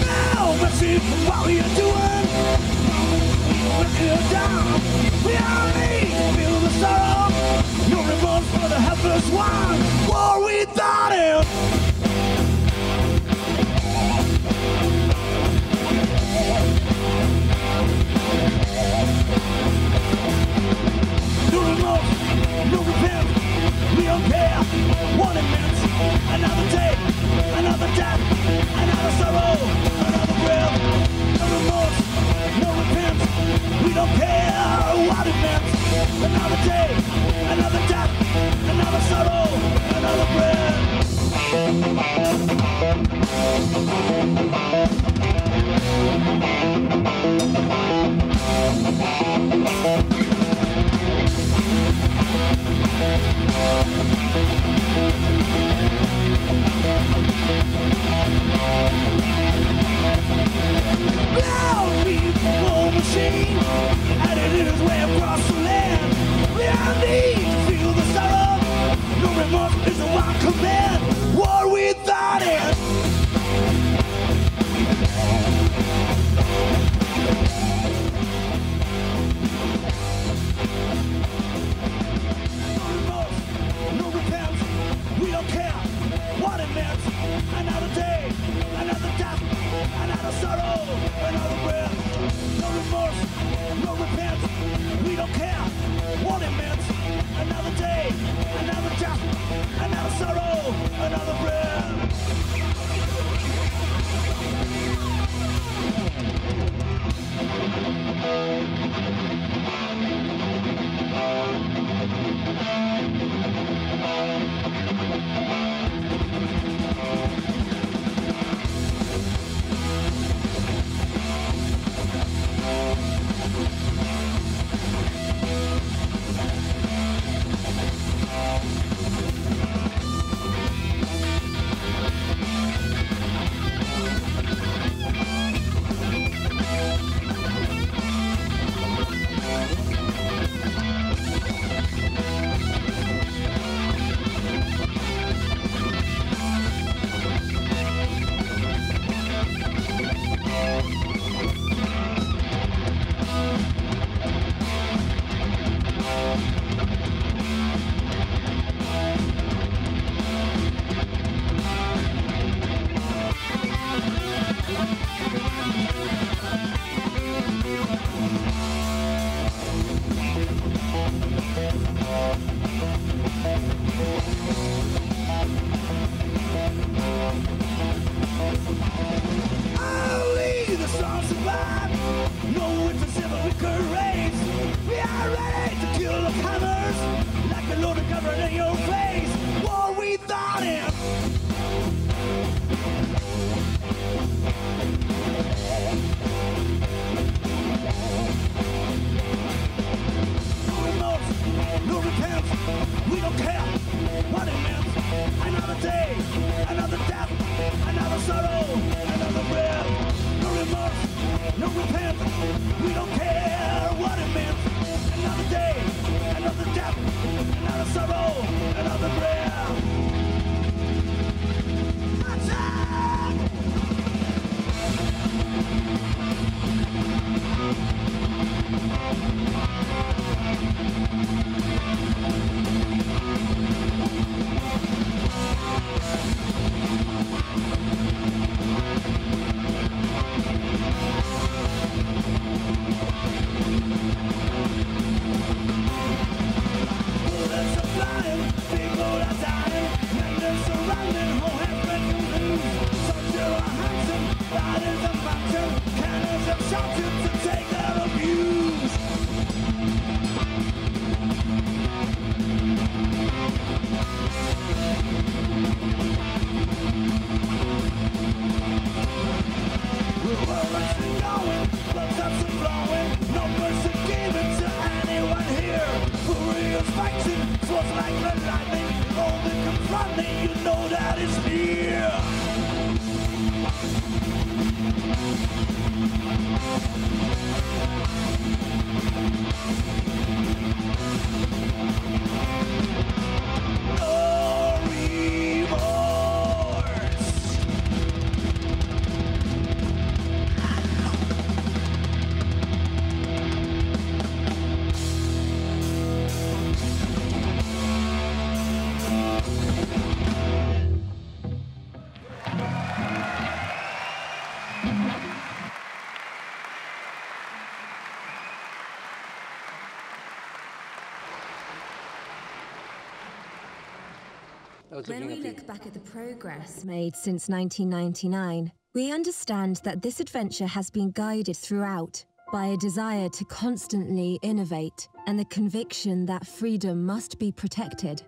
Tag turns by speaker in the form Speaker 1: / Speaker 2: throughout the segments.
Speaker 1: Now, Messi, what are you doing? Knock you down. We are me, feel the sorrow. No remorse for the helpless one. War without him. No remorse, no repent. We don't care what it meant. Another day, another death, another sorrow, another breath. No remorse, no repent. We don't care what it meant. Another day, another death, another sorrow, another breath. Loud people machine, and it is way across the land. We are need to feel the sorrow. No remorse is a one command. War without it. No remorse, no repent. We don't care what it meant. Another day, another death, another sorrow, another breath. No remorse, no repent. We don't care what it meant. Another day, another death, another sorrow, another breath.
Speaker 2: When we look back at the progress made since 1999, we understand that this adventure has been guided throughout by a desire to constantly innovate and the conviction that freedom must be protected.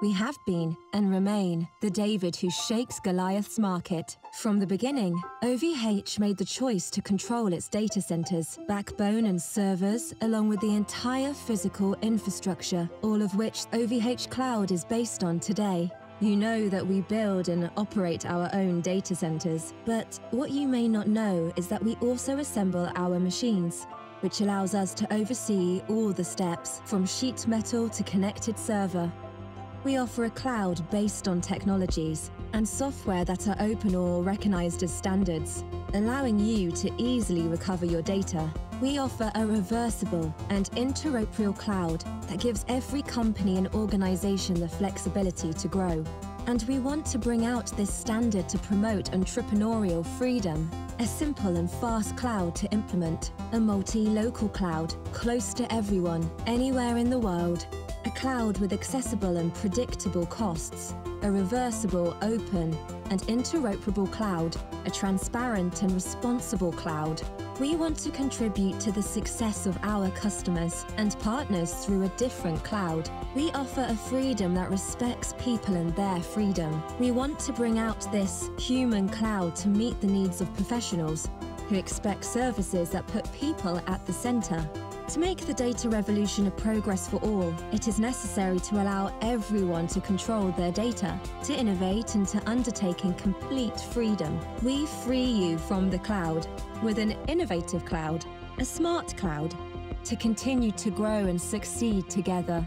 Speaker 2: We have been, and remain, the David who shakes Goliath's market. From the beginning, OVH made the choice to control its data centers, backbone and servers, along with the entire physical infrastructure, all of which OVH Cloud is based on today. You know that we build and operate our own data centers, but what you may not know is that we also assemble our machines, which allows us to oversee all the steps, from sheet metal to connected server. We offer a cloud based on technologies and software that are open or recognized as standards, allowing you to easily recover your data. We offer a reversible and interoperable cloud that gives every company and organization the flexibility to grow. And we want to bring out this standard to promote entrepreneurial freedom. A simple and fast cloud to implement, a multi-local cloud, close to everyone, anywhere in the world. A cloud with accessible and predictable costs, a reversible, open, and interoperable cloud, a transparent and responsible cloud. We want to contribute to the success of our customers and partners through a different cloud. We offer a freedom that respects people and their freedom. We want to bring out this human cloud to meet the needs of professionals who expect services that put people at the center. To make the data revolution a progress for all, it is necessary to allow everyone to control their data, to innovate and to undertake in complete freedom. We free you from the cloud with an innovative cloud, a smart cloud, to continue to grow and succeed together.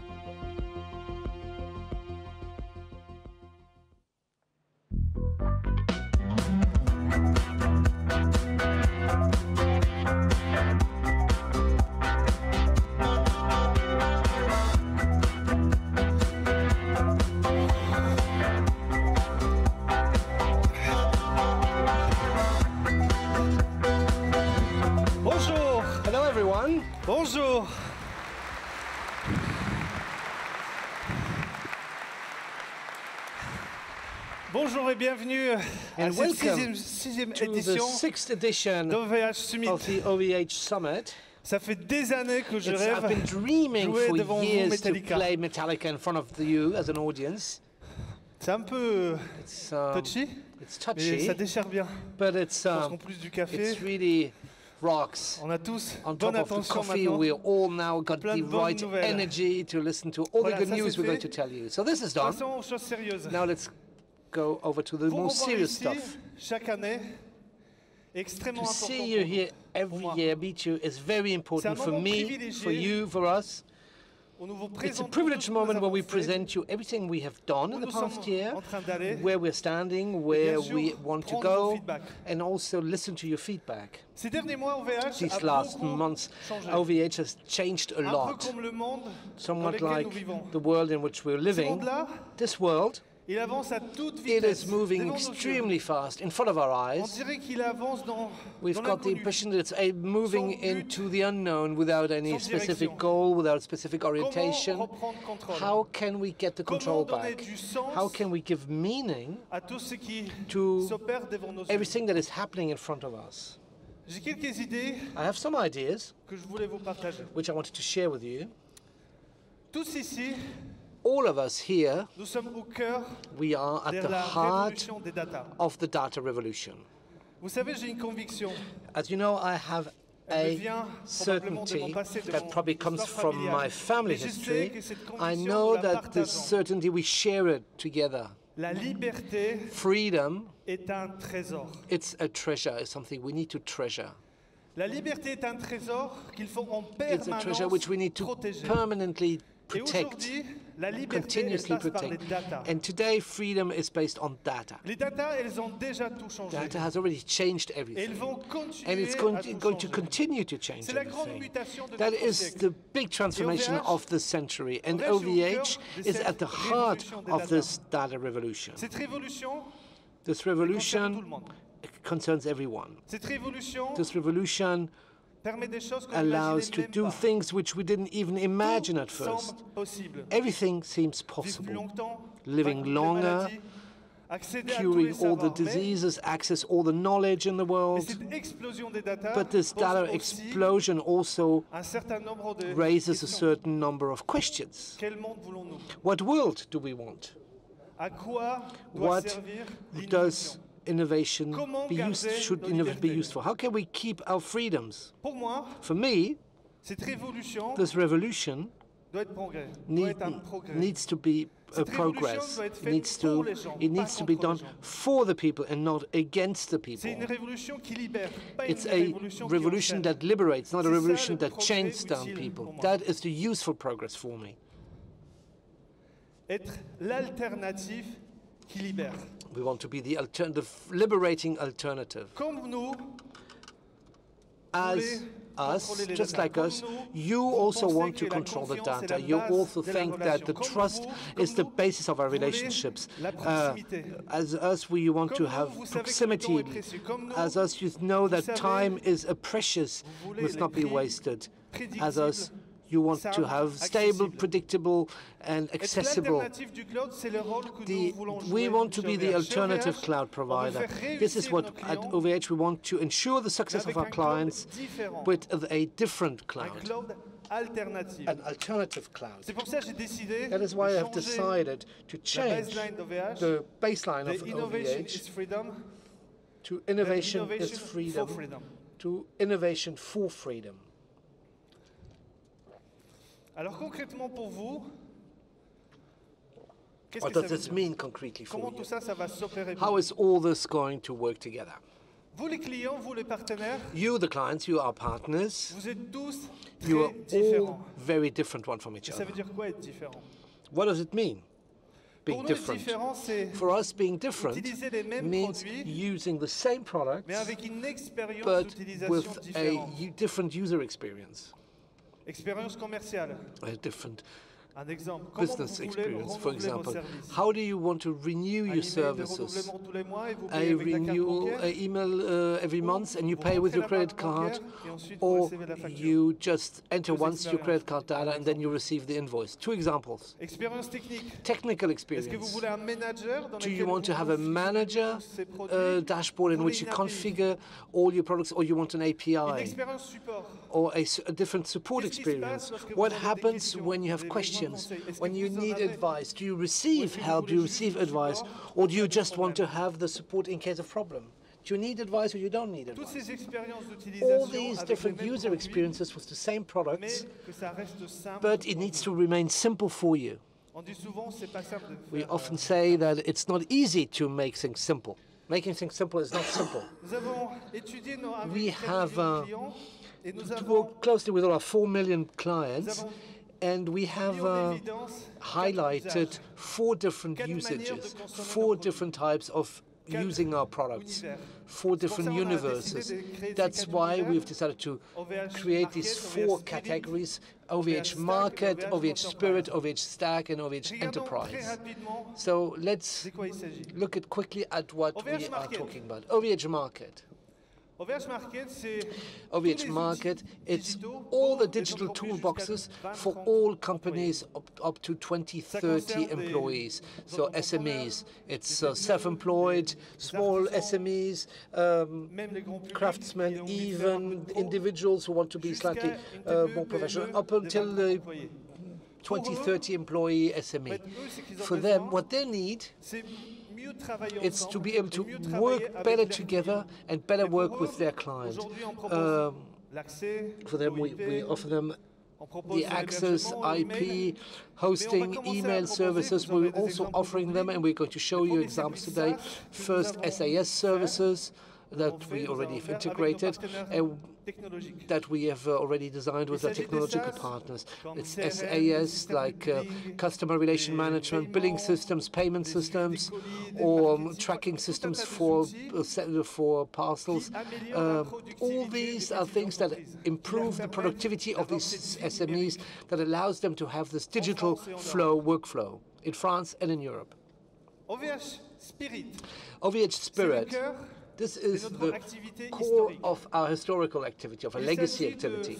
Speaker 3: Bonjour. Bonjour et bienvenue à cette sixième édition d'OVH Summit.
Speaker 4: Of the OVH Summit.
Speaker 3: Ça fait des années que je rêve
Speaker 4: I've been dreaming
Speaker 3: jouer
Speaker 4: for
Speaker 3: devant
Speaker 4: years
Speaker 3: vous Metallica.
Speaker 4: to play Metallica in front of you as an audience.
Speaker 3: C'est un peu touchy, mais ça déchire bien.
Speaker 4: But it's
Speaker 3: qu'en plus du café,
Speaker 4: it's really rocks.
Speaker 3: On a tous
Speaker 4: on
Speaker 3: bonne
Speaker 4: top of the
Speaker 3: attention
Speaker 4: coffee,
Speaker 3: maintenant.
Speaker 4: we all now got
Speaker 3: Plein
Speaker 4: the
Speaker 3: de bonnes
Speaker 4: right
Speaker 3: nouvelles.
Speaker 4: energy to listen to all
Speaker 3: Voilà,
Speaker 4: the good
Speaker 3: ça
Speaker 4: news
Speaker 3: c'est
Speaker 4: we're going
Speaker 3: fait.
Speaker 4: to tell you. So this is done.
Speaker 3: Passons aux choses sérieuses.
Speaker 4: Now let's go over to the
Speaker 3: Pour
Speaker 4: more
Speaker 3: vous voir
Speaker 4: serious
Speaker 3: ici,
Speaker 4: stuff.
Speaker 3: chaque année, extrêmement
Speaker 4: To
Speaker 3: important
Speaker 4: see you
Speaker 3: pour
Speaker 4: here
Speaker 3: moi.
Speaker 4: every year, meet you, is very important for
Speaker 3: moment
Speaker 4: me,
Speaker 3: privilégié
Speaker 4: for you, for us.
Speaker 3: Où nous vous
Speaker 4: It's a
Speaker 3: présentons
Speaker 4: privileged
Speaker 3: toutes
Speaker 4: moment
Speaker 3: nos
Speaker 4: where we
Speaker 3: avancées,
Speaker 4: present you everything we have done in
Speaker 3: où
Speaker 4: the
Speaker 3: nous
Speaker 4: past
Speaker 3: sommes
Speaker 4: year,
Speaker 3: en train d'aller,
Speaker 4: where we're standing,
Speaker 3: et
Speaker 4: where
Speaker 3: bien sûr,
Speaker 4: we want to
Speaker 3: prendre vos
Speaker 4: go,
Speaker 3: feedbacks.
Speaker 4: and also listen to your feedback.
Speaker 3: Ces derniers mois, OVH
Speaker 4: These
Speaker 3: a
Speaker 4: last
Speaker 3: beaucoup
Speaker 4: months,
Speaker 3: changé.
Speaker 4: OVH has changed a
Speaker 3: Un peu
Speaker 4: lot,
Speaker 3: comme le monde dans
Speaker 4: somewhat
Speaker 3: lequel
Speaker 4: like
Speaker 3: nous vivons.
Speaker 4: the world in which we're
Speaker 3: Ce
Speaker 4: living.
Speaker 3: monde-là,
Speaker 4: This world,
Speaker 3: il avance à toute
Speaker 4: it
Speaker 3: vitesse.
Speaker 4: is moving
Speaker 3: devant nos yeux.
Speaker 4: extremely fast in front of our
Speaker 3: On
Speaker 4: eyes.
Speaker 3: dirait qu'il avance dans
Speaker 4: We've got the
Speaker 3: l'inconnu.
Speaker 4: impression that it's moving
Speaker 3: Sans but,
Speaker 4: into the unknown without any
Speaker 3: sans
Speaker 4: specific
Speaker 3: direction.
Speaker 4: goal, without specific orientation.
Speaker 3: Comment reprendre contrôle?
Speaker 4: How can we get the control
Speaker 3: Comment donner
Speaker 4: back?
Speaker 3: du sens
Speaker 4: How can we give meaning
Speaker 3: à tout ce qui
Speaker 4: to
Speaker 3: s'opère devant nos yeux?
Speaker 4: everything that is happening in front of us?
Speaker 3: J'ai quelques idées
Speaker 4: I have some ideas
Speaker 3: que je voulais vous partager.
Speaker 4: which I wanted to share with you.
Speaker 3: Tous ici,
Speaker 4: All of us here,
Speaker 3: nous sommes au cœur
Speaker 4: we are at
Speaker 3: de
Speaker 4: the
Speaker 3: la
Speaker 4: heart
Speaker 3: révolution des data.
Speaker 4: of the data revolution.
Speaker 3: Vous savez, j'ai une conviction.
Speaker 4: As you know, I have
Speaker 3: Elle
Speaker 4: a
Speaker 3: vient probablement de mon
Speaker 4: certainty
Speaker 3: passé, de
Speaker 4: that
Speaker 3: mon
Speaker 4: probably comes
Speaker 3: histoire
Speaker 4: from
Speaker 3: familiale.
Speaker 4: my family
Speaker 3: Mais je sais
Speaker 4: history.
Speaker 3: que cette
Speaker 4: I
Speaker 3: conviction,
Speaker 4: know
Speaker 3: nous la
Speaker 4: that this
Speaker 3: partageons.
Speaker 4: certainty, we share it together.
Speaker 3: La liberté
Speaker 4: Freedom,
Speaker 3: est un trésor.
Speaker 4: it's a treasure, it's something we need to treasure.
Speaker 3: La liberté est un trésor qu'il faut en
Speaker 4: It's a treasure which we need to
Speaker 3: protéger.
Speaker 4: permanently
Speaker 3: Et
Speaker 4: protect,
Speaker 3: aujourd'hui, la liberté elle
Speaker 4: continuously
Speaker 3: passe par les
Speaker 4: protect.
Speaker 3: data.
Speaker 4: And today, freedom is based on data.
Speaker 3: Les data, elles ont déjà tout changé.
Speaker 4: Data has already changed
Speaker 3: Et elles
Speaker 4: everything.
Speaker 3: vont continuer
Speaker 4: And it's
Speaker 3: à
Speaker 4: going
Speaker 3: tout
Speaker 4: to
Speaker 3: changer.
Speaker 4: continue to change
Speaker 3: C'est la grande
Speaker 4: everything.
Speaker 3: mutation de
Speaker 4: That
Speaker 3: notre
Speaker 4: is
Speaker 3: siècle.
Speaker 4: the big transformation
Speaker 3: OVH
Speaker 4: of the century. And
Speaker 3: OVH est au
Speaker 4: OVH
Speaker 3: cœur de
Speaker 4: is
Speaker 3: cette
Speaker 4: at the heart
Speaker 3: révolution des
Speaker 4: of
Speaker 3: data.
Speaker 4: this data revolution.
Speaker 3: Cette révolution
Speaker 4: This
Speaker 3: concerne tout le
Speaker 4: revolution
Speaker 3: monde.
Speaker 4: concerns everyone.
Speaker 3: Cette révolution
Speaker 4: This revolution allows to do things which we didn't even imagine at first. Everything seems possible. Living longer, curing all the diseases, access all the knowledge in the world. But this data explosion also raises a certain number of questions. What world do we want? What does innovation be used, should innovation be used for? How can we keep our freedoms? For me, this revolution needs to be progress. It needs to be done for the people and not against the people. It's a revolution that liberates, not a revolution that chains down people. That is the useful progress for me. We want to be the alternative, liberating alternative. As us, just like us, you also want to control the data. You also think that the trust is the basis of our relationships. As us, we want to have proximity. As us, you know that time is precious, must not be wasted. As us, you want to have stable, predictable, and accessible. We want to be the alternative cloud provider. This is what at OVH we want to ensure the success of our clients with a different cloud. An alternative cloud. That is why I have decided to change the baseline of OVH to innovation is freedom, to innovation for freedom.
Speaker 3: Alors concrètement pour vous,
Speaker 4: what does this mean concretely for you? How is all this going to work together?
Speaker 3: Vous les clients, vous les partenaires,
Speaker 4: you the clients, you our partners,
Speaker 3: vous êtes tous
Speaker 4: you are
Speaker 3: très
Speaker 4: all very different one from each other.
Speaker 3: Ça veut dire quoi être différent?
Speaker 4: What does it mean? Being different. For us, being different means using the same products, but with a different user experience.
Speaker 3: Expérience commerciale.
Speaker 4: A different business experience, for example. How do you want to renew your services? A renewal, an email every month and you pay with your credit card, or you just enter once your credit card data and then you receive the invoice. Two examples. Technical experience. Do you want to have a manager dashboard in which you configure all your products, or you want an API? Or a different support experience? What happens when you have questions? When you need advice, do you receive help, do you receive advice, or do you just want to have the support in case of problem? Do you need advice or you don't need advice? All these different user experiences with the same products, but it needs to remain simple for you. We often say that it's not easy to make things simple. Making things simple is not simple. We have worked closely with all our 4 million clients, and we have highlighted 4 different usages, 4 different types of using our products, 4 different universes. That's why we've decided to create these 4 categories: OVH Market, OVH Spirit, OVH Stack, and OVH Enterprise. So let's look quickly at what we are talking about. OVH Market. OVH Market, it's all the digital toolboxes for all companies up to 20, 30 employees. So SMEs, it's self-employed, small SMEs, craftsmen, even individuals who want to be slightly more professional, up until the 20, 30 employee SME. For them, what they need, it's to be able to work better together and better work with their client. For them, we offer them the access, IP, hosting, email services. We're also offering them, and we're going to show you examples today. First, SAS services that we already have integrated, that we have already designed with our technological partners. It's SAS, like customer relation management, billing systems, payment systems, or tracking systems for parcels. All these are things that improve the productivity of these SMEs, that allows them to have this digital workflow in France and in Europe. OVH Spirit. This is the core of our historical activity, of our legacy activity.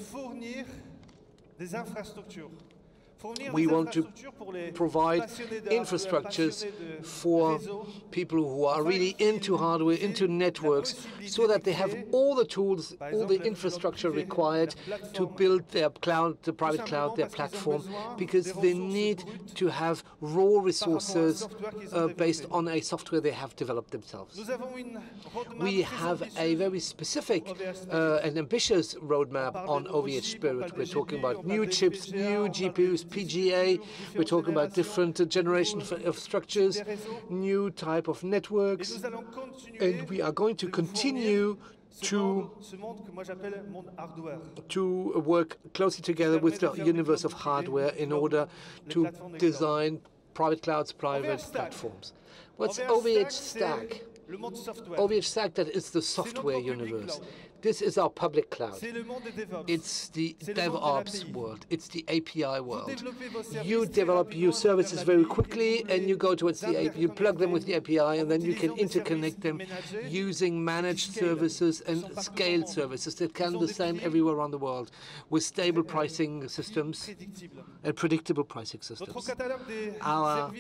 Speaker 4: We want to provide infrastructures for people who are really into hardware, into networks, so that they have all the tools, all the infrastructure required to build their cloud, the private cloud, their platform, because they need to have raw resources based on a software they have developed themselves. We have a very specific and ambitious roadmap on OVH Spirit. We're talking about new chips, new GPUs, PGA. We're talking about different generations of structures, new type of networks, and we are going to continue to work closely together with the universe of hardware in order to design private clouds, private platforms. What's OVH Stack? OVH Stack, that is the software universe. This is our public cloud. It's the DevOps world. It's the API world. You develop your services very quickly, and you go towards the API. You plug them with the API, and then you can interconnect them using managed services and scaled services that can do the same everywhere around the world, with stable pricing systems and predictable pricing systems. Our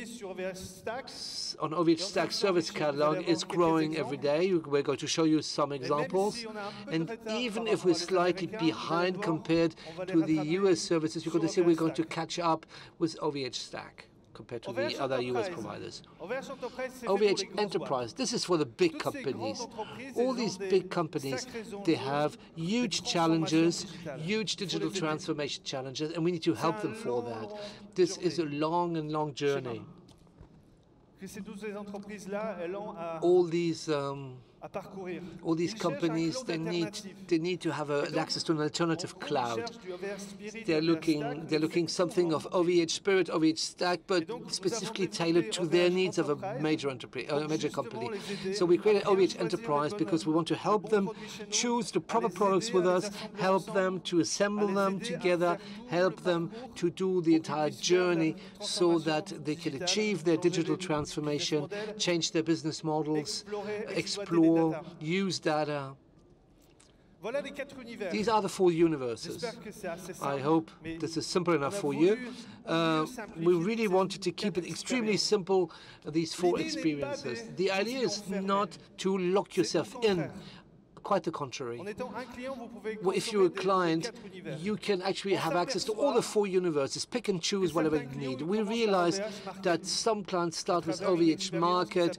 Speaker 4: on OVH Stack service catalog is growing every day. We're going to show you some examples. And even if we're slightly behind compared to the US services, you're going to see we're going to catch up with OVH Stack compared to the other US providers. OVH Enterprise, this is for the big companies. All these big companies, they have huge challenges, huge digital transformation challenges, and we need to help them for that. This is a long journey. All these companies, they need to have access to an alternative cloud. They're looking something of OVH Spirit, OVH Stack, but specifically tailored to their needs of a major enterprise, a major company. So we created OVH Enterprise because we want to help them choose the proper products with us, help them to assemble them together, help them to do the entire journey so that they can achieve their digital transformation, change their business models, explore, use data. These are the 4 universes. I hope this is simple enough for you. We really wanted to keep it extremely simple, these 4 experiences. The idea is not to lock yourself in. Quite the contrary. Well, if you're a client, you can actually have access to all the 4 universes, pick and choose whatever you need. We realize that some clients start with OVH Market,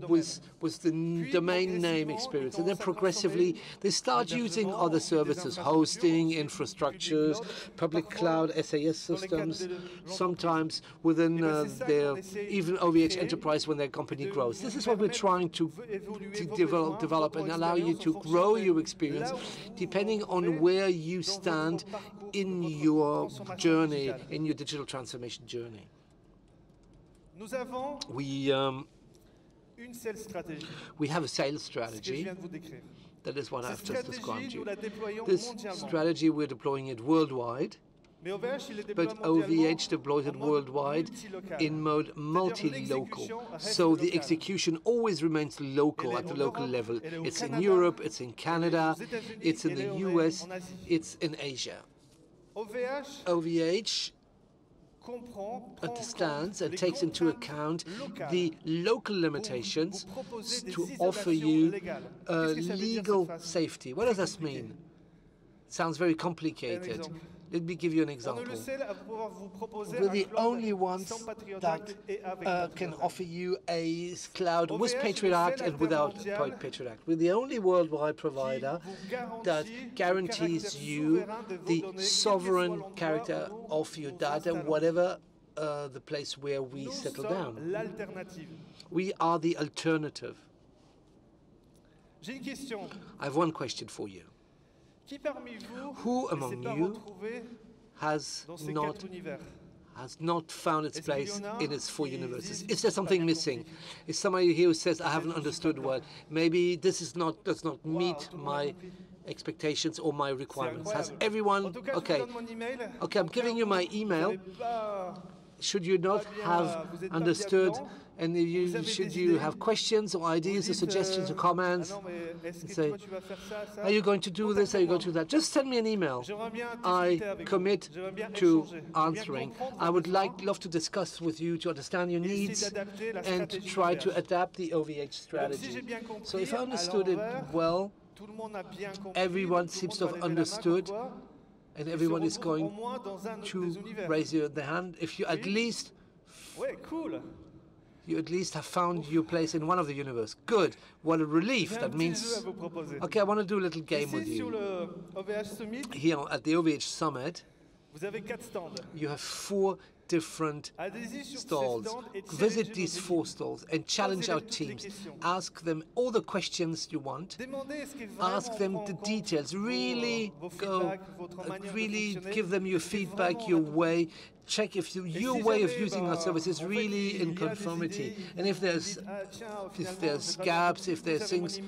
Speaker 4: with the domain name experience, and then progressively they start using other services, hosting, infrastructures, public cloud, SAS systems, sometimes within their even OVH Enterprise when their company grows. This is what we're trying to develop and allow you to grow your experience depending on where you stand in your journey, in your digital transformation journey. We have a sales strategy. That is what I've just described to you. This strategy, we're deploying it worldwide. But OVH deploys it worldwide in mode multi-local. So the execution always remains local at the local level. It's in Europe, it's in Canada, it's in the US, it's in Asia. OVH understands and takes into account the local limitations to offer you legal safety. What does this mean? It sounds very complicated. Let me give you an example. We're the only ones that can offer you a cloud with Patriot Act and without Patriot Act. We're the only worldwide provider that guarantees you the sovereign character of your data, whatever the place where we settle down. We are the alternative. I have one question for you. Who among you has not found its place in its 4 universes? Is there something missing? Is somebody here who says, I haven't understood what? Maybe this does not meet my expectations or my requirements. Has everyone? Okay, I'm giving you my email. should you not have understood, and should you have questions or ideas or suggestions or comments, say, are you going to do this, are you going to do that? Just send me an email. I commit to answering. I would love to discuss with you to understand your needs and to try to adapt the OVH strategy. So if I understood it well, everyone seems to have understood, and everyone is going to raise their hand. If you at least have found your place in one of the universe. Good. What a relief. That means, okay, I want to do a little game with you. Here at the OVH Summit, you have 4 different stalls. Visit these 4 stalls and challenge our teams. Ask them all the questions you want. Ask them the details. Really give them your feedback, your way. Check if your way of using our service is really in conformity. And if there's gaps, if there's things,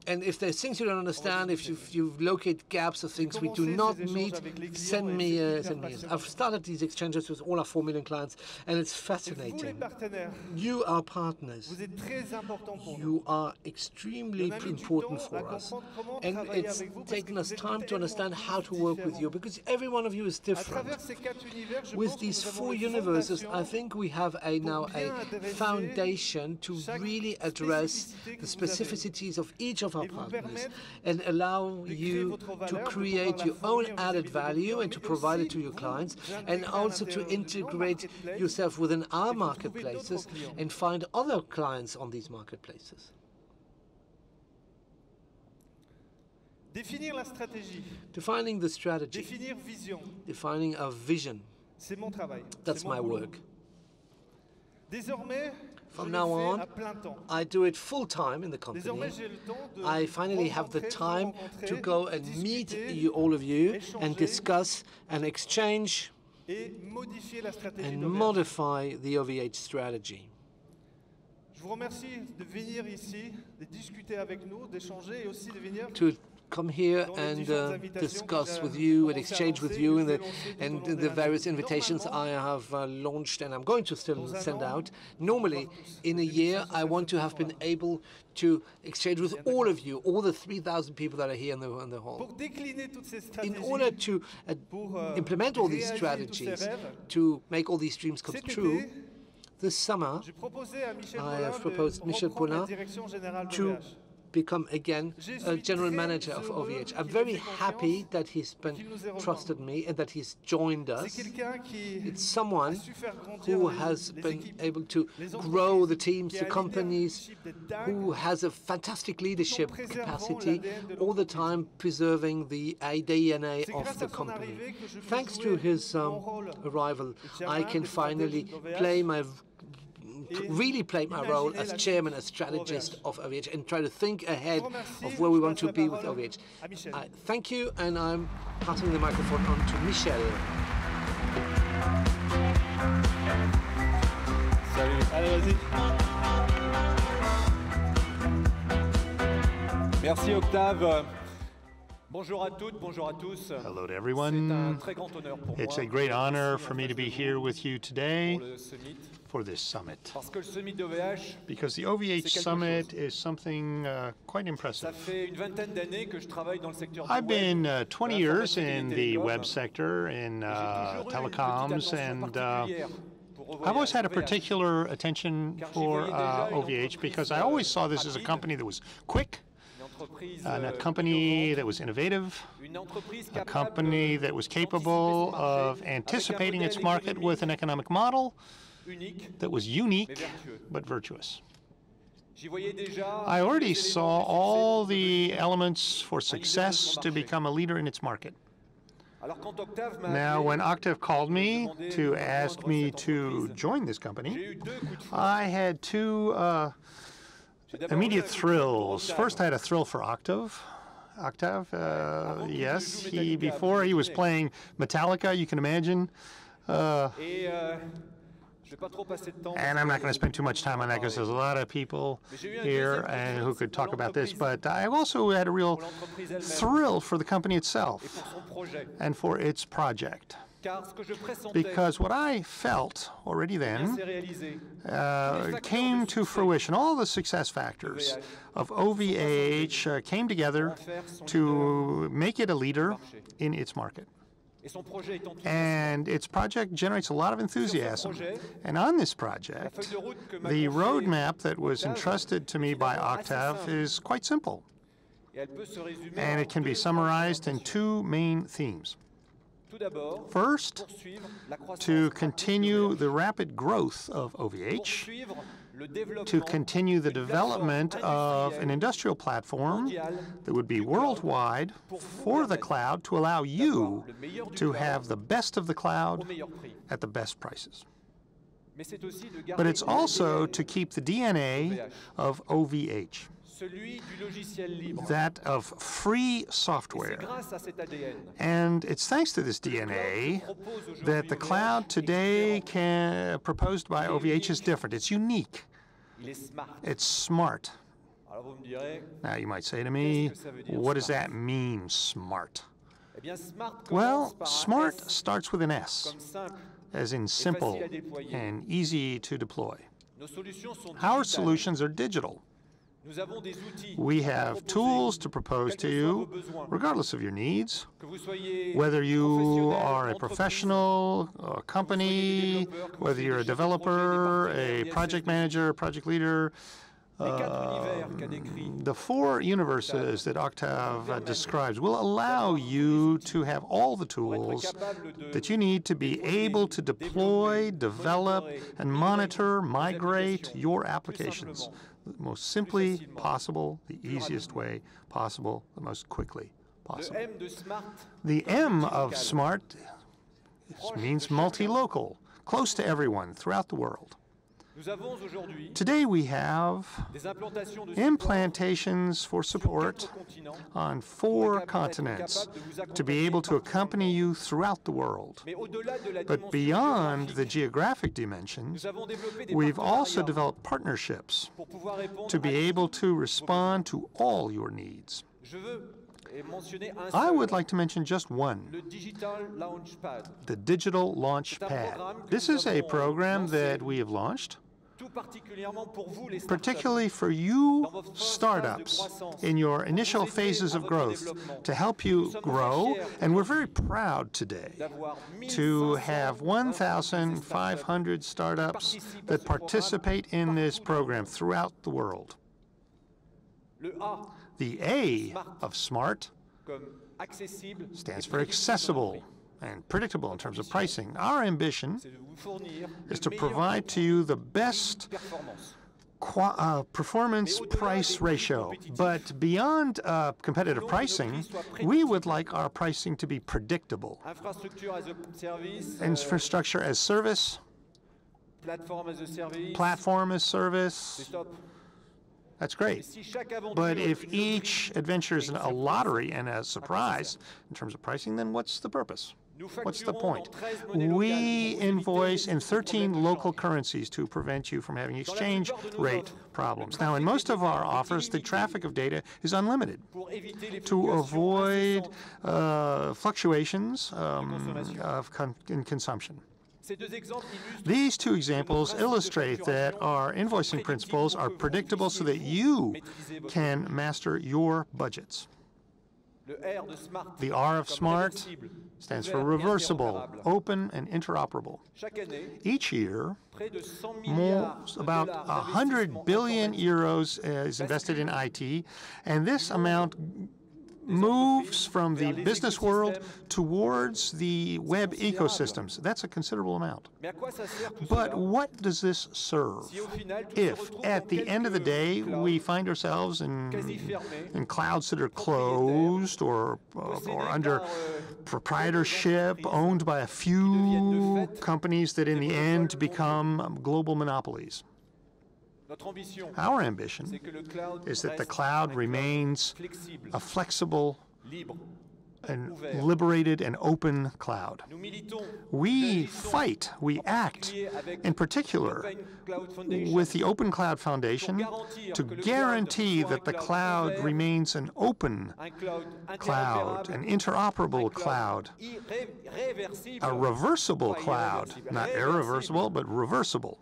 Speaker 4: and if there's things you don't understand, if you locate gaps of things we do not meet, send me. I've started these exchanges with all our 4 million clients, and it's fascinating. You are partners. You are extremely important for us. And it's taken us time to understand how to work with you, because every one of you is different. With these 4 universes, I think we have now a foundation to really address the specificities of each of our partners and allow you to create your own added value and to provide it to your clients, and also to integrate yourself within our marketplaces and find other clients on these marketplaces. Defining the strategy, defining our vision. That's my work. From now on, I do it full-time in the company. I finally have the time to go and meet all of you and discuss and exchange and modify the OVH strategy. To come here and discuss with you and exchange with you and the various invitations I have launched and I'm going to still send out. Normally, in a year, I want to have been able to exchange with all of you, all the 3,000 people that are here in the hall. In order to implement all these strategies, to make all these dreams come true, this summer, I have proposed Michel Paulin to become again a general manager of OVH. I'm very happy that he's trusted me and that he's joined us. It's someone who has been able to grow the teams, the companies, who has a fantastic leadership capacity, all the time preserving the DNA of the company. Thanks to his arrival, I can finally really play my role as chairman, as strategist of OVH, and try to think ahead of where we want to be with OVH. Thank you, and I'm passing the microphone on to Michel.
Speaker 5: Salut. Allez, vas-y. Merci Octave. Bonjour à toutes, bonjour à tous.
Speaker 6: Hello to everyone. It's a great honor for me to be here with you today for this summit. Because the OVH Summit is something quite impressive. I've been 20 years in the web sector, in telecoms, and I've always had a particular attention for OVH because I always saw this as a company that was quick, a company that was innovative, a company that was capable of anticipating its market with an economic model that was unique but virtuous. I already saw all the elements for success to become a leader in its market. Now, when Octave called me to ask me to join this company, I had 2 immediate thrills. First, I had a thrill for Octave. Yes, before he was playing Metallica, you can imagine. And I'm not going to spend too much time on that because there's a lot of people here and who could talk about this. But I also had a real thrill for the company itself and for its project. because what I felt already then came to fruition. All the success factors of OVH came together to make it a leader in its market. And its project generates a lot of enthusiasm. And on this project, the roadmap that was entrusted to me by Octave is quite simple. And it can be summarized in two main themes. First, to continue the rapid growth of OVH, to continue the development of an industrial platform that would be worldwide for the cloud to allow you to have the best of the cloud at the best prices. But it's also to keep the DNA of OVH, that of free software. And it's thanks to this DNA that the cloud today proposed by OVH is different. It's unique. It's smart. Now you might say to me, what does that mean, smart? Well, smart starts with an S, as in simple and easy to deploy. Our solutions are digital. We have tools to propose to you, regardless of your needs, whether you are a professional, a company, whether you're a developer, a project manager, a project leader. The four universes that Octave describes will allow you to have all the tools that you need to be able to deploy, develop, and monitor, migrate your applications the most simply possible, the easiest way possible, the most quickly possible. The M of smart means multi-local, close to everyone throughout the world. Today we have implantations for support on 4 continents to be able to accompany you throughout the world. But beyond the geographic dimensions, we've also developed partnerships to be able to respond to all your needs. I would like to mention just one, the Digital Launch Pad. This is a program that we have launched particularly for you startups in your initial phases of growth to help you grow. And we're very proud today to have 1,500 startups that participate in this program throughout the world. The A of SMART stands for accessible and predictable in terms of pricing. Our ambition is to provide to you the best performance-price ratio. But beyond competitive pricing, we would like our pricing to be predictable. Infrastructure as service, platform as service. That's great. But if each adventure is a lottery and a surprise in terms of pricing, then what's the purpose? What's the point? We invoice in 13 local currencies to prevent you from having exchange rate problems. Now, in most of our offers, the traffic of data is unlimited. To avoid fluctuations in consumption. These two examples illustrate that our invoicing principles are predictable so that you can master your budgets. The R of SMART stands for reversible, open, and interoperable. Each year, about 100 billion euros is invested in IT, and this amount moves from the business world towards the web ecosystems. That's a considerable amount. But what does this serve if, at the end of the day, we find ourselves in clouds that are closed or under proprietorship, owned by a few companies that in the end become global monopolies? Our ambition is that the cloud remains a flexible liberated and open cloud. We fight, we act, in particular, with the Open Cloud Foundation to guarantee that the cloud remains an open cloud, an interoperable cloud, a reversible cloud, not irreversible, but reversible,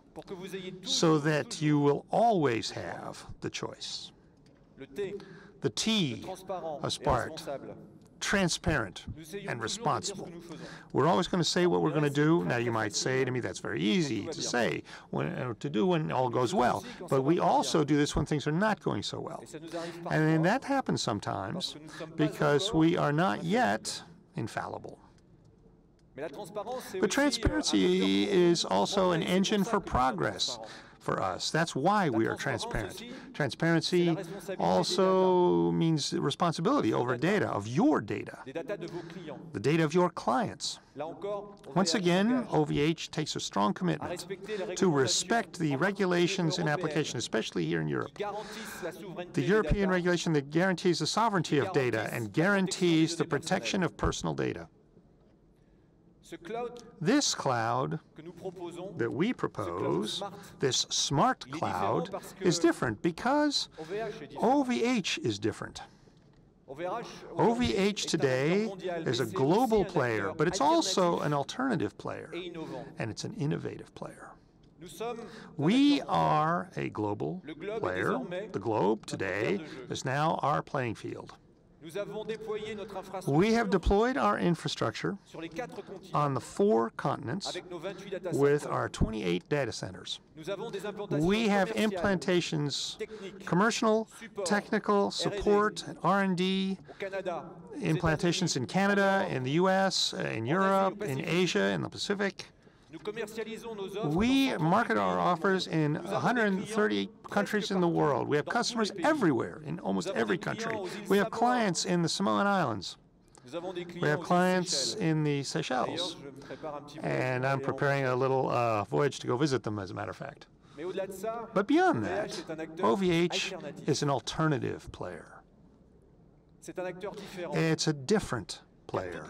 Speaker 6: so that you will always have the choice. The T of SPART, transparent and responsible. We're always going to say what we're going to do. Now, you might say to me, that's very easy to say, to do when all goes well. But we also do this when things are not going so well. And then that happens sometimes because we are not yet infallible. But transparency is also an engine for progress for us. That's why we are transparent. Transparency also means responsibility over data, of your data, the data of your clients. Once again, OVH takes a strong commitment to respect the regulations in application, especially here in Europe. The European regulation that guarantees the sovereignty of data and guarantees the protection of personal data. This cloud that we propose, this smart cloud, is different because OVH is different. OVH today is a global player, but it's also an alternative player, and it's an innovative player. We are a global player. The globe today is now our playing field. We have deployed our infrastructure on the 4 continents with our 28 data centers. We have implantations, commercial, technical, support, and R&D, implantations in Canada, in the US, in Europe, in Asia, in the Pacific. We market our offers in 130 countries in the world. We have customers everywhere, in almost every country. We have clients in the Samoan Islands. We have clients in the Seychelles. And I'm preparing a little voyage to go visit them, as a matter of fact. But beyond that, OVH is an alternative player. It's a different player,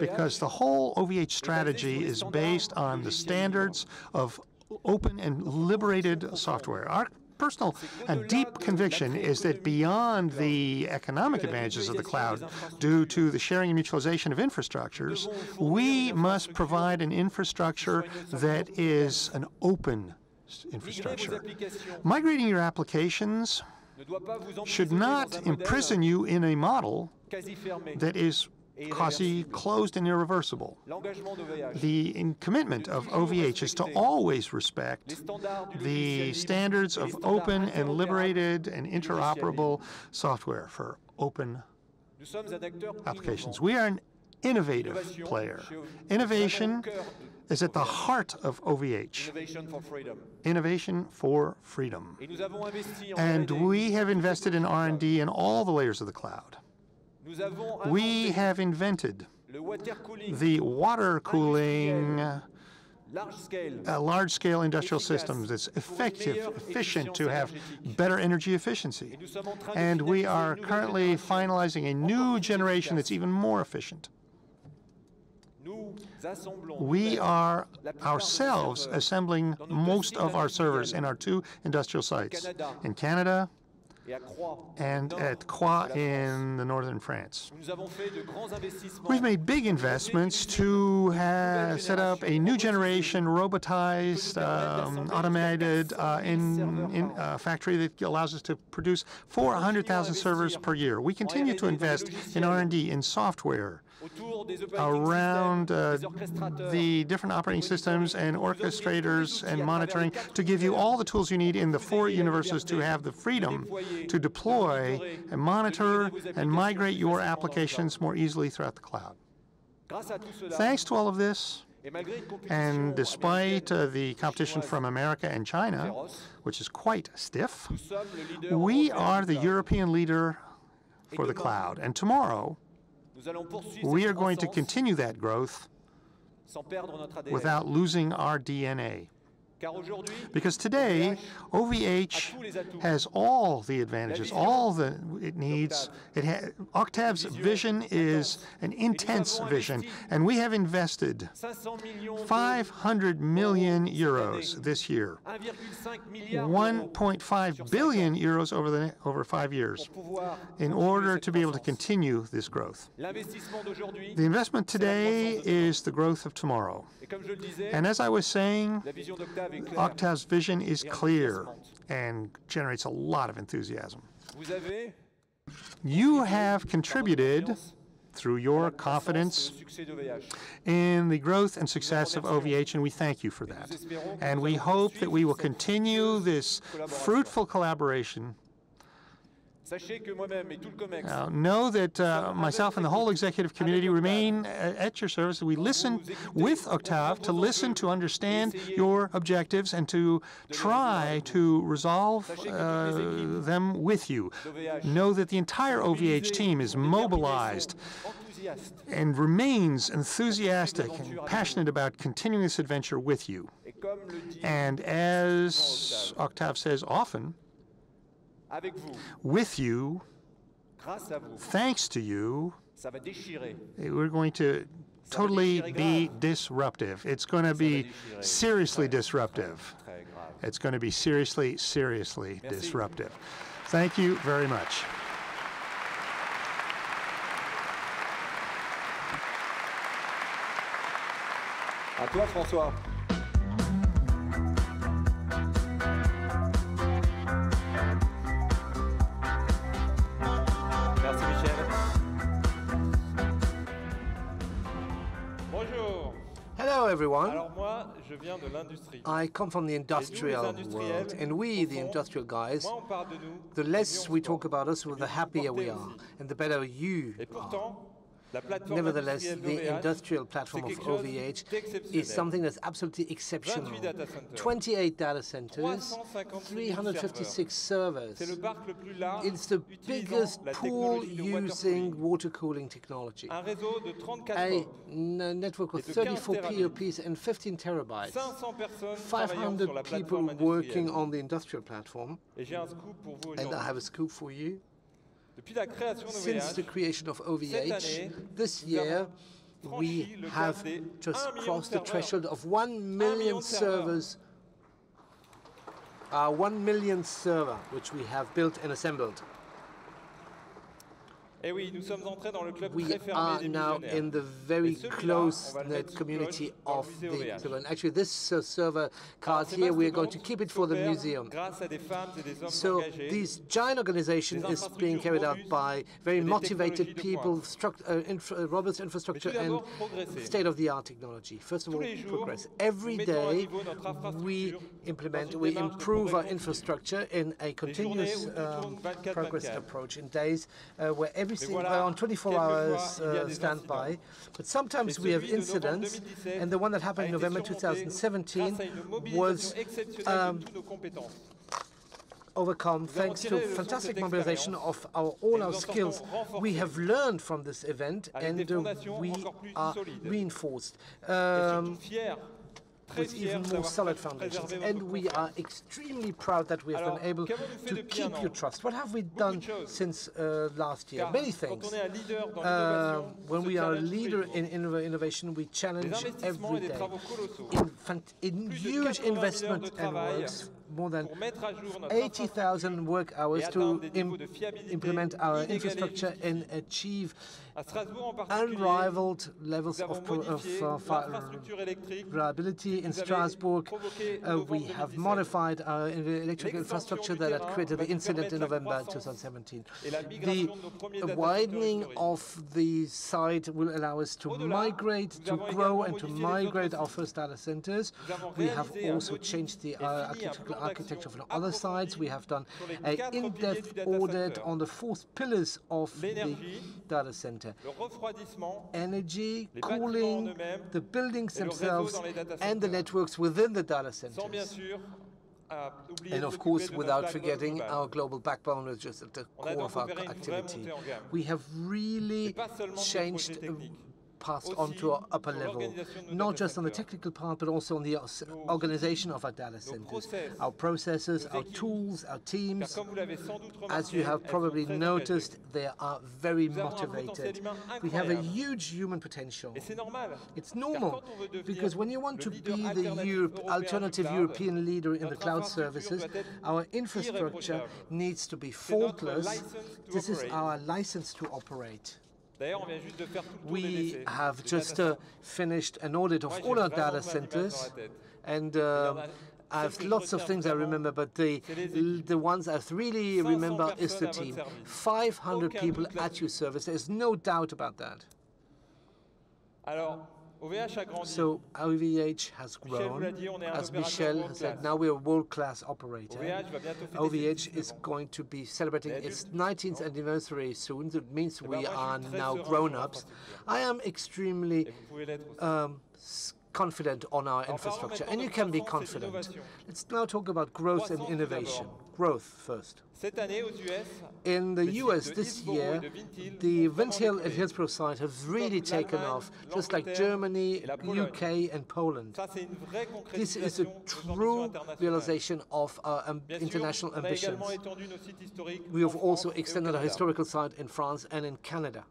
Speaker 6: because the whole OVH strategy is based on the standards of open and liberated software. Our personal and deep conviction is that beyond the economic advantages of the cloud, due to the sharing and mutualization of infrastructures, we must provide an infrastructure that is an open infrastructure. Migrating your applications should not imprison you in a model that is quasi-closed and irreversible. The commitment of OVH is to always respect the standards of open and liberated and interoperable software for open applications. We are an innovative player. Innovation is at the heart of OVH. Innovation for freedom. And we have invested in R&D in all the layers of the cloud. We have invented the water cooling, large-scale industrial systems that's effective, efficient, to have better energy efficiency. And we are currently finalizing a new generation that's even more efficient. We are ourselves assembling most of our servers in our 2 industrial sites, in Canada and at Croix in the northern France. We've made big investments to set up a new generation robotized, automated factory that allows us to produce 400,000 servers per year. We continue to invest in R&D, in software, around the different operating systems and orchestrators and monitoring to give you all the tools you need in the 4 universes to have the freedom to deploy and monitor and migrate your applications more easily throughout the cloud. Thanks to all of this, and despite the competition from America and China, which is quite stiff, we are the European leader for the cloud. And tomorrow, we are going to continue that growth without losing our DNA. Because today, OVH has all the advantages, all that it needs. Octave's vision is an intense vision, and we have invested 500 million euros this year, 1.5 billion euros over 5 years, in order to be able to continue this growth. The investment today is the growth of tomorrow. And as I was saying, Octave's vision is clear and generates a lot of enthusiasm. You have contributed through your confidence in the growth and success of OVH, and we thank you for that. And we hope that we will continue this fruitful collaboration. Know that myself and the whole executive community remain at your service. We listen with Octave to listen, to understand your objectives, and to try to resolve them with you. Know that the entire OVH team is mobilized and remains enthusiastic and passionate about continuing this adventure with you. And as Octave says often, with you, thanks to you, we're going to totally be disruptive. It's going to be seriously disruptive. It's going to be seriously disruptive. Thank you very much.
Speaker 5: À toi, François. Merci, Michel. Bonjour.
Speaker 4: Hello, everyone.
Speaker 5: Alors moi, je viens de l'industrie.
Speaker 4: I come from the industrial world, and we, the industrial guys, the less we talk about us, the happier we are, and the better you are. Nevertheless, the industrial platform of OVH is something that's absolutely exceptional. 28 data centers, 356 servers. It's the biggest pool using water cooling technology. A network with 34 POPs and 15 terabytes. 500 people working on the industrial platform. And I have a scoop for you. Since the creation of OVH, this year we have just crossed the threshold of 1 million servers, 1 million server, which we have built and assembled. We are now in the very close-knit community of the server. And actually, this server card here, we are going to keep it for the museum. So this giant organization is being carried out by very motivated people, robust infrastructure, and state-of-the-art technology. First of all, progress. Every day, we improve our infrastructure in a continuous progress approach in days where everything on 24 hours standby. But sometimes we have incidents, and the one that happened in November 2017 was overcome thanks to fantastic mobilization of all our skills. We have learned from this event, and we are reinforced with even more solid foundations. And we are extremely proud that we have been able to keep your trust. What have we done since last year? Many things. When we are a leader in innovation, we challenge every day. In huge investment and works, more than 80,000 work hours to implement our infrastructure and achieve unrivaled levels of reliability. In Strasbourg, we have modified our electrical infrastructure that had created the incident in November 2017. The widening of the site will allow us to migrate, to grow, and to migrate our first data centers. We have also changed the architecture of the other sites. We have done an in-depth audit on the 4 pillars of the data center. Energy, cooling, the buildings themselves, and the networks within the data centers. And of course, without forgetting our global backbone, which is at the core of our activity. We have really changed passed on to our upper level, not just on the technical part, but also on the organization of our data centers, our processes, our tools, our teams. As you have probably noticed, they are very motivated. We have a huge human potential. It's normal, because when you want to be the alternative European leader in the cloud services, our infrastructure needs to be faultless. This is our license to operate. We have just finished an audit of all our data centers, and I have lots of things I remember, but the ones I really remember is the team. 500 people at your service. There's no doubt about that. So OVH has grown. As Michel has said, now we're a world-class operator. OVH is going to be celebrating its 19th anniversary soon. That means we are now grown-ups. I am extremely confident on our infrastructure, and you can be confident. Let's now talk about growth and innovation. Growth first. In the US this year, the Vingione and Hillsborough site have really taken off, just like Germany, UK, and Poland. This is a true realization of our international ambitions. We have also extended our historical site in France and in Canada.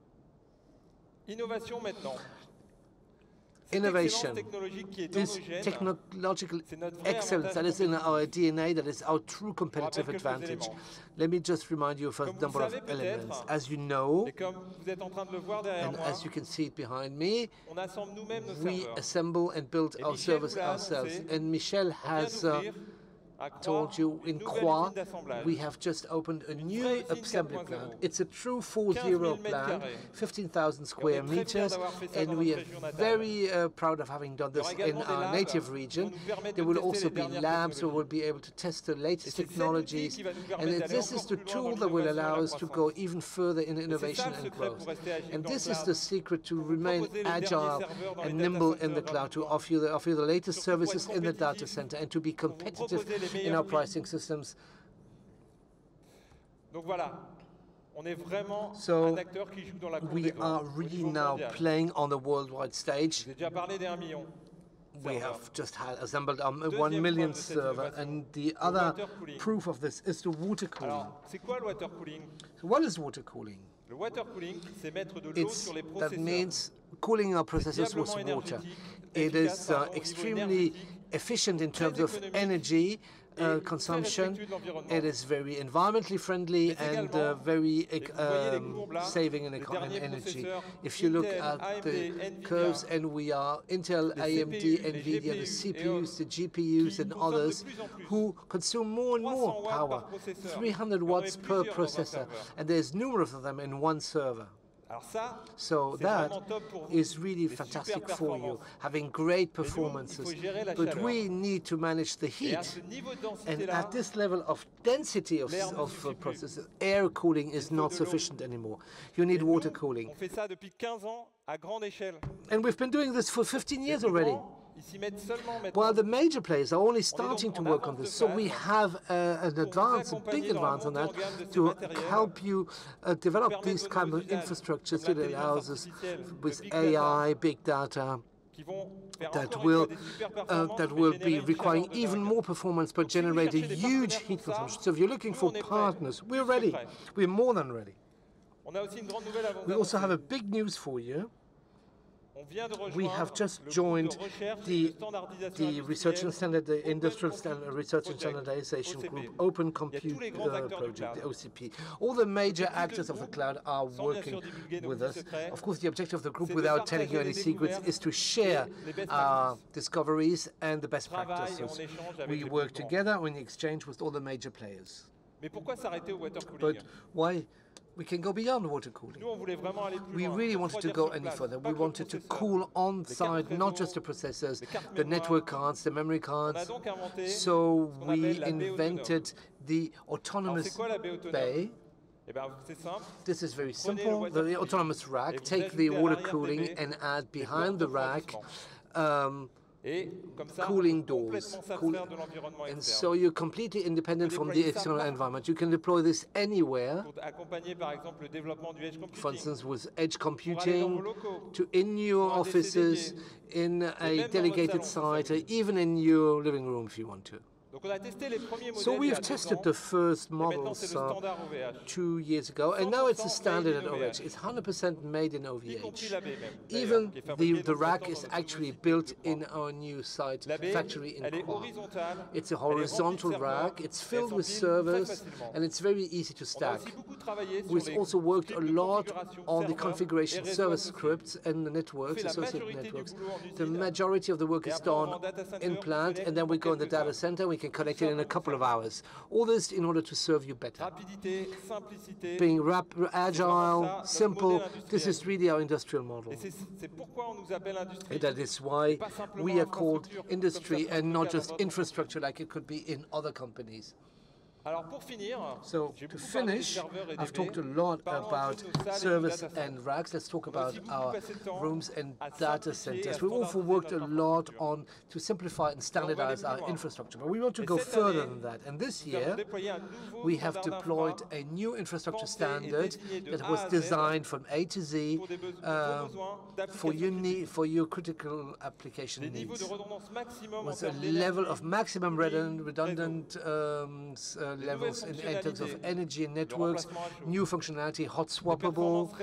Speaker 4: Innovation, this technological excellence that is in our DNA, that is our true competitive advantage. Let me just remind you of a number of elements. As you know, and as you can see it behind me, we assemble and build our service ourselves. And Michel has told you in Croix, we have just opened a new assembly plant. It's a true 4.0 plant, 15,000 square meters, and we are very proud of having done this in our native region. There will also be labs where we'll be able to test the latest technologies, and this is the tool that will allow us to go even further in innovation and growth. And this is the secret to remain agile and nimble in the cloud, to offer you the latest services in the data center, and to be competitive in our pricing systems. So we are really now playing on the worldwide stage. We have just assembled our 1 millionth server, and the other proof of this is the water cooling. So what is water cooling? That means cooling our processors with water. It is extremely efficient in terms of energy consumption. It is very environmentally friendly and very saving in energy. If you look at the curves, and we are Intel, AMD, NVIDIA, the CPUs, the GPUs, and others who consume more and more power, 300 watts per processor, and there's numerous of them in one server. So that is really fantastic for you, having great performances. But we need to manage the heat. And at this level of density of processors, air cooling is not sufficient anymore. You need water cooling. And we've been doing this for 15 years already. While the major players are only starting to work on this, so we have an advance, a big advance on that, to help you develop these kind of infrastructures that allows us with AI, big data, that will be requiring even more performance but generate a huge heat consumption. So if you're looking for partners, we're ready. We're more than ready. We also have a big news for you. We have just joined the research and standard, the industrial research and standardization group, Open Compute Project, the OCP. All the major actors of the cloud are working with us. Of course, the objective of the group, without telling you any secrets, is to share our discoveries and the best practices. We work together in exchange with all the major players. But why? We can go beyond water cooling. We really wanted to go any further. We wanted to cool on-site, not just the processors, the network cards, the memory cards. So we invented the autonomous bay. This is very simple. The autonomous rack, take the water cooling and add behind the rack cooling doors. And so you're completely independent from the external environment. You can deploy this anywhere, for instance, with edge computing, in your offices, in a delegated site, or even in your living room if you want to. So we have tested the first models 2 years ago, and now it's a standard at OVH. It's 100% made in OVH. Even the rack is actually built in our new site factory in Courland. It's a horizontal rack. It's filled with servers, and it's very easy to stack. We've also worked a lot on the configuration server scripts and the networks, associated networks. The majority of the work is done in plant, and then we go in the data center. We can connect it in a couple of hours. All this in order to serve you better. Being agile, simple, this is really our industrial model. And that is why we are called industry and not just infrastructure like it could be in other companies. So to finish, I've talked a lot about servers and racks. Let's talk about our rooms and data centers. We've also worked a lot on to simplify and standardize our infrastructure, but we want to go further than that. And this year, we have deployed a new infrastructure standard that was designed from A to Z for your critical application needs. With a level of maximum redundant levels in terms of energy and networks, new functionality, hot swappable,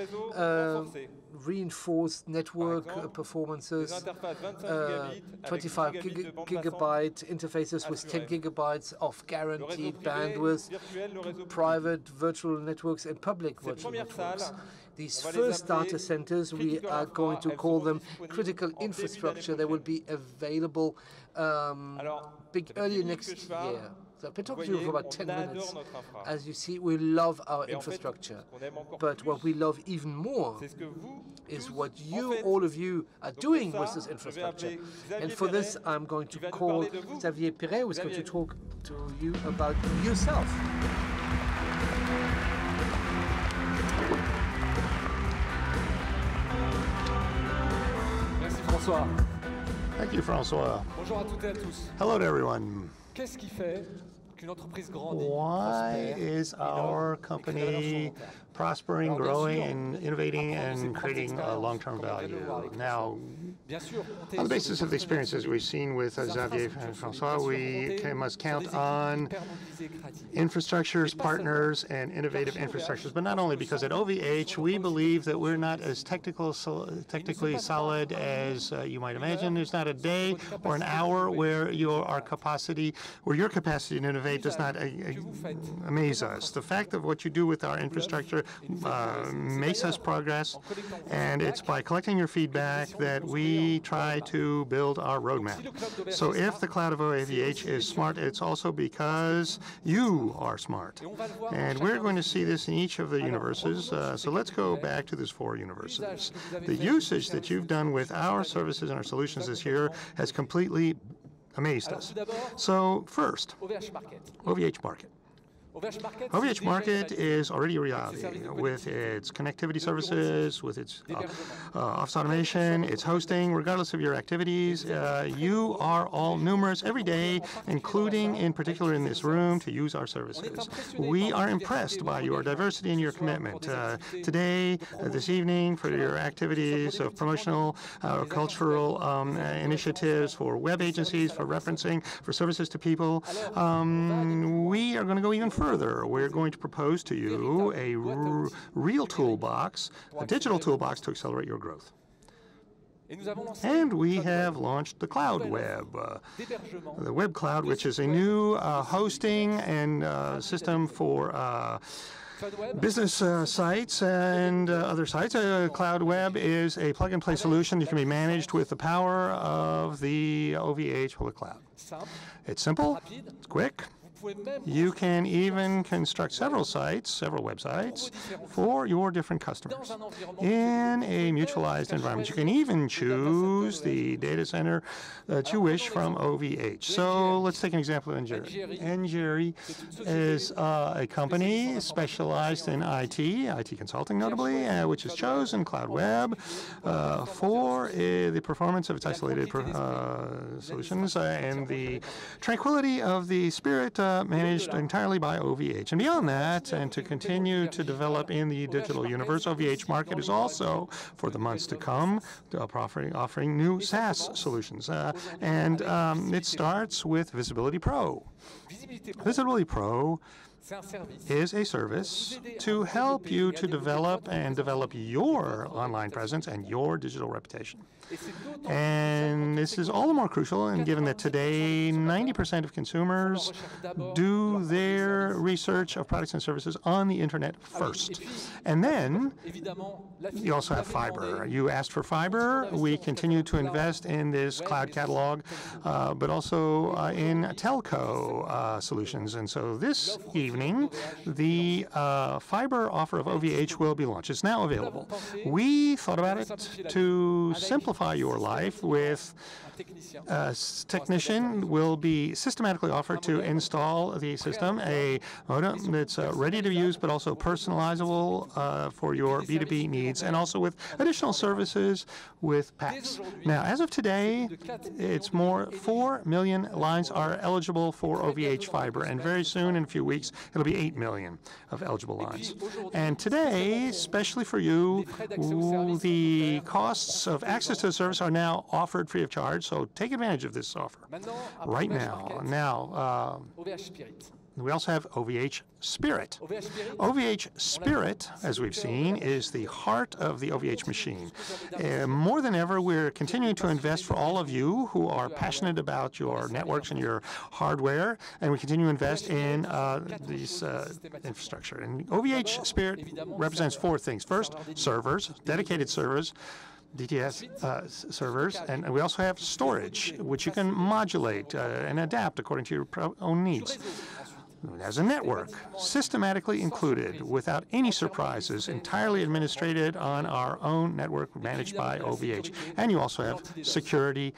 Speaker 4: reinforced network performances, 25 gigabyte interfaces with 10 gigabytes of guaranteed bandwidth, private virtual networks and public virtual networks. These first data centers, we are going to call them critical infrastructure. They will be available early next year. So I've been talking to you for about 10 minutes. As you see, we love our infrastructure. But what we love even more is what all of you are doing with this infrastructure. And for this, I'm going to call Xavier Perret, who is going to talk to you about yourself.
Speaker 5: Merci François.
Speaker 6: Thank you, François.
Speaker 5: Bonjour à toutes et à tous.
Speaker 6: Hello to everyone.
Speaker 5: Qu'est-ce qui fait qu'une entreprise grandit,
Speaker 6: Why is our company prospering, growing, and innovating, and creating long-term value? Now, on the basis of the experiences we've seen with Xavier and François, we must count on infrastructures, partners, and innovative infrastructures. But not only, because at OVH, we believe that we're not as technically solid as you might imagine. There's not a day or an hour where your capacity to innovate does not amaze us. The fact of what you do with our infrastructure makes us progress, and it's by collecting your feedback that we try to build our roadmap. So if the cloud of OVH is smart, it's also because you are smart. And we're going to see this in each of the universes. So let's go back to these 4 universes. The usage that you've done with our services and our solutions this year has completely amazed us. So first, OVH Market. OVH Market is already a reality with its connectivity services, with its office automation, its hosting. Regardless of your activities, you are all numerous every day, including in particular in this room, to use our services. We are impressed by your diversity and your commitment. Today, this evening, for your activities of promotional, cultural initiatives for web agencies, for referencing, for services to people, we are going to go even further. We're going to propose to you a real toolbox, a digital toolbox to accelerate your growth. And we have launched the Cloud Web, the Web Cloud, which is a new hosting and system for business sites and other sites. Cloud Web is a plug-and-play solution that can be managed with the power of the OVH public cloud. It's simple, it's quick, You can even construct several sites, several websites, for your different customers in a mutualized environment. You can even choose the data center that you wish from OVH. So let's take an example of Engieri. Engieri is a company specialized in IT consulting notably, which has chosen Cloud Web for the performance of its isolated solutions and the tranquility of the spirit managed entirely by OVH. And beyond that, and to continue to develop in the digital universe, OVH Market is also, for the months to come, offering new SaaS solutions. And it starts with Visibility Pro. Visibility Pro is a service to help you to develop your online presence and your digital reputation. And this is all the more crucial, and given that today 90% of consumers do their research of products and services on the internet first. And then you also have fiber. You asked for fiber. We continue to invest in this cloud catalog, but also in telco solutions. And so this evening, the fiber offer of OVH will be launched. It's now available. We thought about it to simplify your life with a technician will be systematically offered to install the system, a modem that's ready to use but also personalizable for your B2B needs, and also with additional services with packs. Now, as of today, it's 4 million lines are eligible for OVH fiber, and very soon, in a few weeks, it'll be 8 million of eligible lines. And today, especially for you, the costs of access to the service are now offered free of charge, so take advantage of this offer right now. Now, we also have OVH Spirit. OVH Spirit, as we've seen, is the heart of the OVH machine. More than ever, we're continuing to invest for all of you who are passionate about your networks and your hardware, and we continue to invest in these infrastructure. And OVH Spirit represents 4 things. First, servers, dedicated servers, DTS servers, and we also have storage, which you can modulate and adapt according to your own needs. As a network, systematically included, without any surprises, entirely administrated on our own network managed by OVH. And you also have security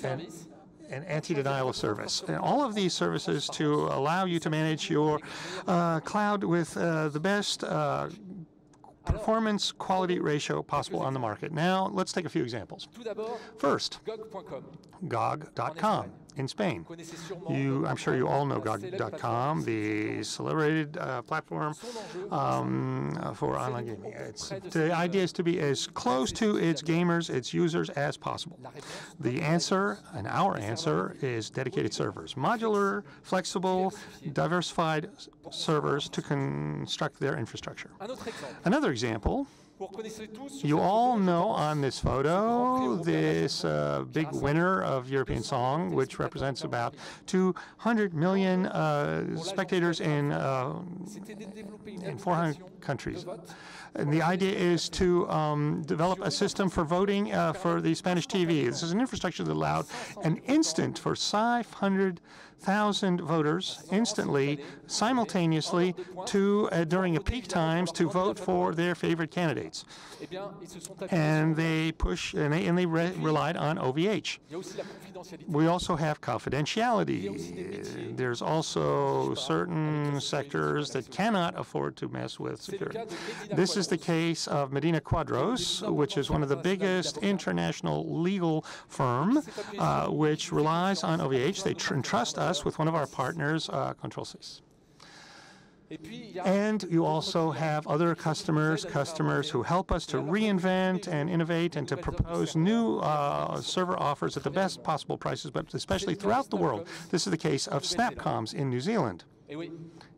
Speaker 6: and anti-denial of service. And all of these services to allow you to manage your cloud with the best performance quality ratio possible on the market. Now, let's take a few examples. First, GOG.com in Spain. I'm sure you all know GOG.com, the celebrated platform for online gaming. The idea is to be as close to its gamers, its users, as possible. The answer, and our answer, is dedicated servers. Modular, flexible, diversified servers to construct their infrastructure. Another example, you all know on this photo this big winner of European Song, which represents about 200 million spectators in 400 countries. And the idea is to develop a system for voting for the Spanish TV. This is an infrastructure that allowed an instant for 500,000 voters instantly, simultaneously, during a peak times to vote for their favorite candidates. And they relied on OVH. We also have confidentiality. There's also certain sectors that cannot afford to mess with security. This is the case of Medina Quadros, which is one of the biggest international legal firm, which relies on OVH. They entrust us with one of our partners, ControlSys. And you also have other customers who help us to reinvent and innovate and to propose new server offers at the best possible prices, but especially throughout the world. This is the case of Snapcoms in New Zealand.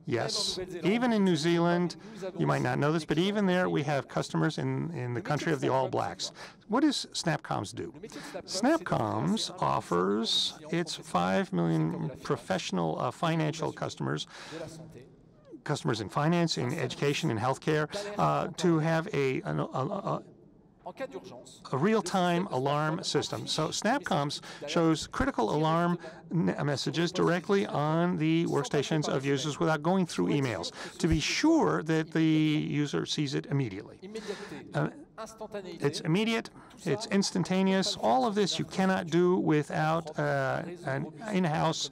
Speaker 6: Yes, even in New Zealand, you might not know this, but even there we have customers in the country of the All Blacks. What does Snapcoms do? Snapcoms offers its 5 million professional financial customers in finance, in education, in healthcare, to have a real-time alarm system. So SnapComms shows critical alarm messages directly on the workstations of users without going through emails to be sure that the user sees it immediately. It's immediate, it's instantaneous. All of this you cannot do without an in-house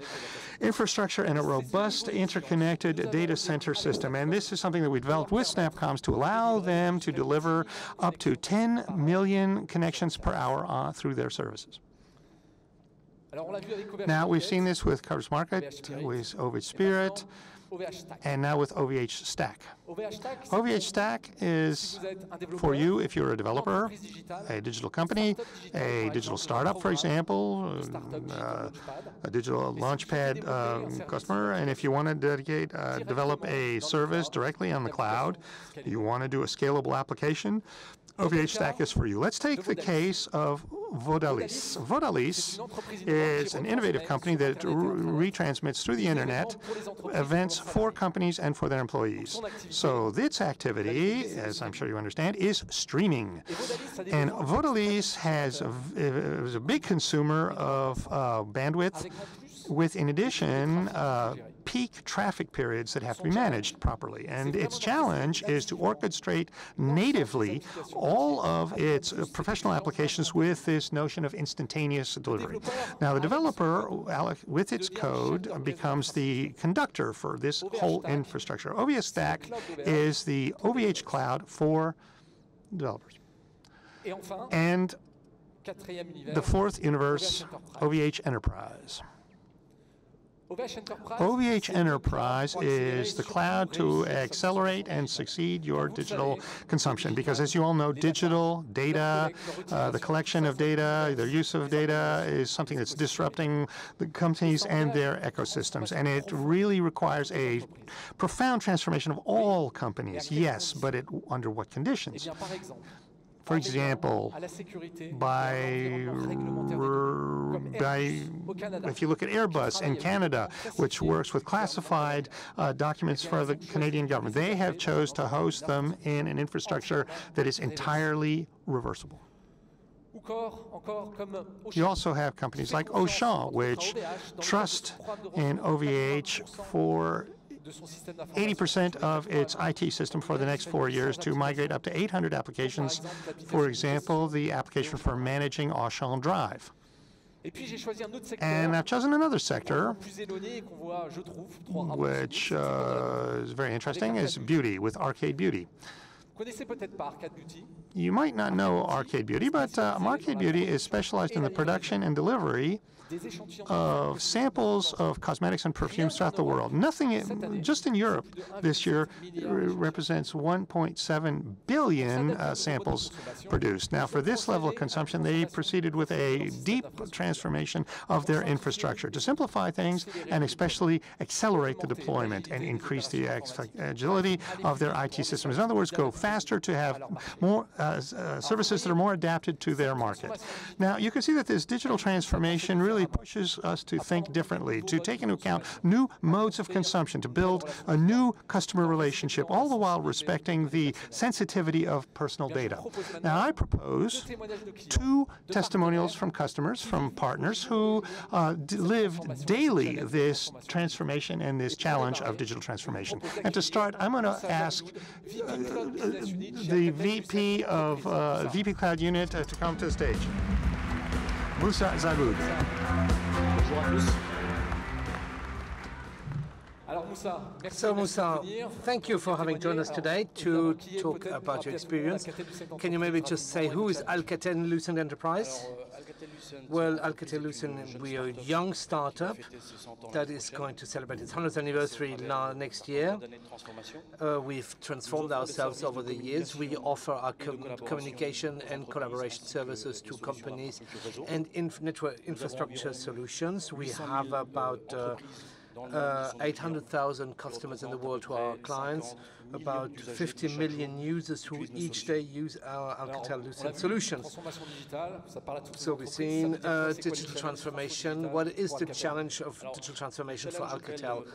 Speaker 6: infrastructure and a robust interconnected data center system. And this is something that we developed with SnapComms to allow them to deliver up to 10 million connections per hour through their services. Now, we've seen this with Coverage Market, with OVH Spirit, and now with OVH Stack. OVH Stack is for you if you're a developer, a digital company, a digital startup, for example, a digital launchpad customer, and if you want to develop a service directly on the cloud, you want to do a scalable application, OVH Stack is for you. Let's take the case of Vodalis. Vodalis is an innovative company that retransmits through the internet events for companies and for their employees. So its activity, as I'm sure you understand, is streaming. And Vodalis is a big consumer of bandwidth with, in addition, peak traffic periods that have to be managed properly. And its challenge is to orchestrate natively all of its professional applications with this notion of instantaneous delivery. Now, the developer, with its code, becomes the conductor for this whole infrastructure. OVH Stack is the OVH cloud for developers. And the fourth universe, OVH Enterprise. OVH Enterprise is the cloud to accelerate and succeed your digital consumption, because as you all know, digital data, the collection of data, the use of data is something that's disrupting the companies and their ecosystems, and it really requires a profound transformation of all companies, yes, but under what conditions? For example, if you look at Airbus in Canada, which works with classified documents for the Canadian government, they have chose to host them in an infrastructure that is entirely reversible. You also have companies like Auchan, which trust in OVH for 80% of its IT system for the next 4 years to migrate up to 800 applications. For example, the application for managing Auchan Drive. And I've chosen another sector, which is very interesting, is beauty, with Arcade Beauty. You might not know Arcade Beauty, but Arcade Beauty is specialized in the production and delivery of samples of cosmetics and perfumes throughout the world. Nothing, just in Europe this year, represents 1.7 billion samples produced. Now, for this level of consumption, they proceeded with a deep transformation of their infrastructure to simplify things and especially accelerate the deployment and increase the agility of their IT systems. In other words, go faster to have more services that are more adapted to their market. Now, you can see that this digital transformation really pushes us to think differently, to take into account new modes of consumption, to build a new customer relationship, all the while respecting the sensitivity of personal data. Now, I propose 2 testimonials from customers, from partners who lived daily this transformation and this challenge of digital transformation. And to start, I'm going to ask the VP of VP Cloud Unit to come to the stage. Moussa Zaghdoud.
Speaker 4: So, Moussa, thank you for having joined us today to talk about your experience. Can you maybe just say who is Alcatel-Lucent Enterprise? Well, Alcatel-Lucent, we are a young startup that is going to celebrate its 100th anniversary next year. We've transformed ourselves over the years. We offer our communication and collaboration services to companies and network infrastructure solutions. We have about 800,000 customers in the world who are our clients, about 50 million users who each day use our Alcatel-Lucent solutions. So we've seen digital transformation. What is the challenge of digital transformation for Alcatel?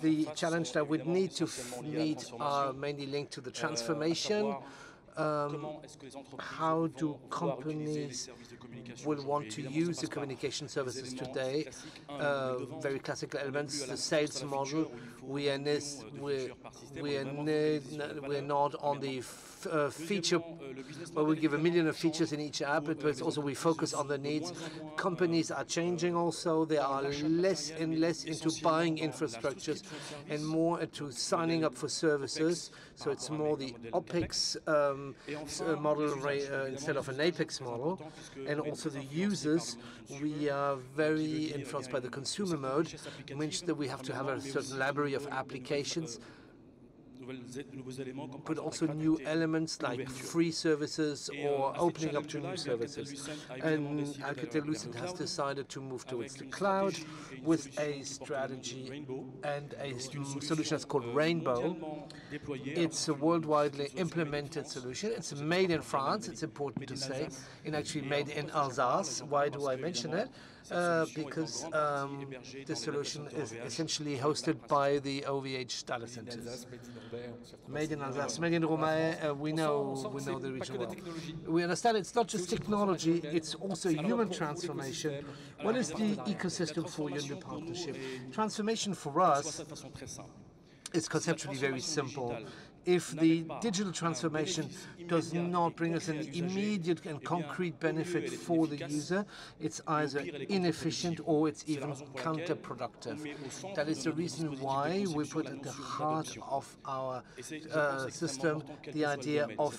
Speaker 4: The challenge that we need to meet are mainly linked to the transformation how do companies will want to use the communication services today? Very classical elements, the sales model. We're not on the feature, well, we give 1 million of features in each app, but also we focus on the needs. Companies are changing also. They are less and less into buying infrastructures and more into signing up for services. So it's more the OPEX model instead of an APEX model. And also the users, we are very influenced by the consumer mode, in which that we have to have a certain library of applications, but also new elements like free services or opening up to new services. And Alcatel-Lucent has decided to move towards the cloud with a strategy and a solution that's called Rainbow. It's a worldwide implemented solution. It's made in France, it's important to say, and actually made in Alsace. Why do I mention it? Because the solution is essentially hosted by the OVH data centers. Made in Alsace, made in Romain, we know the region well. We understand it's not just technology, it's also human transformation. What is the ecosystem for you in the partnership? Transformation for us is conceptually very simple. If the digital transformation does not bring us an immediate and concrete benefit for the user, it's either inefficient or it's even counterproductive. That is the reason why we put at the heart of our system the idea of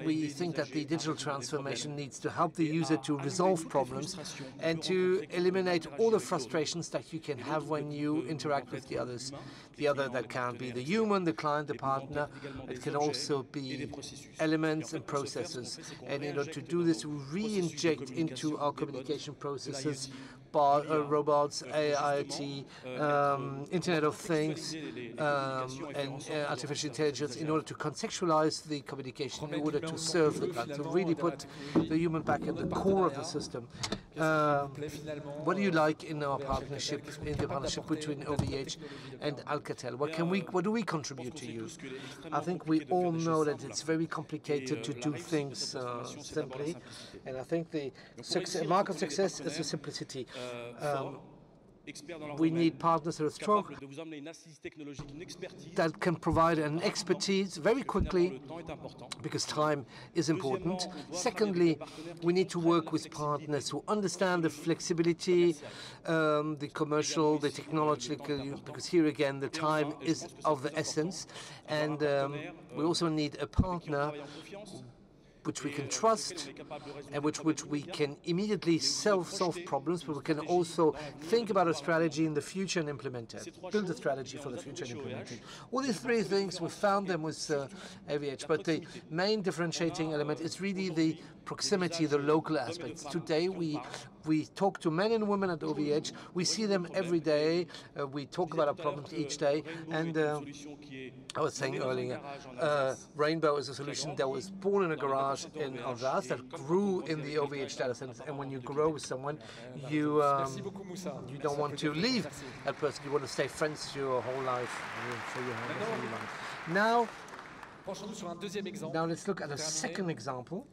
Speaker 4: we think that the digital transformation needs to help the user to resolve problems and to eliminate all the frustrations that you can have when you interact with the others. The other, that can be the human, the client, the partner. It can also be elements and processes. And in order to do this, we re-inject into our communication processes robots, IoT, Internet of Things, and artificial intelligence in order to contextualize the communication, in order to serve the client, to really put the human back at the core of the system. What do you like in our partnership, in the partnership between OVH and Alcatel? What do we contribute to you? I think we all know that it's very complicated to do things simply, and I think the mark of success is the simplicity. We need partners that are strong, that can provide an expertise very quickly, because time is important. Secondly, we need to work with partners who understand the flexibility, the commercial, the technological, because here again, the time is of the essence. And we also need a partner which we can trust and which we can immediately solve problems, but we can also think about a strategy in the future and implement it. Build a strategy for the future and implement it. All these three things, we found them with OVH, but the main differentiating element is really the proximity, the local aspects. Today, we talk to men and women at OVH. We see them every day. We talk about our problems each day. And I was saying earlier, Rainbow is a solution that was born in a garage in Alsace that grew in the OVH data centers. And when you grow with someone, you don't want to leave that person. You want to stay friends your whole life. Now let's look at a second example.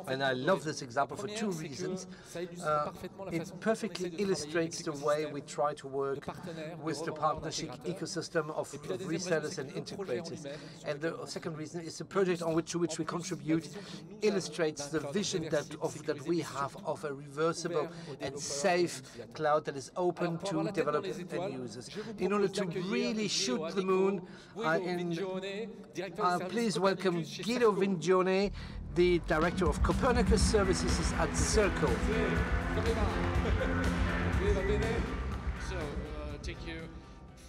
Speaker 4: And I love this example for two reasons. It perfectly illustrates the way we try to work with the partnership ecosystem of resellers and integrators. And the second reason is the project on which we contribute illustrates the vision that we have of a reversible and safe cloud that is open to developers and users. In order to really shoot the moon, please welcome Guido Vingione, the director of Copernicus services at Serco.
Speaker 7: So, thank you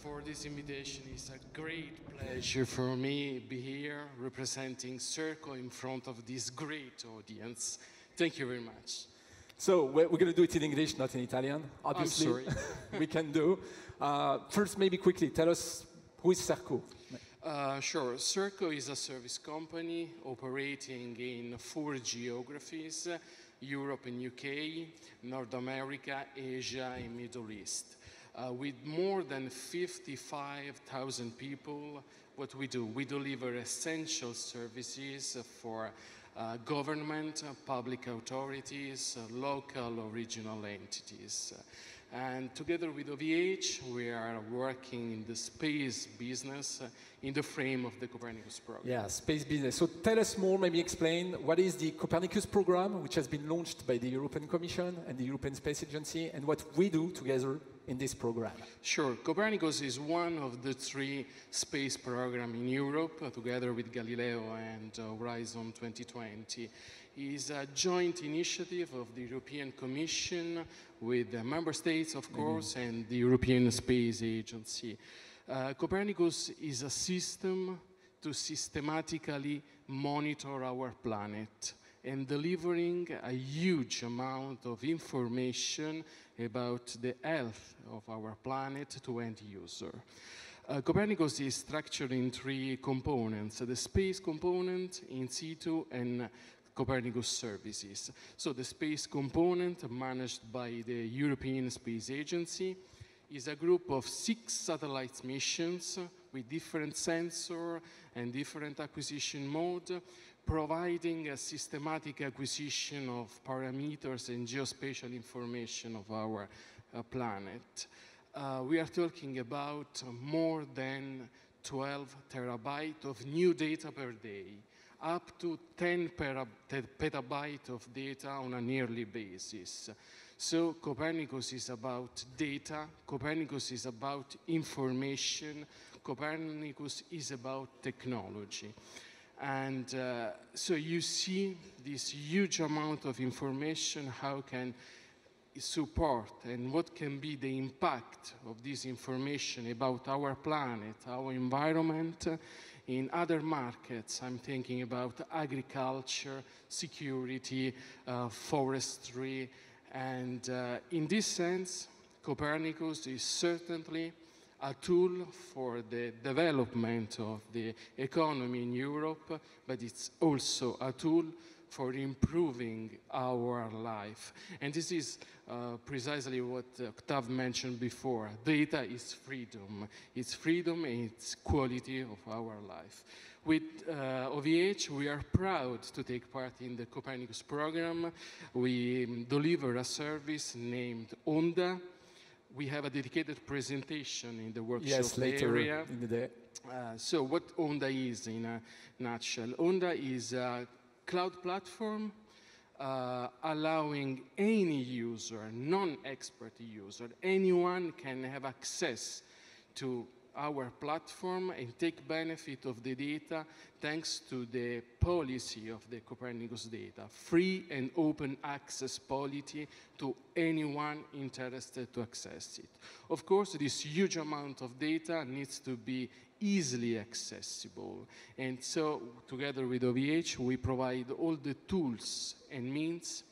Speaker 7: for this invitation. It's a great pleasure for me to be here representing Serco in front of this great audience. Thank you very much.
Speaker 5: So we're going to do it in English, not in Italian. Obviously,
Speaker 7: I'm sorry.
Speaker 5: We can do. First, maybe quickly, tell us who is Serco.
Speaker 7: Sure. Serco is a service company operating in 4 geographies: Europe and UK, North America, Asia, and Middle East. With more than 55,000 people, what we do, we deliver essential services for government, public authorities, local or regional entities. And together with OVH, we are working in the space business in the frame of the Copernicus program.
Speaker 5: Yeah, space business. So tell us more, maybe explain what is the Copernicus program, which has been launched by the European Commission and the European Space Agency, and what we do together in this program.
Speaker 7: Sure. Copernicus is one of the 3 space programs in Europe, together with Galileo and Horizon 2020. It is a joint initiative of the European Commission with the member states, of course, and the European Space Agency. Copernicus is a system to systematically monitor our planet and delivering a huge amount of information about the health of our planet to end user. Copernicus is structured in 3 components: the space component, in situ, and Copernicus services. So the space component, managed by the European Space Agency, is a group of 6 satellite missions with different sensor and different acquisition mode, providing a systematic acquisition of parameters and geospatial information of our planet. We are talking about more than 12 terabytes of new data per day, up to 10 petabytes of data on a yearly basis. So Copernicus is about data, Copernicus is about information, Copernicus is about technology. And so you see this huge amount of information, how can support and what can be the impact of this information about our planet, our environment, in other markets. I'm thinking about agriculture, security, forestry, and in this sense, Copernicus is certainly a tool for the development of the economy in Europe, but it's also a tool for improving our life. And this is precisely what Octave mentioned before. Data is freedom. It's freedom and it's quality of our life. With OVH, we are proud to take part in the Copernicus program. We deliver a service named ONDA. We have a dedicated presentation in the workshop
Speaker 5: later
Speaker 7: area.
Speaker 5: In the day.
Speaker 7: So what ONDA is in a nutshell? ONDA is a cloud platform allowing any user, non-expert user, anyone can have access to our platform and take benefit of the data thanks to the policy of the Copernicus data, free and open access policy to anyone interested to access it. Of course, this huge amount of data needs to be easily accessible. And so, together with OVH, we provide all the tools and means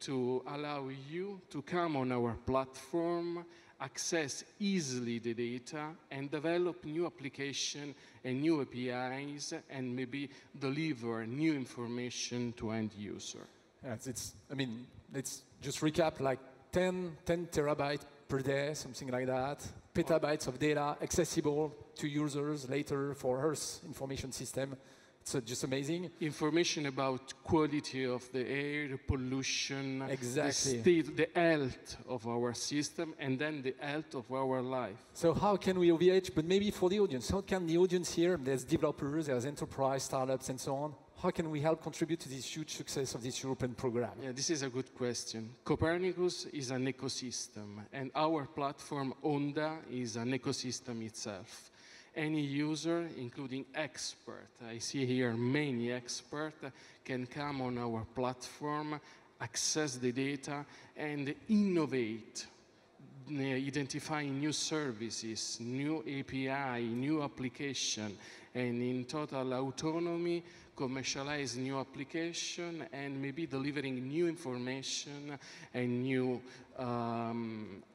Speaker 7: to allow you to come on our platform, access easily the data, and develop new applications and new APIs, and maybe deliver new information to end user.
Speaker 5: Yes, I mean, let's just recap, like 10 terabytes per day, something like that, petabytes of data accessible to users later for Earth information system. It's just amazing.
Speaker 7: Information about quality of the air, pollution,
Speaker 5: exactly.
Speaker 7: The state, the health of our system, and then the health of our life.
Speaker 5: So how can we, OVH, but maybe for the audience, how can the audience here, there's developers, there's enterprise, startups, and so on, how can we help contribute to this huge success of this European program?
Speaker 7: Yeah, this is a good question. Copernicus is an ecosystem, and our platform, ONDA, is an ecosystem itself. Any user, including expert, I see here many experts, can come on our platform, access the data, and innovate, identifying new services, new API, new application, and in total autonomy, commercialize new application, and maybe delivering new information and new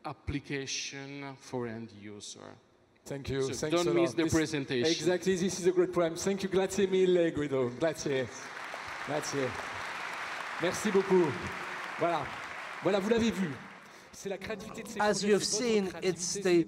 Speaker 7: application for end user.
Speaker 5: Thank you.
Speaker 7: So don't miss the presentation.
Speaker 5: Exactly, this is a great program. Thank you. Grazie mille, Guido. Grazie. Grazie. Merci beaucoup. Voilà. Voilà, vous l'avez vu.
Speaker 4: As you've seen, it's the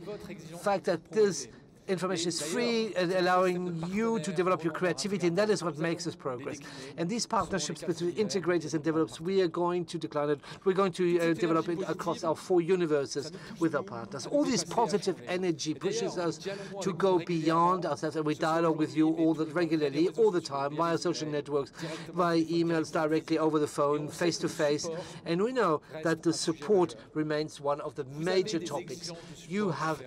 Speaker 4: fact that this information is free and allowing you to develop your creativity, and that is what makes us progress. And these partnerships between integrators and developers, we are going to decline it. We're going to develop it across our 4 universes with our partners. All this positive energy pushes us to go beyond ourselves, and we dialogue with you regularly, all the time, via social networks, via emails, directly over the phone, face-to-face. And we know that the support remains one of the major topics. You have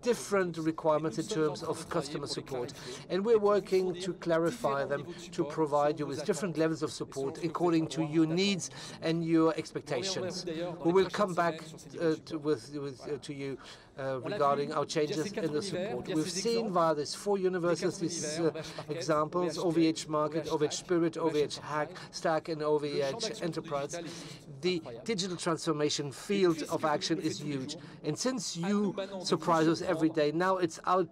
Speaker 4: different requirements in terms of customer support, and we're working to clarify them, to provide you with different levels of support according to your needs and your expectations. We will come back to you regarding our changes in the support. We've seen via these 4 universes these examples: OVH Market, OVH Spirit, OVH Stack, and OVH Enterprise. The digital transformation field of action is huge, and since you surprise us every day, now it's our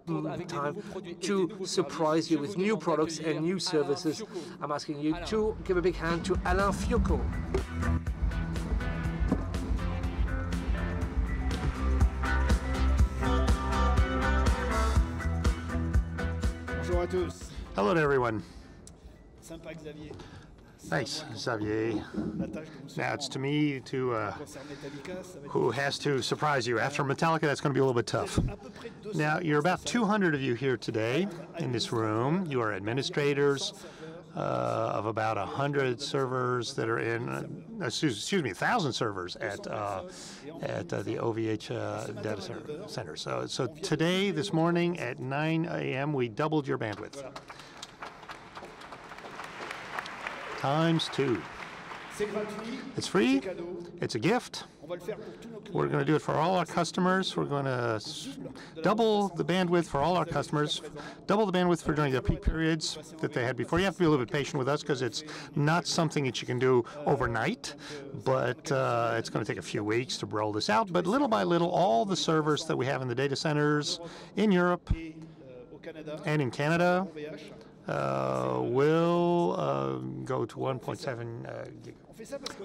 Speaker 4: time to surprise you with new products and new services. I'm asking you to give a big hand to Alain Fiocco.
Speaker 6: Hello to everyone. Thanks, Xavier. Now it's to me who has to surprise you. After Metallica, that's going to be a little bit tough. Now, you're about 200 of you here today in this room. You are administrators of about 100 servers that are in, excuse me, 1,000 servers at the OVH data center. So today, this morning at 9 a.m., we doubled your bandwidth. ×2. It's free. It's a gift. We're going to do it for all our customers. We're going to double the bandwidth for all our customers, double the bandwidth for during the peak periods that they had before. You have to be a little bit patient with us because it's not something that you can do overnight, but it's going to take a few weeks to roll this out. But little by little, all the servers that we have in the data centers in Europe and in Canada will go to 1.7 gig.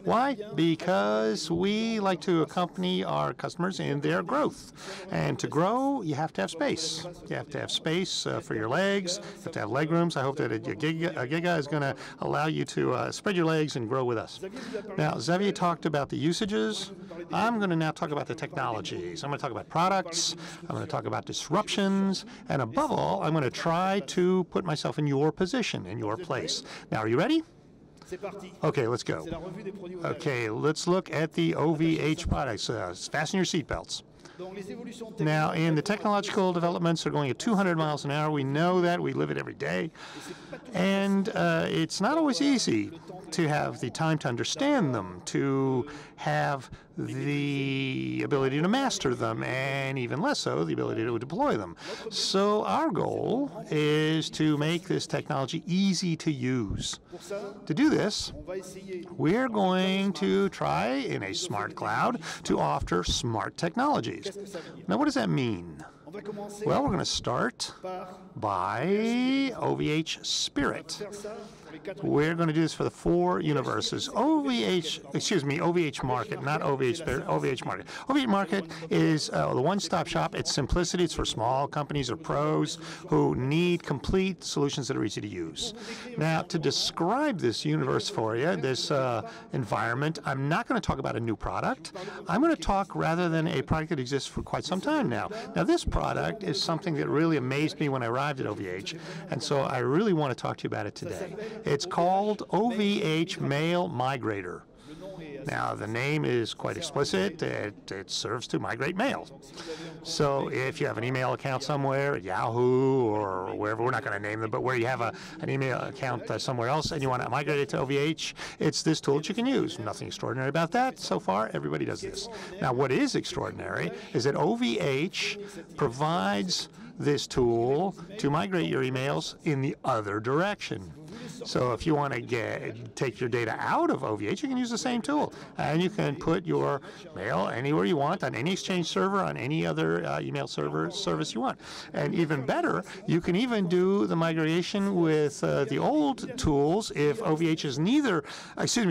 Speaker 6: Why? Because we like to accompany our customers in their growth. And to grow, you have to have space. You have to have space for your legs. You have to have leg rooms. I hope that a Giga is going to allow you to spread your legs and grow with us. Now, Xavier talked about the usages. I'm going to now talk about the technologies. I'm going to talk about products. I'm going to talk about disruptions. And above all, I'm going to try to put myself in your position, in your place. Now, are you ready? Okay, let's go. Okay, let's look at the OVH products. Fasten your seatbelts. Now, in the technological developments are going at 200 miles an hour. We know that. We live it every day. And it's not always easy to have the time to understand them, to have the ability to master them, and even less so, the ability to deploy them. So our goal is to make this technology easy to use. To do this, we're going to try in a smart cloud to offer smart technologies. Now, what does that mean? Well, we're going to start by OVH Spirit. We're going to do this for the 4 universes. OVH Market, not OVH Spirit, OVH Market. OVH Market is the one-stop shop. It's simplicity. It's for small companies or pros who need complete solutions that are easy to use. Now, to describe this universe for you, this environment, I'm not going to talk about a new product. I'm going to talk rather than a product that exists for quite some time now. Now, this product is something that really amazed me when I arrived at OVH, and so I really want to talk to you about it today. It's called OVH Mail Migrator. Now, the name is quite explicit. It serves to migrate mail. So if you have an email account somewhere at Yahoo or wherever, we're not going to name them, but where you have an email account somewhere else and you want to migrate it to OVH, it's this tool that you can use. Nothing extraordinary about that. So far, everybody does this. Now, what is extraordinary is that OVH provides this tool to migrate your emails in the other direction. So if you want to take your data out of OVH, you can use the same tool. And you can put your mail anywhere you want, on any Exchange server, on any other email service you want. And even better, you can even do the migration with the old tools if OVH is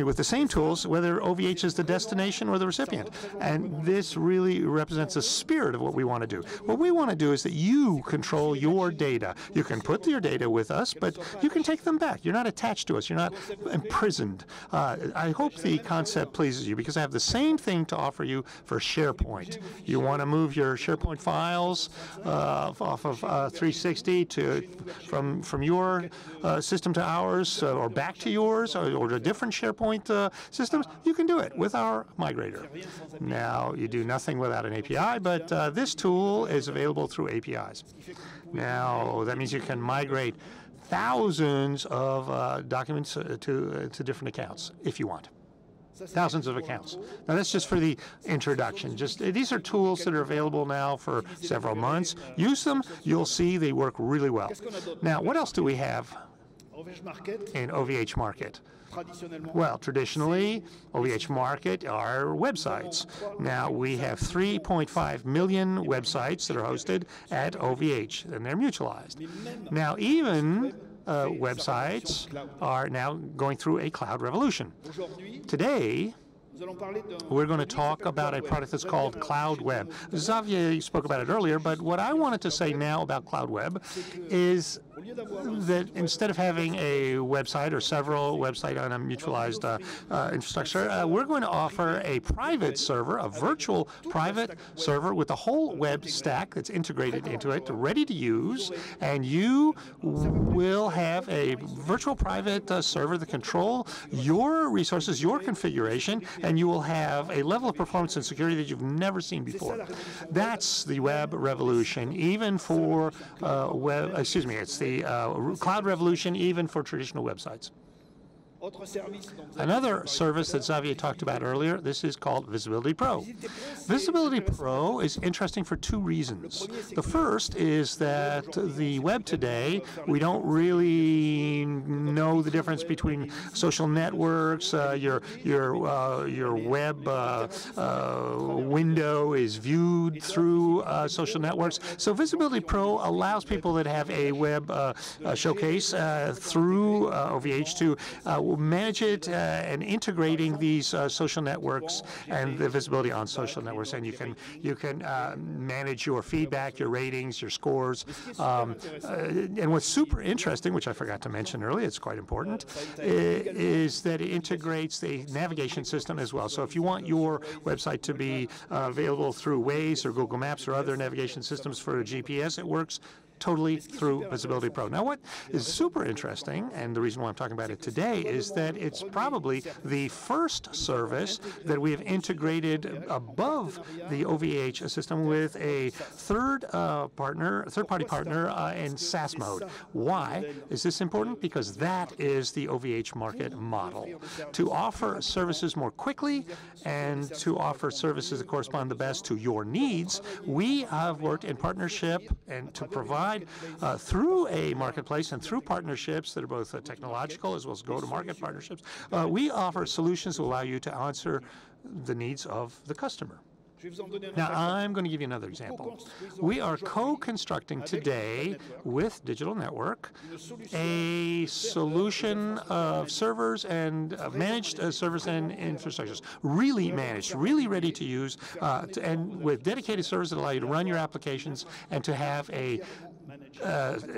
Speaker 6: with the same tools, whether OVH is the destination or the recipient. And this really represents the spirit of what we want to do. What we want to do is that you control your data. You can put your data with us, but you can take them back. You're not attached to us. You're not imprisoned. I hope the concept pleases you, because I have the same thing to offer you for SharePoint. You want to move your SharePoint files off of 360 from your system to ours, or back to yours, or to different SharePoint systems. You can do it with our migrator. Now, you do nothing without an API, but this tool is available through APIs. Now, that means you can migrate thousands of documents to different accounts if you want. Thousands of accounts. Now, that's just for the introduction. These are tools that are available now for several months. Use them. You'll see they work really well. Now, what else do we have in OVH Market? Well, traditionally, OVH Market are websites. Now, we have 3.5 million websites that are hosted at OVH, and they're mutualized. Now, even websites are now going through a cloud revolution. Today, we're going to talk about a product that's called Cloud Web. Xavier spoke about it earlier, but what I wanted to say now about Cloud Web is that instead of having a website or several websites on a mutualized infrastructure, we're going to offer a private server, a virtual private server with a whole web stack that's integrated into it, ready to use, and you will have a virtual private server that control your resources, your configuration, and you will have a level of performance and security that you've never seen before. That's the web revolution, even for it's the cloud revolution, even for traditional websites. Another service that Xavier talked about earlier, this is called Visibility Pro. Visibility Pro is interesting for two reasons. The first is that the web today, we don't really know the difference between social networks. Your web window is viewed through social networks. So Visibility Pro allows people that have a web showcase through OVH to manage it and integrating these social networks and the visibility on social networks. And you can manage your feedback, your ratings, your scores. And what's super interesting, which I forgot to mention earlier, it's quite important, is that it integrates the navigation system as well. So if you want your website to be available through Waze or Google Maps or other navigation systems for a GPS, it works totally through Visibility Pro. Now, what is super interesting, and the reason why I'm talking about it today, is that it's probably the first service that we have integrated above the OVH system with a third-party partner in SaaS mode. Why is this important? Because that is the OVH market model. To offer services more quickly and to offer services that correspond the best to your needs, we have worked in partnership and to provide through a marketplace and through partnerships that are both technological as well as go-to-market partnerships, we offer solutions that allow you to answer the needs of the customer. Now, I'm going to give you another example. We are co-constructing today with Digital Network a solution of servers and managed servers and infrastructures, really managed, really ready to use, and with dedicated servers that allow you to run your applications and to have a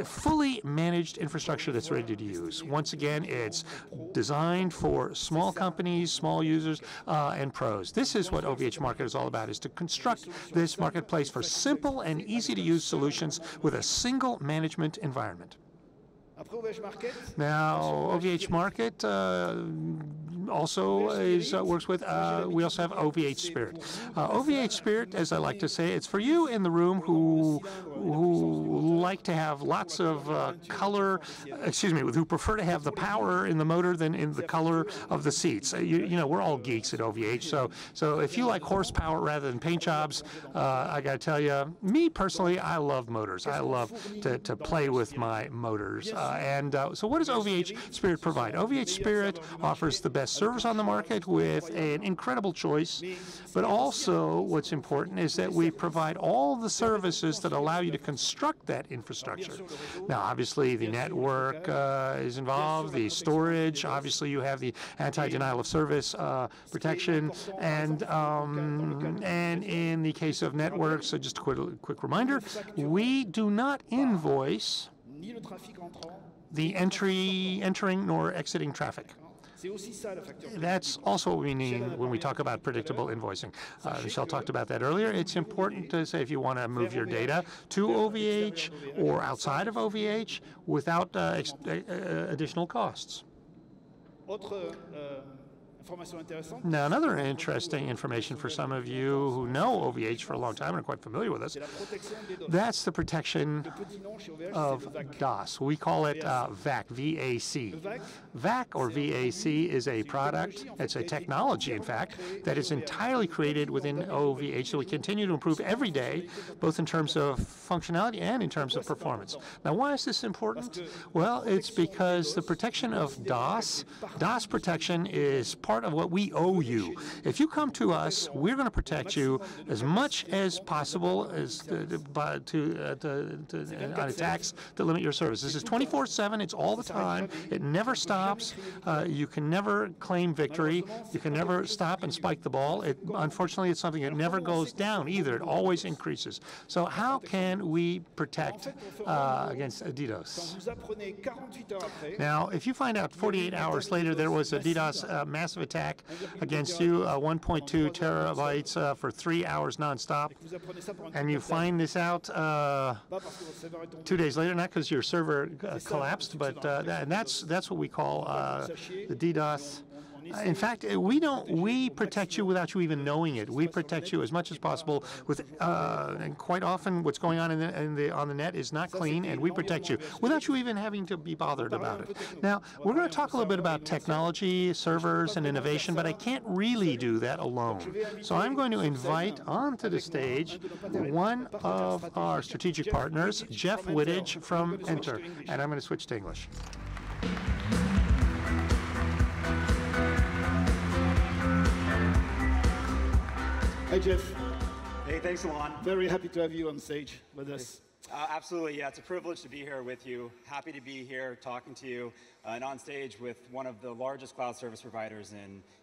Speaker 6: fully managed infrastructure that's ready to use. Once again, it's designed for small companies, small users, and pros. This is what OVH Market is all about, is to construct this marketplace for simple and easy-to-use solutions with a single management environment. Now, OVH Market also works with, we also have OVH Spirit. OVH Spirit, as I like to say, it's for you in the room who like to have lots of who prefer to have the power in the motor than in the color of the seats. You know, we're all geeks at OVH, so if you like horsepower rather than paint jobs, I got to tell you, me personally, I love motors. I love to play with my motors. So what does OVH Spirit provide? OVH Spirit offers the best servers on the market with an incredible choice, but also what's important is that we provide all the services that allow you to construct that infrastructure. Now, obviously, the network is involved, the storage, obviously you have the anti-denial of service protection, and in the case of networks, so just a quick reminder, we do not invoice the entering nor exiting traffic. That's also what we mean when we talk about predictable invoicing. Michel talked about that earlier. It's important to say if you want to move your data to OVH or outside of OVH without additional costs. Now, another interesting information for some of you who know OVH for a long time and are quite familiar with us, that's the protection of DOS. We call it VAC, V-A-C. VAC, or VAC, is a product, it's a technology, in fact, that is entirely created within OVH, so we continue to improve every day, both in terms of functionality and in terms of performance. Now, why is this important? Well, it's because the protection of DOS protection is part of what we owe you. If you come to us, we're going to protect you as much as possible as on attacks to limit your service. This is 24/7. It's all the time. It never stops. You can never claim victory. You can never stop and spike the ball. Unfortunately, it's something that never goes down either. It always increases. So how can we protect against DDoS? Now, if you find out 48 hours later there was a DDoS massive attack against you, 1.2 terabytes for 3 hours nonstop, and you find this out 2 days later, not because your server collapsed, but and that's what we call the DDoS. In fact, we protect you without you even knowing it. We protect you as much as possible with, and quite often what's going on on the net is not clean, and we protect you without you even having to be bothered about it. Now, we're going to talk a little bit about technology, servers, and innovation, but I can't really do that alone. So I'm going to invite onto the stage one of our strategic partners, Jeff Wittich from Enter, and I'm going to switch to English.
Speaker 8: Hi, Jeff.
Speaker 9: Hey, thanks, Alain.
Speaker 8: Very happy to have you on stage with us.
Speaker 9: Absolutely, yeah, it's a privilege to be here with you. Happy to be here talking to you and on stage with one of the largest cloud service providers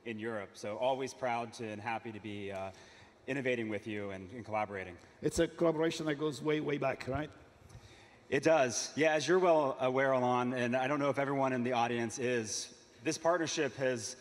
Speaker 9: in Europe. So always proud and happy to be innovating with you and collaborating.
Speaker 8: It's a collaboration that goes way, way back, right?
Speaker 9: It does. Yeah, as you're well aware, Alain, and I don't know if everyone in the audience is, this partnership has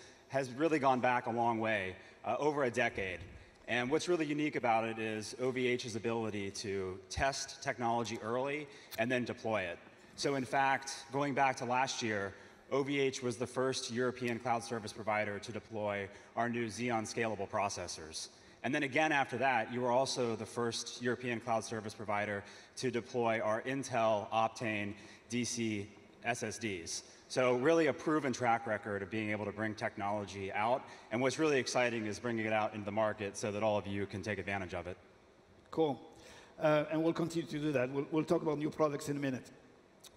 Speaker 9: really gone back a long way, over a decade. And what's really unique about it is OVH's ability to test technology early and then deploy it. So in fact, going back to last year, OVH was the first European cloud service provider to deploy our new Xeon scalable processors. And then again after that, you were also the first European cloud service provider to deploy our Intel Optane DC SSDs. So really a proven track record of being able to bring technology out. And what's really exciting is bringing it out into the market so that all of you can take advantage of it.
Speaker 8: Cool. And we'll continue to do that. We'll talk about new products in a minute.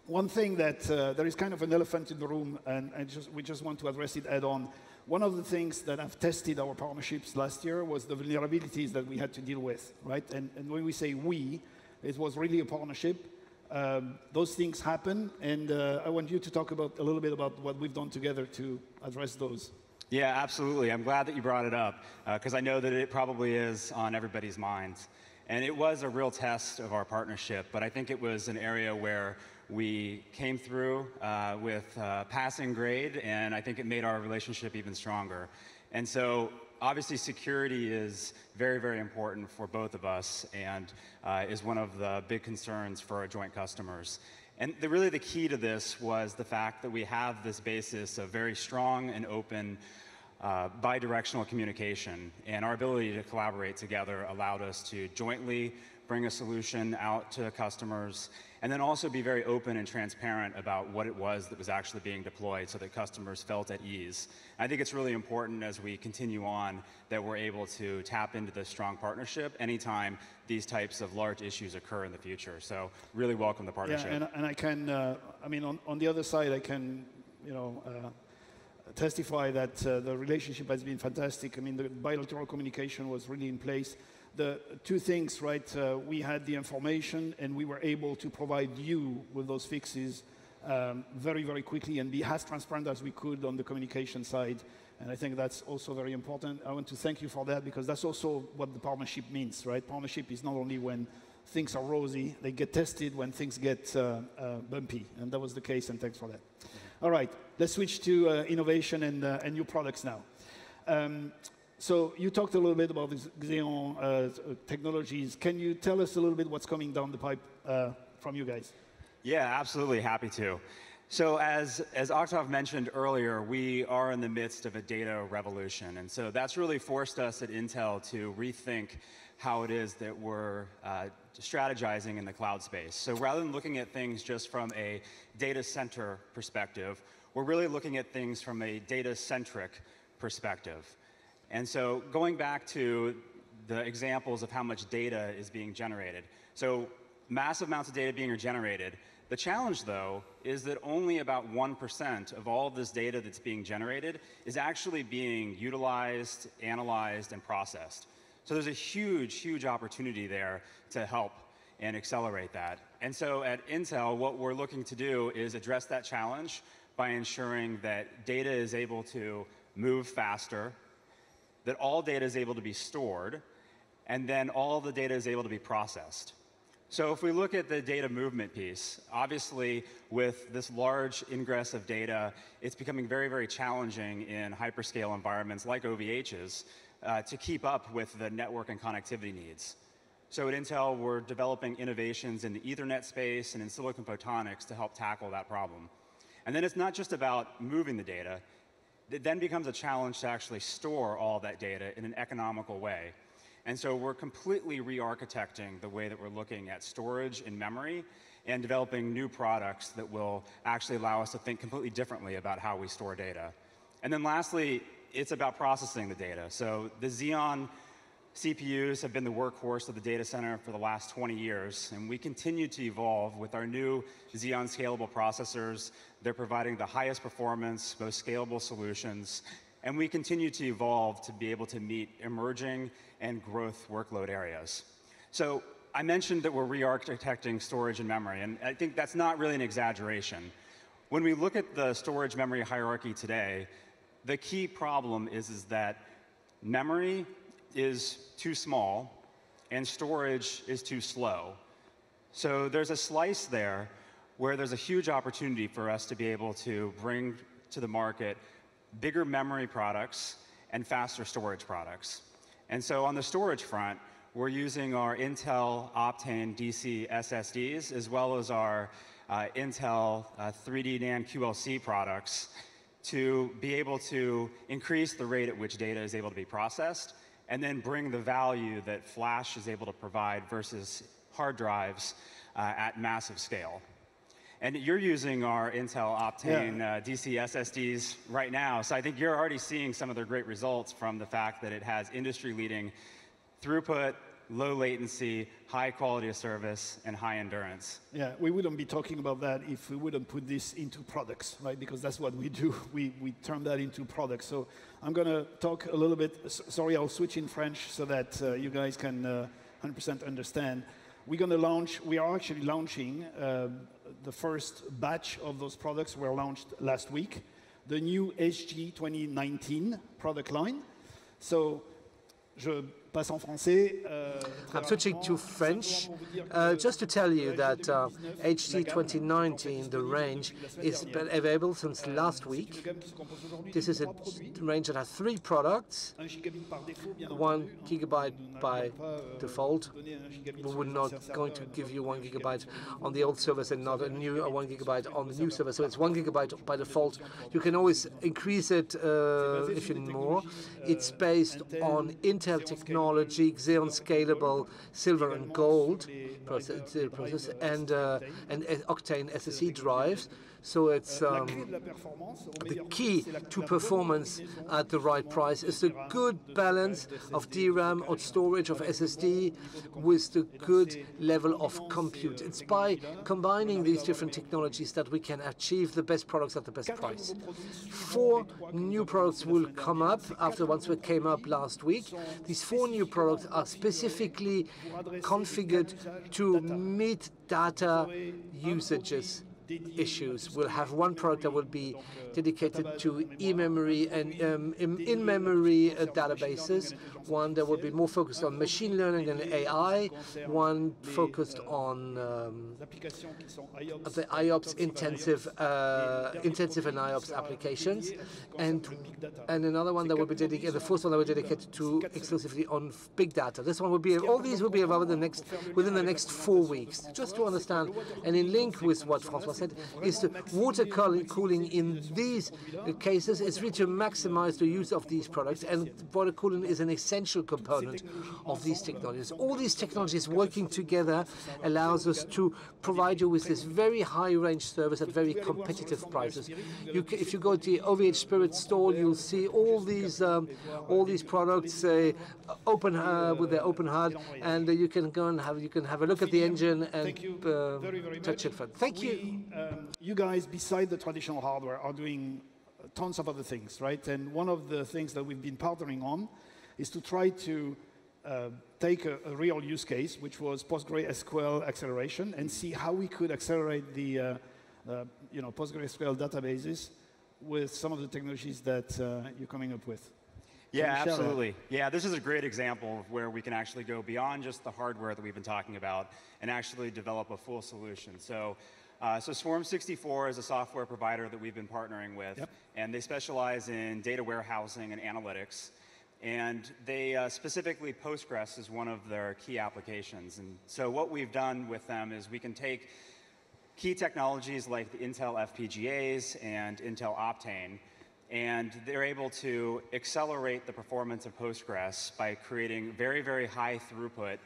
Speaker 8: One thing that there is kind of an elephant in the room, and we just want to address it head on. One of the things that have tested our partnerships last year was the vulnerabilities that we had to deal with, right? And when we say we, it was really a partnership. Those things happen, and I want you to talk a little bit about what we've done together to address those.
Speaker 9: Yeah, absolutely. I'm glad that you brought it up, because I know that it probably is on everybody's minds. And it was a real test of our partnership, but I think it was an area where we came through with passing grade, and I think it made our relationship even stronger. And so obviously security is very, very important for both of us, and is one of the big concerns for our joint customers. And really the key to this was the fact that we have this basis of very strong and open bi-directional communication, and our ability to collaborate together allowed us to jointly bring a solution out to customers, and then also be very open and transparent about what it was that was actually being deployed so that customers felt at ease. I think it's really important as we continue on that we're able to tap into this strong partnership anytime these types of large issues occur in the future. So really welcome the partnership.
Speaker 8: Yeah, and I mean, on the other side, I can, testify that the relationship has been fantastic. I mean, the bilateral communication was really in place. The two things, right? We had the information, and we were able to provide you with those fixes very, very quickly and be as transparent as we could on the communication side. And I think that's also very important. I want to thank you for that, because that's also what the partnership means, right? Partnership is not only when things are rosy, they get tested when things get bumpy. And that was the case, and thanks for that. All right, let's switch to innovation and new products now. So you talked a little bit about these Xeon technologies. Can you tell us a little bit what's coming down the pipe from you guys?
Speaker 9: Yeah, absolutely, happy to. So as Octave mentioned earlier, we are in the midst of a data revolution. And so that's really forced us at Intel to rethink how it is that we're strategizing in the cloud space. So rather than looking at things just from a data center perspective, we're really looking at things from a data-centric perspective. And so going back to the examples of how much data is being generated. So massive amounts of data being generated. The challenge, though, is that only about 1% of all of this data that's being generated is actually being utilized, analyzed, and processed. So there's a huge, huge opportunity there to help and accelerate that. And so at Intel, what we're looking to do is address that challenge by ensuring that data is able to move faster, that all data is able to be stored, and then all the data is able to be processed. So if we look at the data movement piece, obviously with this large ingress of data, it's becoming very, very challenging in hyperscale environments like OVH's to keep up with the network and connectivity needs. So at Intel, we're developing innovations in the Ethernet space and in silicon photonics to help tackle that problem. And then it's not just about moving the data. It then becomes a challenge to actually store all that data in an economical way. And so we're completely re-architecting the way that we're looking at storage and memory and developing new products that will actually allow us to think completely differently about how we store data. And then lastly, it's about processing the data. So the Xeon CPUs have been the workhorse of the data center for the last 20 years, and we continue to evolve with our new Xeon scalable processors. They're providing the highest performance, most scalable solutions, and we continue to evolve to be able to meet emerging and growth workload areas. So I mentioned that we're re-architecting storage and memory, and I think that's not really an exaggeration. When we look at the storage memory hierarchy today, the key problem is that memory is too small and storage is too slow. So there's a slice there where there's a huge opportunity for us to be able to bring to the market bigger memory products and faster storage products. And so on the storage front, we're using our Intel Optane DC SSDs as well as our Intel 3D NAND QLC products to be able to increase the rate at which data is able to be processed and then bring the value that flash is able to provide versus hard drives at massive scale. And you're using our Intel Optane DC SSDs right now, so I think you're already seeing some of the great results from the fact that it has industry-leading throughput, low latency, high quality of service, and high endurance.
Speaker 8: Yeah, we wouldn't be talking about that if we wouldn't put this into products, right? Because that's what we do. We turn that into products. So I'm going to talk a little bit. Sorry, I'll switch in French so that you guys can 100% understand. We're going to launch, we are actually launching the first batch of those products were launched last week, the new HG 2019 product line. So,
Speaker 4: I'm switching to French just to tell you that HG 2019, the range, is available since last week. This is a range that has 3 products, 1 GB by default. We're not going to give you 1 GB on the old service and not a new 1 GB on the new service. So it's 1 GB by default. You can always increase it if you need more. It's based on Intel technology. technology, Xeon scalable silver and gold process, and Octane SSD drives. So it's the key to performance at the right price is the good balance of DRAM or storage of SSD with the good level of compute. It's by combining these different technologies that we can achieve the best products at the best price. 4 new products will come up after once we came up last week. These 4 new products are specifically configured to meet data usages issues. We'll have one product that will be dedicated to e-memory and in-memory databases, one that will be more focused on machine learning and AI, one focused on the IOPS intensive and IOPS applications, and another one that will be dedicated, the first one that will be dedicated to exclusively on big data. This one will be, all these will be available within the next 4 weeks. Just to understand, and in link with what François said, is the water cooling in these cases is really to maximize the use of these products, and water cooling is an essential component of these technologies. All these technologies working together allows us to provide you with this very high-range service at very competitive prices. If you go to the OVH Spirit store, you'll see all these products open with their open HUD, and you can go and have a look at the engine and touch it. Thank you.
Speaker 8: You guys, beside the traditional hardware, are doing tons of other things, right? And one of the things that we've been partnering on is to try to take a real use case, which was PostgreSQL acceleration, and see how we could accelerate the PostgreSQL databases with some of the technologies that you're coming up with.
Speaker 9: Yeah, absolutely. Yeah, this is a great example of where we can actually go beyond just the hardware that we've been talking about and actually develop a full solution. So Swarm64 is a software provider that we've been partnering with, and they specialize in data warehousing and analytics. And they specifically, Postgres is one of their key applications. And so what we've done with them is we can take key technologies like the Intel FPGAs and Intel Optane, and they're able to accelerate the performance of Postgres by creating very, very high throughput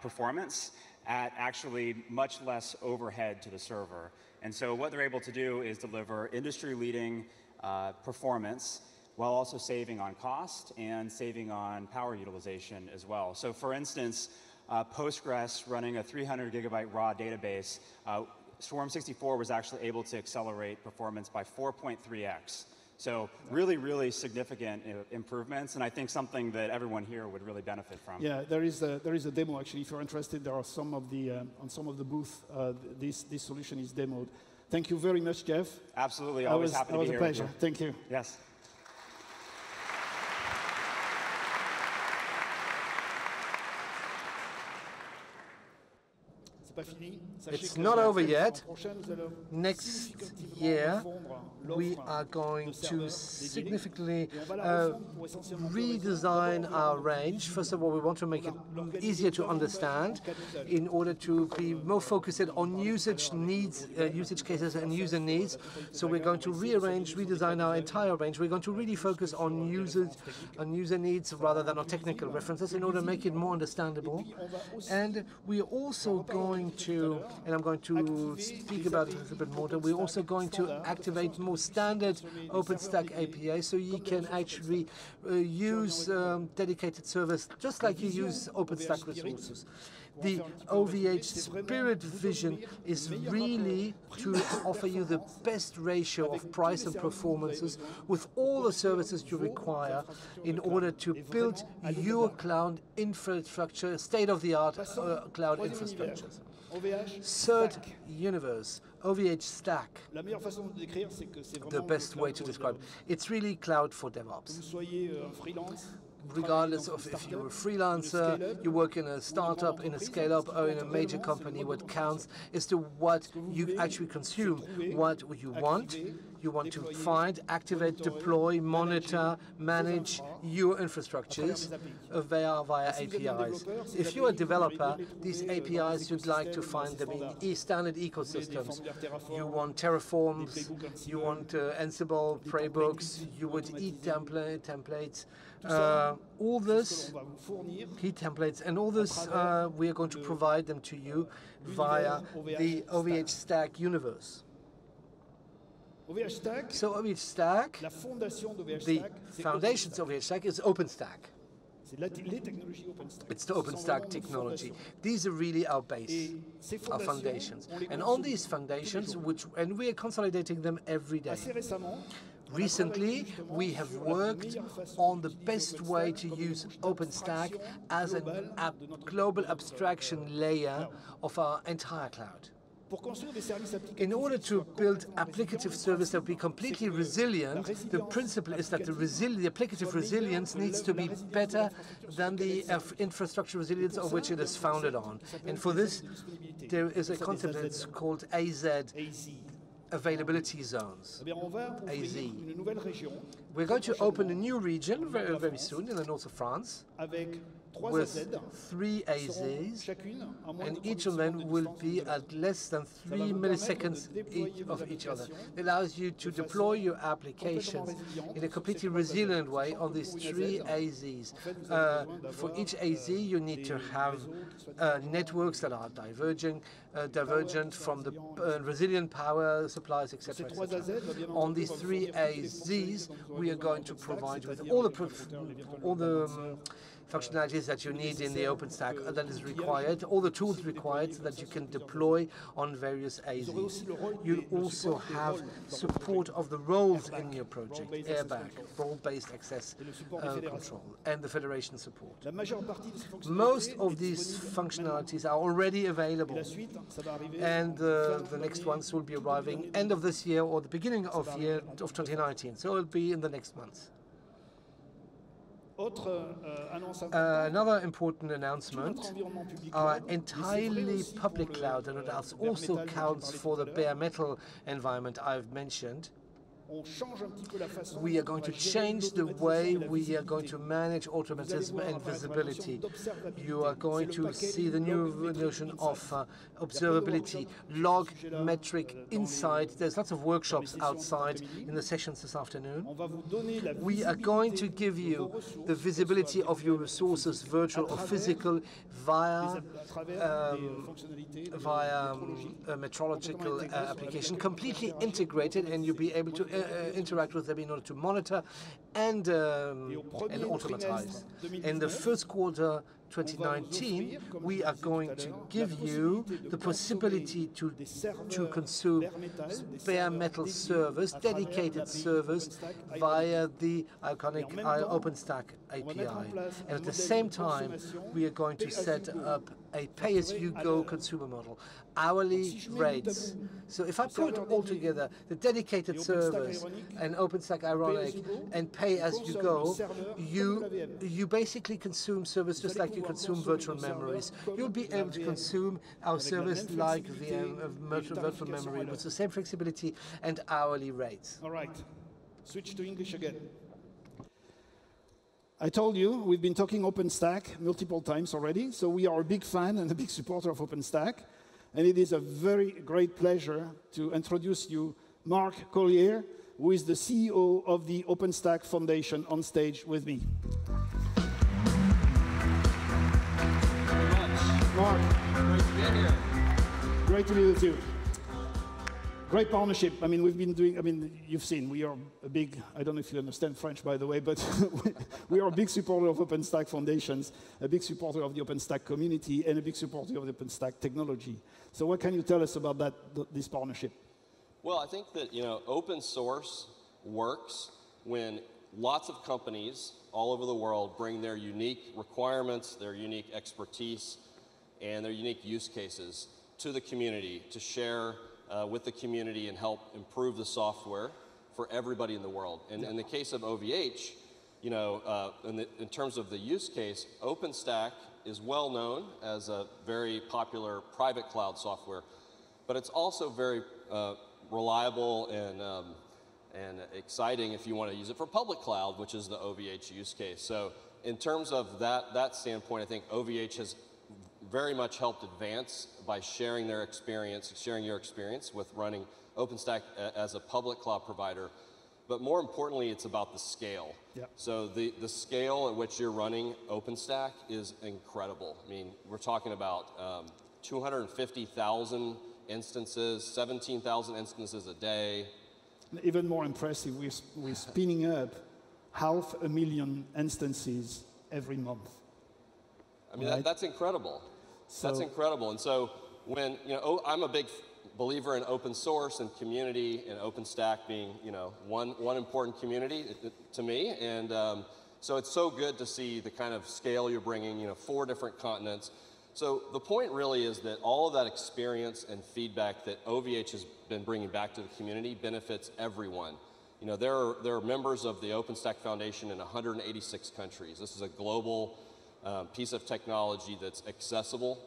Speaker 9: performance at actually much less overhead to the server. And so what they're able to do is deliver industry-leading performance while also saving on cost and saving on power utilization as well. So for instance, Postgres running a 300 gigabyte raw database, Swarm64 was actually able to accelerate performance by 4.3x. So really, really significant improvements, and I think something that everyone here would really benefit from.
Speaker 8: Yeah, there is a demo actually. If you're interested, there are some of the on some of the booth. This solution is demoed. Thank you very much, Jeff.
Speaker 9: Absolutely, always happy to be here.
Speaker 8: It was a pleasure. Thank you.
Speaker 9: Yes.
Speaker 4: It's not over yet. Next year, we are going to significantly redesign our range. First of all, we want to make it easier to understand in order to be more focused on usage needs, usage cases and user needs. So we're going to redesign our entire range. We're going to really focus on user needs rather than on technical references in order to make it more understandable. And we are also going to, and I'm going to speak about it a little bit more, we're also going to activate more standard Openstack API, so you can actually use dedicated servers just like you use Openstack resources. The OVH Spirit vision is really to offer you the best ratio of price and performances with all the services you require in order to build your cloud infrastructure, state-of-the-art cloud infrastructures. Third universe, OVH Stack. The best way to describe it. It's really cloud for DevOps. Regardless of if you're a freelancer, you work in a startup, in a scale-up, or in a major company, what counts is to what you actually consume, what you want. You want to find, activate, deploy, monitor, manage your infrastructures via APIs. If you're a developer, these APIs, you'd like to find them in standard ecosystems. You want Terraforms, you want Ansible playbooks, you would eat templates. All this, key templates, and all this, we are going to provide them to you via the OVH Stack universe. So OVH Stack, the foundations of OVH Stack is Openstack. It's the Openstack technology. These are really our base, our foundations. And on these foundations, and we are consolidating them every day. Recently, we have worked on the best way to use Openstack as a global abstraction layer of our entire cloud. In order to build applicative service that will be completely resilient, the principle is that the applicative resilience needs to be better than the infrastructure resilience of which it is founded on. And for this, there is a concept that's called AZ, availability zones, AZ. We're going to open a new region very, very soon in the north of France with 3 AZs, and each of them will be at less than 3 milliseconds of each other. It allows you to deploy your applications in a completely resilient way on these 3 AZs. For each AZ, you need to have networks that are divergent from the resilient power supplies, etc. On these 3 AZs, we are going to provide with all the functionalities that you need in the Openstack that is required, all the tools required so that you can deploy on various AZs. You also have support of the roles in your project, airbag, role-based access control, and the federation support. Most of these functionalities are already available, and the next ones will be arriving end of this year or the beginning of 2019, so it'll be in the next months. Another important announcement, our entirely public cloud, and it also counts for the bare metal environment I've mentioned. We are going to change the way we are going to manage automatism and visibility. You are going to see the new notion of observability, log, metric, insight. There's lots of workshops outside in the sessions this afternoon. We are going to give you the visibility of your resources, virtual or physical, via a metrological application, completely integrated, and you'll be able to interact with them in order to monitor and automatize. In the first quarter 2019, we are going to give you the possibility to consume bare metal servers, dedicated servers, via the iconic Openstack API. And at the same time, we are going to set up a pay-as-you-go consumer model, hourly rates. So if I put all together the dedicated servers and OpenStack Ironic and pay-as-you-go, you basically consume servers just like you consume virtual memories. You'll be able to consume our service like virtual memory with the same flexibility and hourly rates.
Speaker 8: All right. Switch to English again. I told you we've been talking OpenStack multiple times already, so we are a big fan and a big supporter of OpenStack. And it is a very great pleasure to introduce you Mark Collier, who is the CEO of the OpenStack Foundation, on stage with me. Mark, great to be here. Great to be with you. Great partnership. I mean, we've been doing, you've seen, we are a big, I don't know if you understand French, by the way, but we are a big supporter of OpenStack Foundations, a big supporter of the OpenStack community, and a big supporter of the OpenStack technology. So what can you tell us about this partnership?
Speaker 10: Well, I think that, open source works when lots of companies all over the world bring their unique requirements, their unique expertise, and their unique use cases to the community to share with the community and help improve the software for everybody in the world. And in the case of OVH, in terms of the use case, OpenStack is well known as a very popular private cloud software, but it's also very reliable and exciting if you want to use it for public cloud, which is the OVH use case. So in terms of that standpoint, I think OVH has very much helped advance by sharing their experience, sharing your experience with running OpenStack as a public cloud provider. But more importantly, it's about the scale. Yeah. So the scale at which you're running OpenStack is incredible. I mean, we're talking about 250,000 instances, 17,000 instances a day.
Speaker 8: Even more impressive, we're spinning up 500,000 instances every month.
Speaker 10: I mean, that's incredible. So that's incredible. And so when, I'm a big believer in open source and community, and OpenStack being, one important community to me. And so it's so good to see the kind of scale you're bringing, 4 different continents. So the point really is that all of that experience and feedback that OVH has been bringing back to the community benefits everyone. There are members of the OpenStack Foundation in 186 countries. This is a global piece of technology that's accessible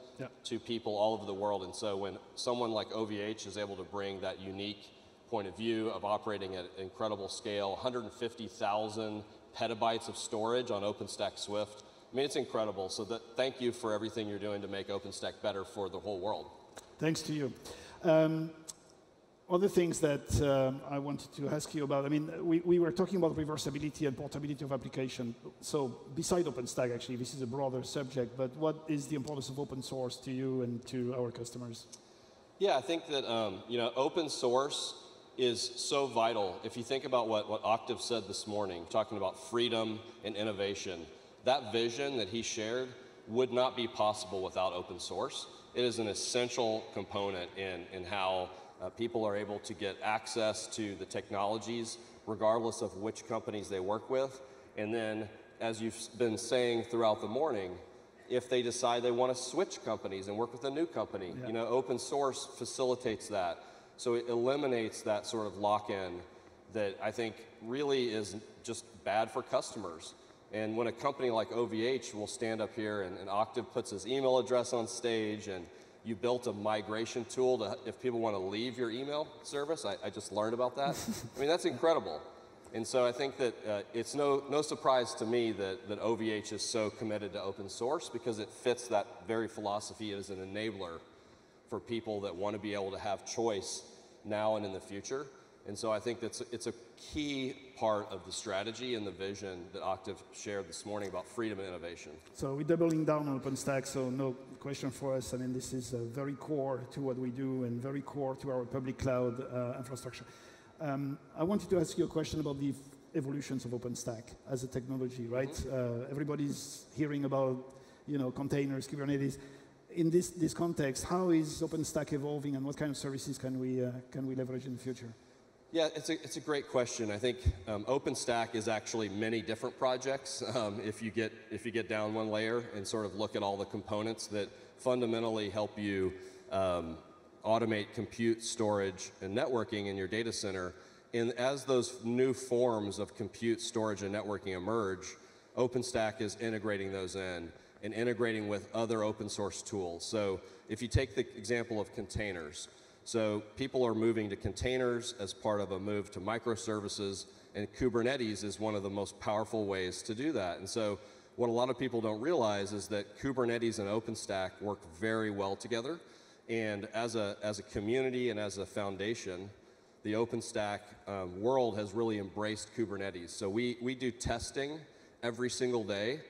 Speaker 10: to people all over the world. And so when someone like OVH is able to bring that unique point of view of operating at incredible scale, 150,000 petabytes of storage on OpenStack Swift, I mean, it's incredible. So thank you for everything you're doing to make OpenStack better for the whole world.
Speaker 8: Thanks to you. Other things that I wanted to ask you about, I mean, we were talking about reversibility and portability of application. So beside OpenStack, actually, this is a broader subject, but what is the importance of open source to you and to our customers?
Speaker 10: Yeah, I think that, open source is so vital. If you think about what Octave said this morning, talking about freedom and innovation, that vision that he shared would not be possible without open source. It is an essential component in how people are able to get access to the technologies, regardless of which companies they work with. And then, as you've been saying throughout the morning, if they decide they want to switch companies and work with a new company, open source facilitates that. So it eliminates that sort of lock-in that I think really is just bad for customers. And when a company like OVH will stand up here and Octave puts his email address on stage, and you built a migration tool to, if people want to leave your email service, I just learned about that. I mean, that's incredible. And so I think that it's no surprise to me that OVH is so committed to open source, because it fits that very philosophy as an enabler for people that want to be able to have choice now and in the future. And so I think it's a key part of the strategy and the vision that Octave shared this morning about freedom and innovation. So we're doubling down on OpenStack, so no question for us. I mean, this is very core to what we do and very core to our public cloud infrastructure. I wanted to ask you a question about the evolutions of OpenStack as a technology, right? Mm-hmm. Everybody's hearing about, containers, Kubernetes. In this context, how is OpenStack evolving, and what kind of services can we leverage in the future? Yeah, it's a great question. I think OpenStack is actually many different projects. If you get down one layer and sort of look at all the components that fundamentally help you automate compute, storage, and networking in your data center. And as those new forms of compute, storage, and networking emerge, OpenStack is integrating those in and integrating with other open source tools. So if you take the example of containers, so people are moving to containers as part of a move to microservices, and Kubernetes is one of the most powerful ways to do that. And so what a lot of people don't realize is that Kubernetes and OpenStack work very well together. And as a community and as a foundation, the OpenStack world has really embraced Kubernetes. So we do testing every single day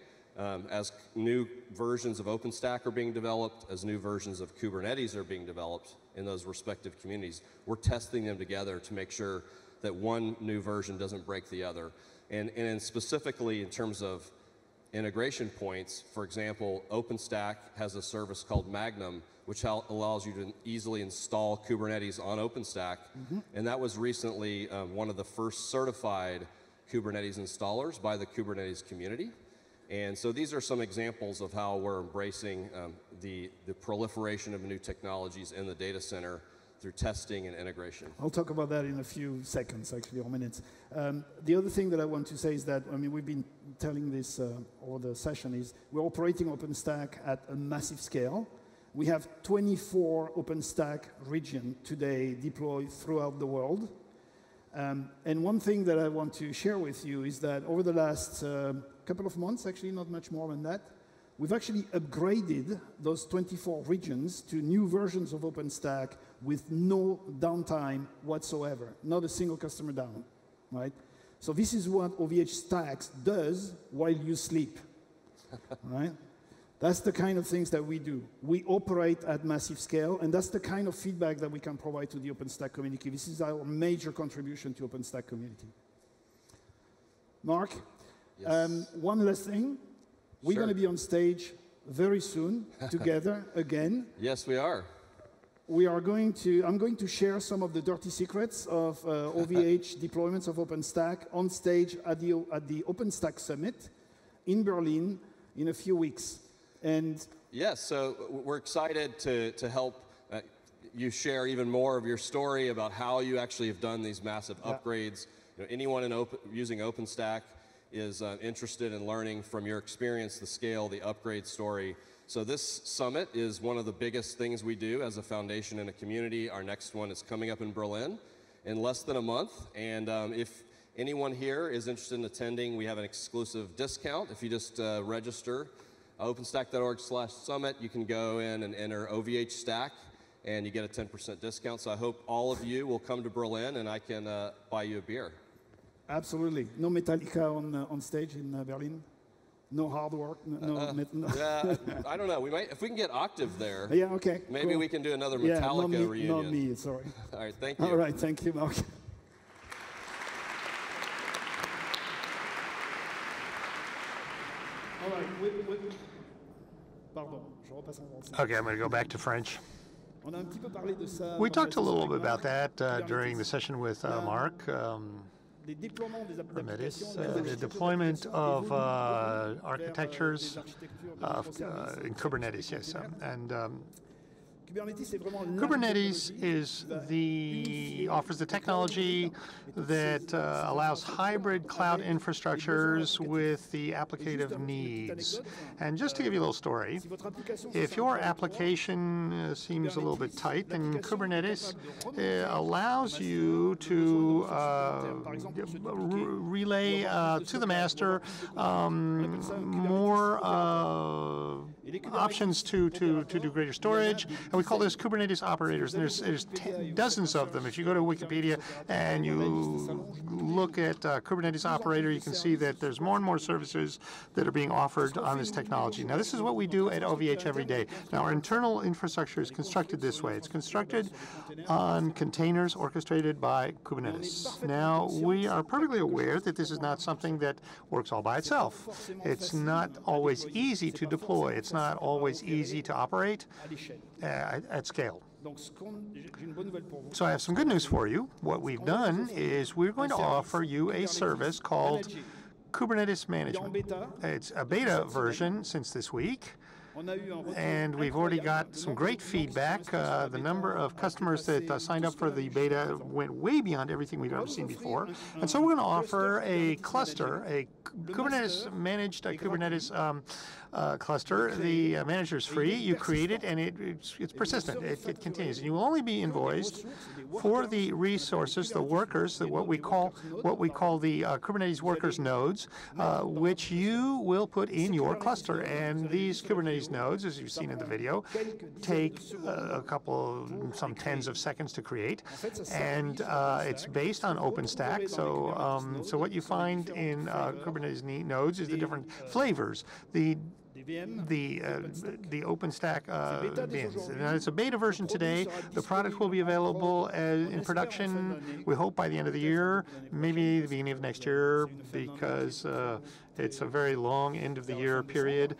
Speaker 10: as new versions of OpenStack are being developed, as new versions of Kubernetes are being developed in those respective communities. We're testing them together to make sure that one new version doesn't break the other. And specifically in terms of integration points, for example, OpenStack has a service called Magnum, which allows you to easily install Kubernetes on OpenStack. Mm-hmm. And that was recently one of the first certified Kubernetes installers by the Kubernetes community. And so these are some examples of how we're embracing the proliferation of new technologies in the data center through testing and integration.
Speaker 8: I'll talk about that in a few seconds, actually, or minutes. The other thing that I want to say is that, I mean, we've been telling this all the session is we're operating OpenStack at a massive scale. We have 24 OpenStack regions today deployed throughout the world. And one thing that I want to share with you is that over the last couple of months, actually not much more than that, we've actually upgraded those 24 regions to new versions of OpenStack with no downtime whatsoever, not a single customer down, right? So this is what OVH Stacks does while you sleep, right? That's the kind of things that we do. We operate at massive scale, and that's the kind of feedback that we can provide to the OpenStack community. This is our major contribution to OpenStack community. Mark, yes. One last thing. We're going to be on stage very soon together again.
Speaker 10: Yes, we are.
Speaker 8: I'm going to share some of the dirty secrets of OVH deployments of OpenStack on stage at the Openstack Summit in Berlin in a few weeks. And
Speaker 10: yes, so we're excited to help you share even more of your story about how you actually have done these massive upgrades. You know, anyone using OpenStack is interested in learning from your experience, the scale, the upgrade story. So this summit is one of the biggest things we do as a foundation and a community. Our next one is coming up in Berlin in less than a month. And if anyone here is interested in attending, we have an exclusive discount. If you just register openstack.org/summit, you can go in and enter OVH Stack, and you get a 10% discount. So I hope all of you will come to Berlin, and I can buy you a beer.
Speaker 8: Absolutely. No Metallica on stage in Berlin? No hard work? No.
Speaker 10: Yeah, I don't know. We might, if we can get Octave there.
Speaker 8: Yeah, okay.
Speaker 10: Maybe we can do another Metallica reunion.
Speaker 8: Not me, sorry.
Speaker 10: All right, thank you.
Speaker 8: All right, thank you, Mark. All right, pardon, je repasse en français.
Speaker 6: Okay, I'm going to go back to French. We talked a little bit about that during the session with Mark. The deployment of architectures in Kubernetes, yes. Kubernetes offers the technology that allows hybrid cloud infrastructures with the applicative needs. And just to give you a little story, if your application seems a little bit tight, then Kubernetes allows you to relay to the master more options to do greater storage. And we call this Kubernetes operators. And there's dozens of them. If you go to Wikipedia and you look at Kubernetes operator, you can see that there's more and more services that are being offered on this technology. Now, this is what we do at OVH every day. Now, our internal infrastructure is constructed this way. It's constructed on containers orchestrated by Kubernetes. Now, we are perfectly aware that this is not something that works all by itself. It's not always easy to deploy. It's not always easy to operate at scale. So I have some good news for you. What we've done is we're going to offer you a service called Kubernetes Management. It's a beta version since this week. And we've already got some great feedback. The number of customers that signed up for the beta went way beyond everything we've ever seen before. And so we're going to offer a cluster, a Kubernetes managed Kubernetes cluster. The manager is free. You create it, and it's persistent. It continues. And you will only be invoiced for the resources, the workers, what we call the Kubernetes workers nodes, which you will put in your cluster. And these Kubernetes nodes, as you've seen in the video, take some tens of seconds to create, and it's based on OpenStack. So what you find in Kubernetes nodes is the different flavors. The OpenStack VMs. Now, it's a beta version today. The product will be available in production, we hope, by the end of the year, maybe the beginning of next year, because it's a very long end of the year period.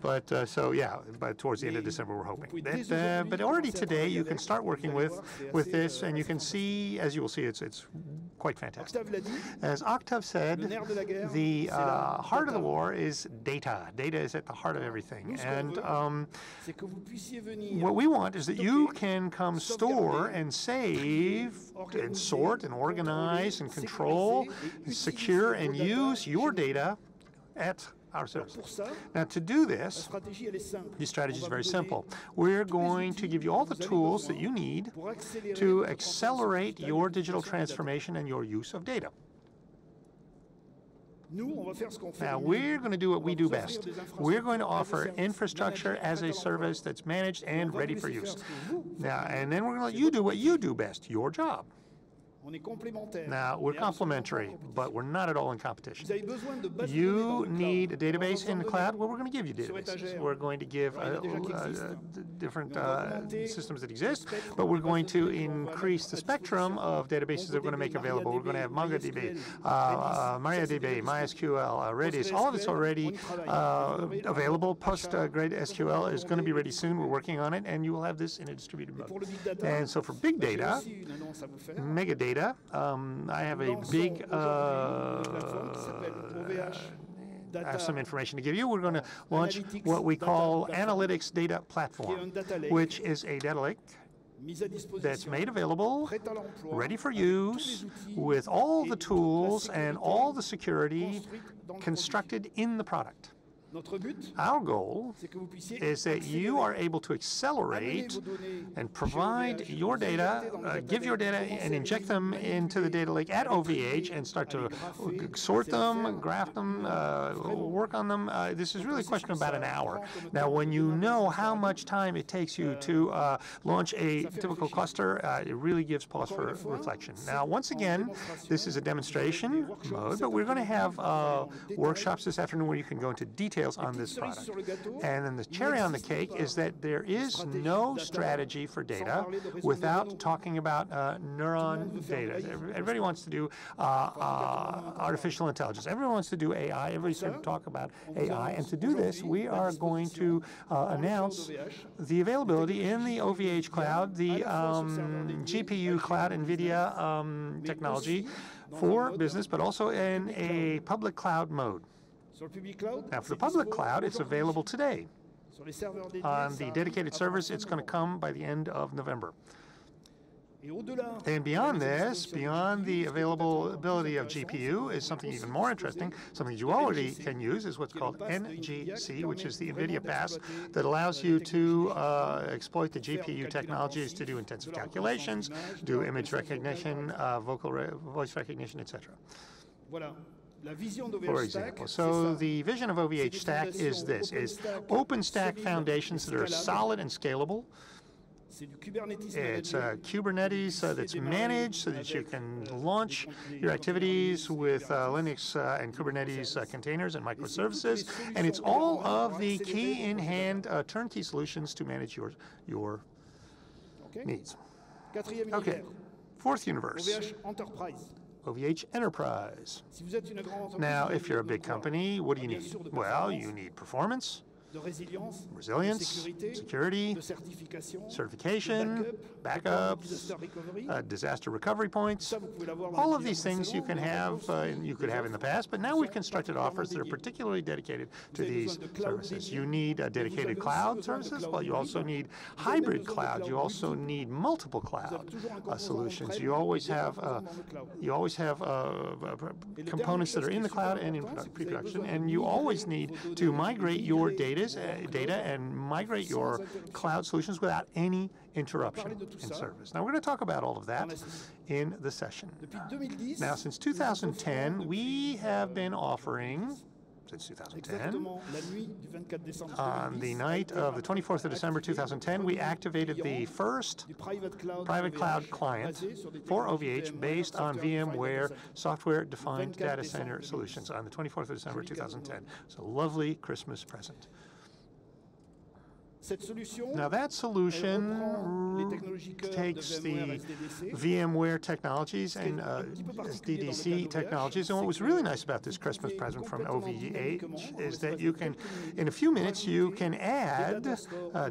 Speaker 6: But but towards the end of December, we're hoping. But already today, you can start working with this, and you can see, as you will see, it's quite fantastic. As Octave said, the heart of the war is data. Data is at the heart of everything. And what we want is that you can come store and save and sort and organize and control and secure and use your data at our services. Now, to do this, the strategy is very simple. We're going to give you all the tools that you need to accelerate your digital transformation and your use of data. Now, we're going to do what we do best. We're going to offer infrastructure as a service that's managed and ready for use. Now, and then we're going to let you do what you do best, your job. Now, we're complementary, but we're not at all in competition. You need a database in the cloud? Well, we're going to give you databases. We're going to give different systems that exist, but we're going to increase the spectrum of databases that we're going to make available. We're going to have MongoDB, MariaDB, MySQL, Redis. All of it's already available. Postgre SQL is going to be ready soon. We're working on it, and you will have this in a distributed mode. And so for big data, mega data, I have a big, I have some information to give you. We're going to launch what we call Analytics Data Platform, which is a data lake that's made available, ready for use, with all the tools and all the security constructed in the product. Our goal is that you are able to accelerate and provide your data, give your data and inject them into the data lake at OVH and start to sort them, graph them, work on them. This is really a question of about an hour. Now, when you know how much time it takes you to launch a typical cluster, it really gives pause for reflection. Now, once again, this is a demonstration mode, but we're going to have workshops this afternoon where you can go into details on this product. And then the cherry on the cake is that there is no strategy for data without talking about neuron data. Everybody wants to do artificial intelligence. Everyone wants to do AI. Everybody's going to talk about AI. And to do this, we are going to announce the availability in the OVH cloud, the GPU cloud, NVIDIA technology for business, but also in a public cloud mode. Now, for the public cloud, it's available today. On the dedicated servers, it's going to come by the end of November. And beyond this, beyond the availability of GPU, is something even more interesting. Something you already can use is what's called NGC, which is the NVIDIA pass that allows you to exploit the GPU technologies to do intensive calculations, do image recognition, voice recognition, etc. For example, so the vision of OVH Stack is this, is Openstack foundations that are solid and scalable. It's Kubernetes that's managed so that you can launch your activities with Linux and Kubernetes containers and microservices, and it's all of the key-in-hand turnkey solutions to manage your needs. Okay, fourth universe. OVH Enterprise. Now, if you're a big company, what do you need? Well, you need performance, resilience, security, certification, backups, disaster recovery points. All of these things you can have, you could have in the past, but now we've constructed offers that are particularly dedicated to these services. You need dedicated cloud services. Well, you also need hybrid cloud. You also need multiple cloud solutions. You always have components that are in the cloud and in pre-production, and you always need to migrate your data and migrate your cloud solutions without any interruption in service. Now, we're going to talk about all of that in the session. Now, since 2010, we have been offering, since 2010, on the night of the 24th of December 2010, we activated the first private cloud client for OVH based on VMware software-defined data center solutions on the 24th of December 2010. It's a lovely Christmas present. Now, that solution takes the VMware technologies and SDDC technologies. And what was really nice about this Christmas present from OVH is that you can, in a few minutes, you can add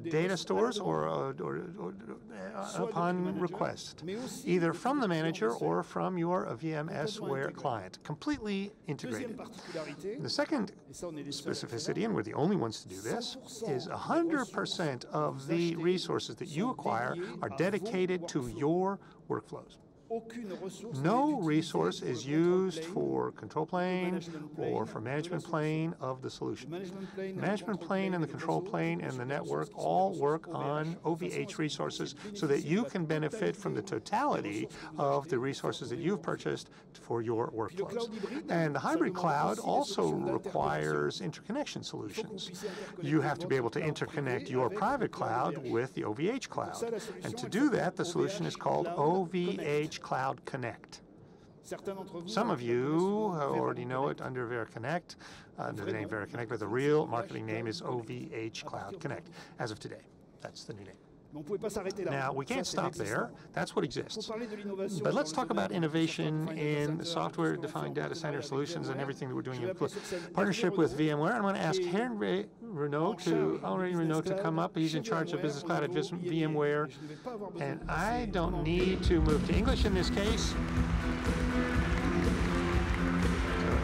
Speaker 6: data stores or upon request, either from the manager or from your VMware client, completely integrated. The second specificity, and we're the only ones to do this, is 100% of the resources that you acquire are dedicated to your workflows. No resource is used for control plane or for management plane of the solution. Management plane and the control plane and the network all work on OVH resources so that you can benefit from the totality of the resources that you've purchased for your workflows. And the hybrid cloud also requires interconnection solutions. You have to be able to interconnect your private cloud with the OVH cloud. And to do that, the solution is called OVH Cloud Connect. Some of you already know it under VeriConnect, under the name VeriConnect, but the real marketing name is OVH Cloud Connect, as of today. That's the new name. Now, we can't stop there. That's what exists. But let's talk about innovation in software-defined data center solutions and everything that we're doing in partnership with VMware. I'm going to ask Hervé Renault to come up. He's in charge of Business Cloud at VMware. And I don't need to move to English in this case. So,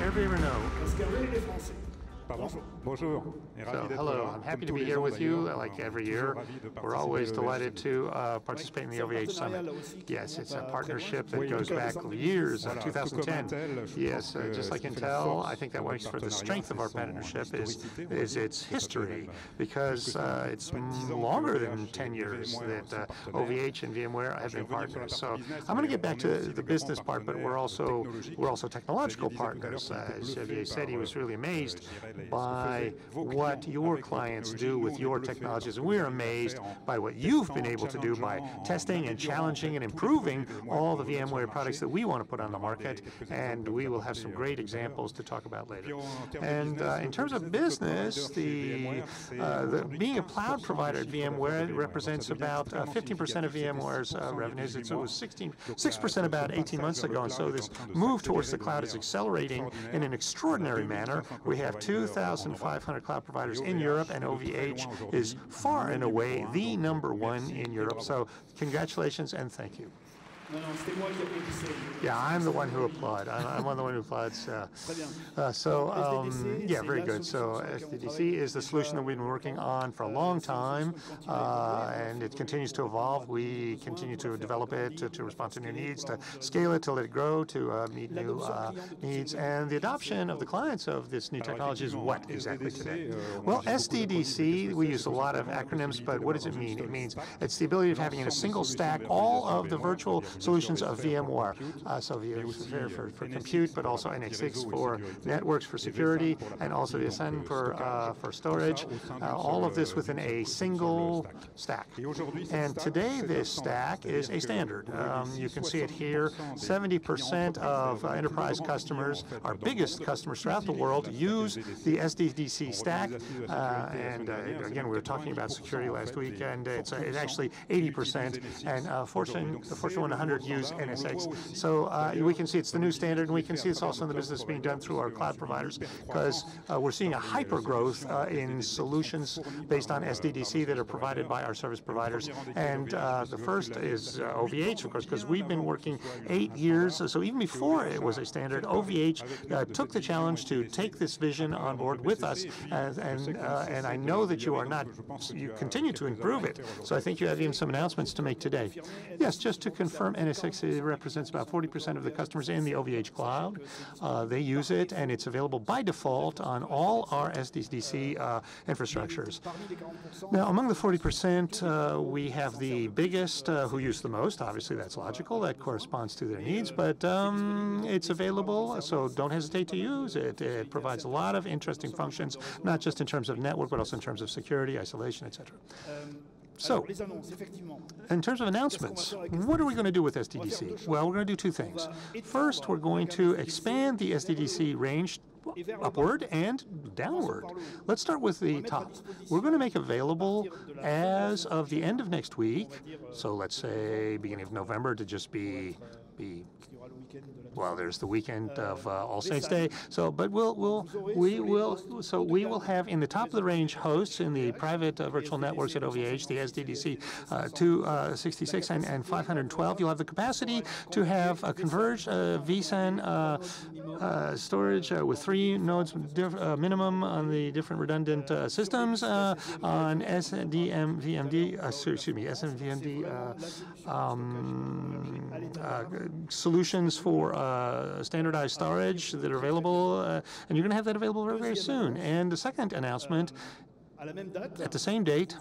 Speaker 6: Hervé Renault.
Speaker 11: So,
Speaker 6: hello, I'm happy to be here with you, like every year. We're always delighted to participate in the OVH Summit. Yes, it's a partnership that goes back years, 2010. Yes, just like Intel, I think that makes for the strength of our partnership is its history, because it's longer than 10 years that OVH and VMware have been partners. So I'm going to get back to the business part, but we're also technological partners. As Xavier said, he was really amazed by what your clients do with your technologies. And we're amazed by what you've been able to do by testing and challenging and improving all the VMware products that we want to put on the market. And we will have some great examples to talk about later. And in terms of business, being a cloud provider at VMware represents about 15% of VMware's revenues. It was 6% about 18 months ago. And so this move towards the cloud is accelerating in an extraordinary manner. We have 2,500 cloud providers in Europe, and OVH is far and away the #1 in Europe. So congratulations and thank you. Yeah, I'm the one who applaud. I'm the one who applauds. Yeah, very good. So SDDC is the solution that we've been working on for a long time, and it continues to evolve. We continue to develop it to respond to new needs, to scale it, to let it grow, to meet new needs. And the adoption of the clients of this new technology is what exactly today? Well, SDDC, we use a lot of acronyms, but what does it mean? It means it's the ability of having in a single stack all of the virtual solutions of VMware. So VMware for compute, but also NX6 for networks for security, and also the SN for storage. All of this within a single stack. And today this stack is a standard. You can see it here. 70% of enterprise customers, our biggest customers throughout the world, use the SDDC stack. Again, we were talking about security last week, and it's actually 80%. And Fortune 100 use NSX. So we can see it's the new standard, and we can see it's also in the business being done through our cloud providers, because we're seeing a hyper growth in solutions based on SDDC that are provided by our service providers. And the first is OVH, of course, because we've been working 8 years. So even before it was a standard, OVH took the challenge to take this vision on board with us. And I know that you continue to improve it. So I think you have even some announcements to make today. Yes, just to confirm, NSX represents about 40% of the customers in the OVH cloud. They use it, and it's available by default on all our SDDC infrastructures. Now, among the 40%, we have the biggest who use the most. Obviously, that's logical. That corresponds to their needs, but it's available, so don't hesitate to use it. It provides a lot of interesting functions, not just in terms of network, but also in terms of security, isolation, etc. So, in terms of announcements, what are we going to do with SDDC? Well, we're going to do two things. First, we're going to expand the SDDC range upward and downward. Let's start with the top. We're going to make available as of the end of next week, so let's say beginning of November, to just be well, there's the weekend of All Saints Day. So, but we will have in the top of the range hosts in the private virtual networks at OVH, the SDDC 266 and 512. You'll have the capacity to have a converged vSAN storage with 3 nodes minimum on the different redundant systems on SNVMD solutions for standardized storage that are available, and you're going to have that available very, very soon. And the second announcement, at the same date,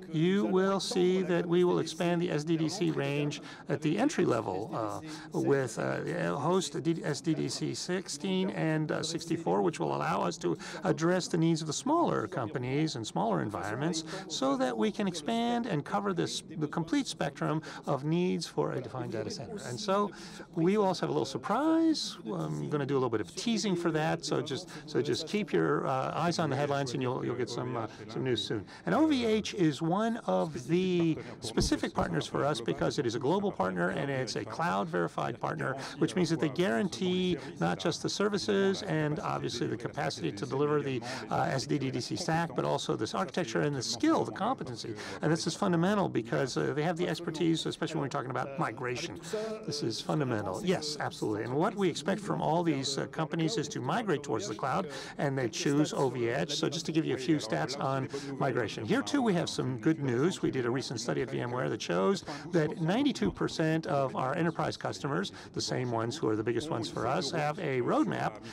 Speaker 6: you will see that we will expand the SDDC range at the entry level with host SDDC 16 and 64, which will allow us to address the needs of the smaller companies and smaller environments so that we can expand and cover the complete spectrum of needs for a defined data center. And so we will also have a little surprise. I'm going to do a little bit of teasing for that, so just keep your eyes on the headlines and you'll get some news soon. And OVH is one of the specific partners for us because it is a global partner and it's a cloud-verified partner, which means that they guarantee not just the services and obviously the capacity to deliver the SDDC stack, but also this architecture and the skill, the competency. And this is fundamental because they have the expertise, especially when we're talking about migration. This is fundamental. Yes, absolutely. And what we expect from all these companies is to migrate towards the cloud, and they choose OVH. So just to give you a few stats on migration. Here, too, we have some good news. We did a recent study at VMware that shows that 92% of our enterprise customers, the same ones who are the biggest ones for us, have a roadmap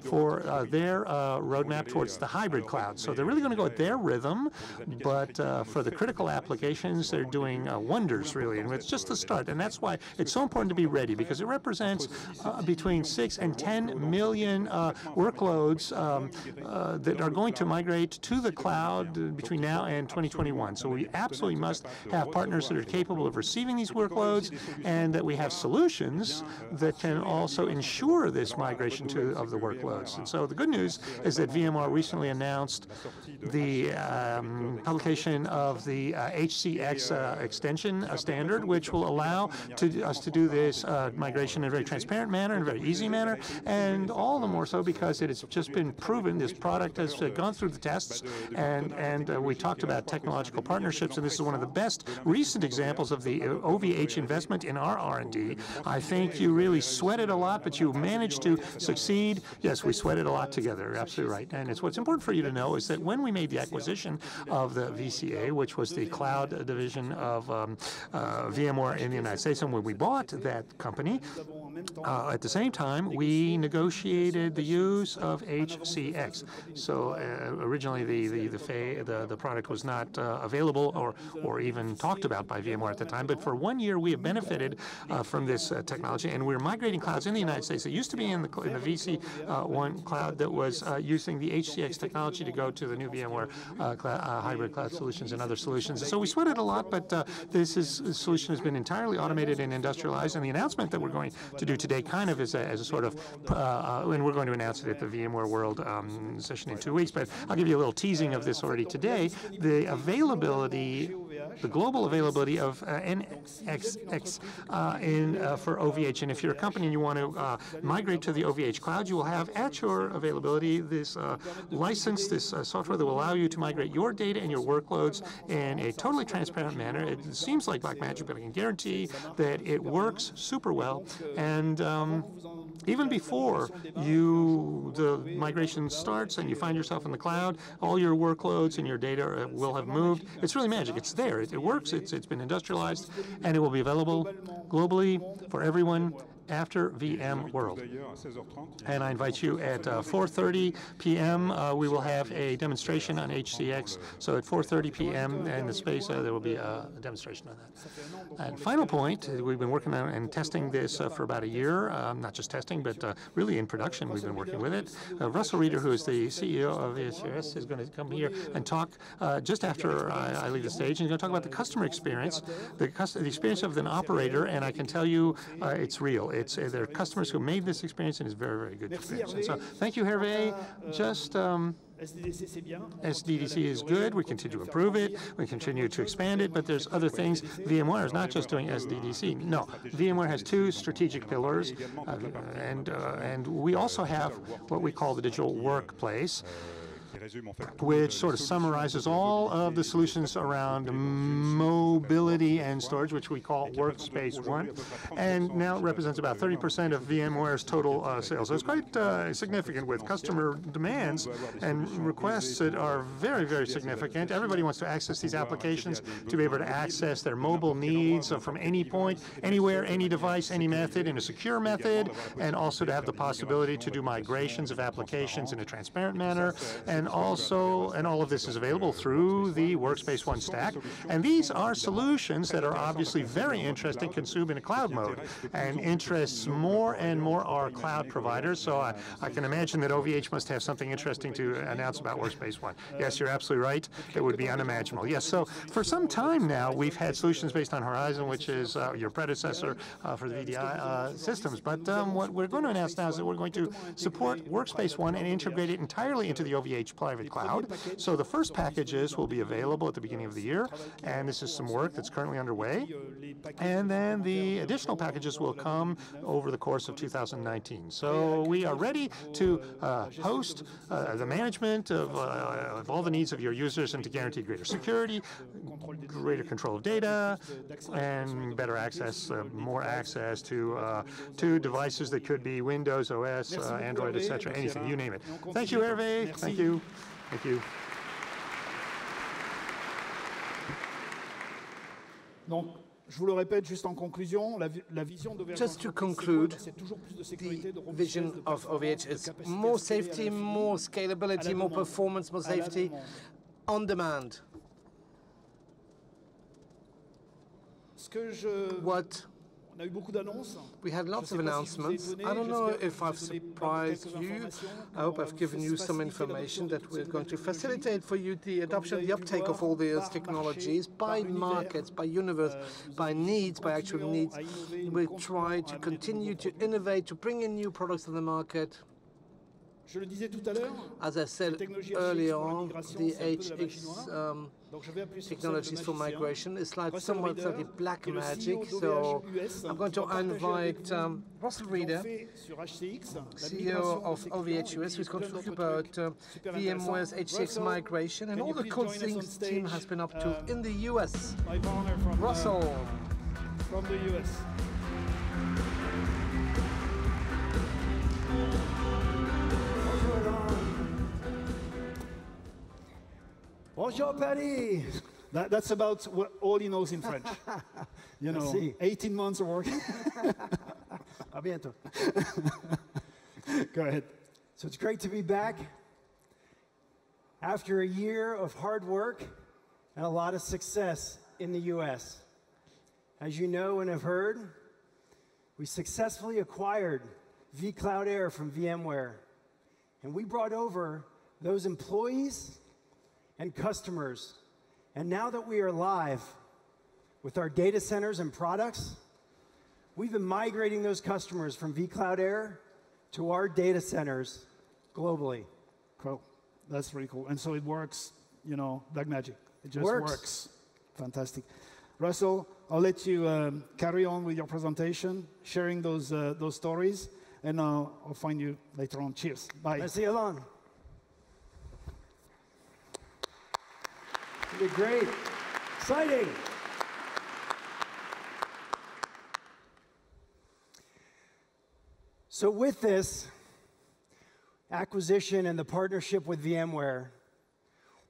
Speaker 6: for their roadmap towards the hybrid cloud. So they're really going to go at their rhythm, but for the critical applications, they're doing wonders, really, and it's just the start. And that's why it's so important to be ready, because it represents between 6 and 10 million workloads that are going to migrate to the cloud between now and 2021. So we absolutely must have partners that are capable of receiving these workloads and that we have solutions that can also ensure this migration of the workloads. And so the good news is that VMware recently announced the publication of the HCX extension standard, which will allow us to do this migration in a very transparent manner, in a very easy manner, and all the more so because it has just been proven. This product has gone through the tests, and we talked about technological partnerships, and this is one of the best recent examples of the OVH investment in our R&D. I think you really sweated a lot, but you managed to succeed. Yes, we sweated a lot together. You're absolutely right. And what's important for you to know is that when we made the acquisition of the VCA, which was the cloud division of VMware in the United States, and when we bought that company, at the same time, we negotiated the use of HCX. So originally, the product was not available or even talked about by VMware at the time. But for 1 year, we have benefited from this technology, and we're migrating clouds in the United States. It used to be in the VC1 cloud that was using the HCX technology to go to the new VMware hybrid cloud solutions and other solutions. So we sweated a lot, but this solution has been entirely automated and industrialized. And the announcement that we're going to do today kind of is as a sort of, and we're going to announce it at the VMware World session in 2 weeks, but I'll give you a little teasing of this already today. The availability, the global availability of NXX for OVH. And if you're a company and you want to migrate to the OVH cloud, you will have at your availability this license, this software that will allow you to migrate your data and your workloads in a totally transparent manner. It seems like black magic, but I can guarantee that it works super well. And even before the migration starts and you find yourself in the cloud, all your workloads and your data will have moved. It's really magic. It's there. It works. It's been industrialized, and it will be available globally for everyone after VM World. And I invite you at 4:30 p.m. We will have a demonstration on HCX. So at 4:30 p.m. in the space, there will be a demonstration on that. And final point, we've been working on and testing this for about a year. Not just testing, but really in production, we've been working with it. Russell Reeder, who is the CEO of VHS, is going to come here and talk just after I leave the stage. And he's going to talk about the customer experience, the experience of an operator. And I can tell you, it's real. There are customers who made this experience, and it's very, very good experience. And so thank you, Hervé. Just SDDC is good. We continue to improve it. We continue to expand it, but there's other things. VMware is not just doing SDDC. No, VMware has two strategic pillars, and we also have what we call the digital workplace. which sort of summarizes all of the solutions around mobility and storage, which we call Workspace ONE, and now it represents about 30% of VMware's total sales. So it's quite significant with customer demands and requests that are very, very significant. Everybody wants to access these applications, to be able to access their mobile needs from any point, anywhere, any device, any method, in a secure method, and also to have the possibility to do migrations of applications in a transparent manner, and also, and all of this is available through the Workspace ONE stack. And these are solutions that are obviously very interesting, consumed in a cloud mode, and interests more and more our cloud providers. So I can imagine that OVH must have something interesting to announce about Workspace ONE. Yes, you're absolutely right. It would be unimaginable. Yes, so for some time now, we've had solutions based on Horizon, which is your predecessor for the VDI systems. But what we're going to announce now is that we're going to support Workspace ONE and integrate it entirely into the OVH private cloud. So the first packages will be available at the beginning of the year, and this is some work that's currently underway. And then the additional packages will come over the course of 2019. So we are ready to host the management of all the needs of your users and to guarantee greater security, greater control of data, and better access, more access to devices that could be Windows, OS, Android, etc., anything, you name it. Thank you, Hervé. Thank you. Thank you.
Speaker 8: Donc, je vous le répète, juste en conclusion, la vision d'OVH.
Speaker 4: Just to conclude, the vision of OVH is more safety, more scalability, more performance, more safety, on demand. What we had lots of announcements. I don't know if I've surprised you. I hope I've given you some information that we're going to facilitate for you the adoption, the uptake of all these technologies by markets, by universe, by needs, by actual needs. We try to continue to innovate, to bring in new products to the market. As I said earlier on, the HX technologies for migration is like somewhat like a black magic. So I'm going to invite Russell Reader, CEO of OVH US, who's going to talk about VMware's HCX migration and all the cool things the team has been up to in the US. Russell.
Speaker 8: From the US. Bonjour, Paris. That's about what all he knows in French. You know, 18 months of work.
Speaker 11: A bientôt.
Speaker 8: Go ahead.
Speaker 11: So it's great to be back after a year of hard work and a lot of success in the US. As you know and have heard, we successfully acquired vCloud Air from VMware, and we brought over those employees and customers. And now that we are live with our data centers and products, we've been migrating those customers from vCloud Air to our data centers globally.
Speaker 8: Cool. That's really cool. And so it works, you know, like magic. It just works. Fantastic. Russell, I'll let you carry on with your presentation, sharing those stories, and I'll find you later on. Cheers. Bye.
Speaker 11: Merci, Alain. You're great. Exciting. So with this acquisition and the partnership with VMware,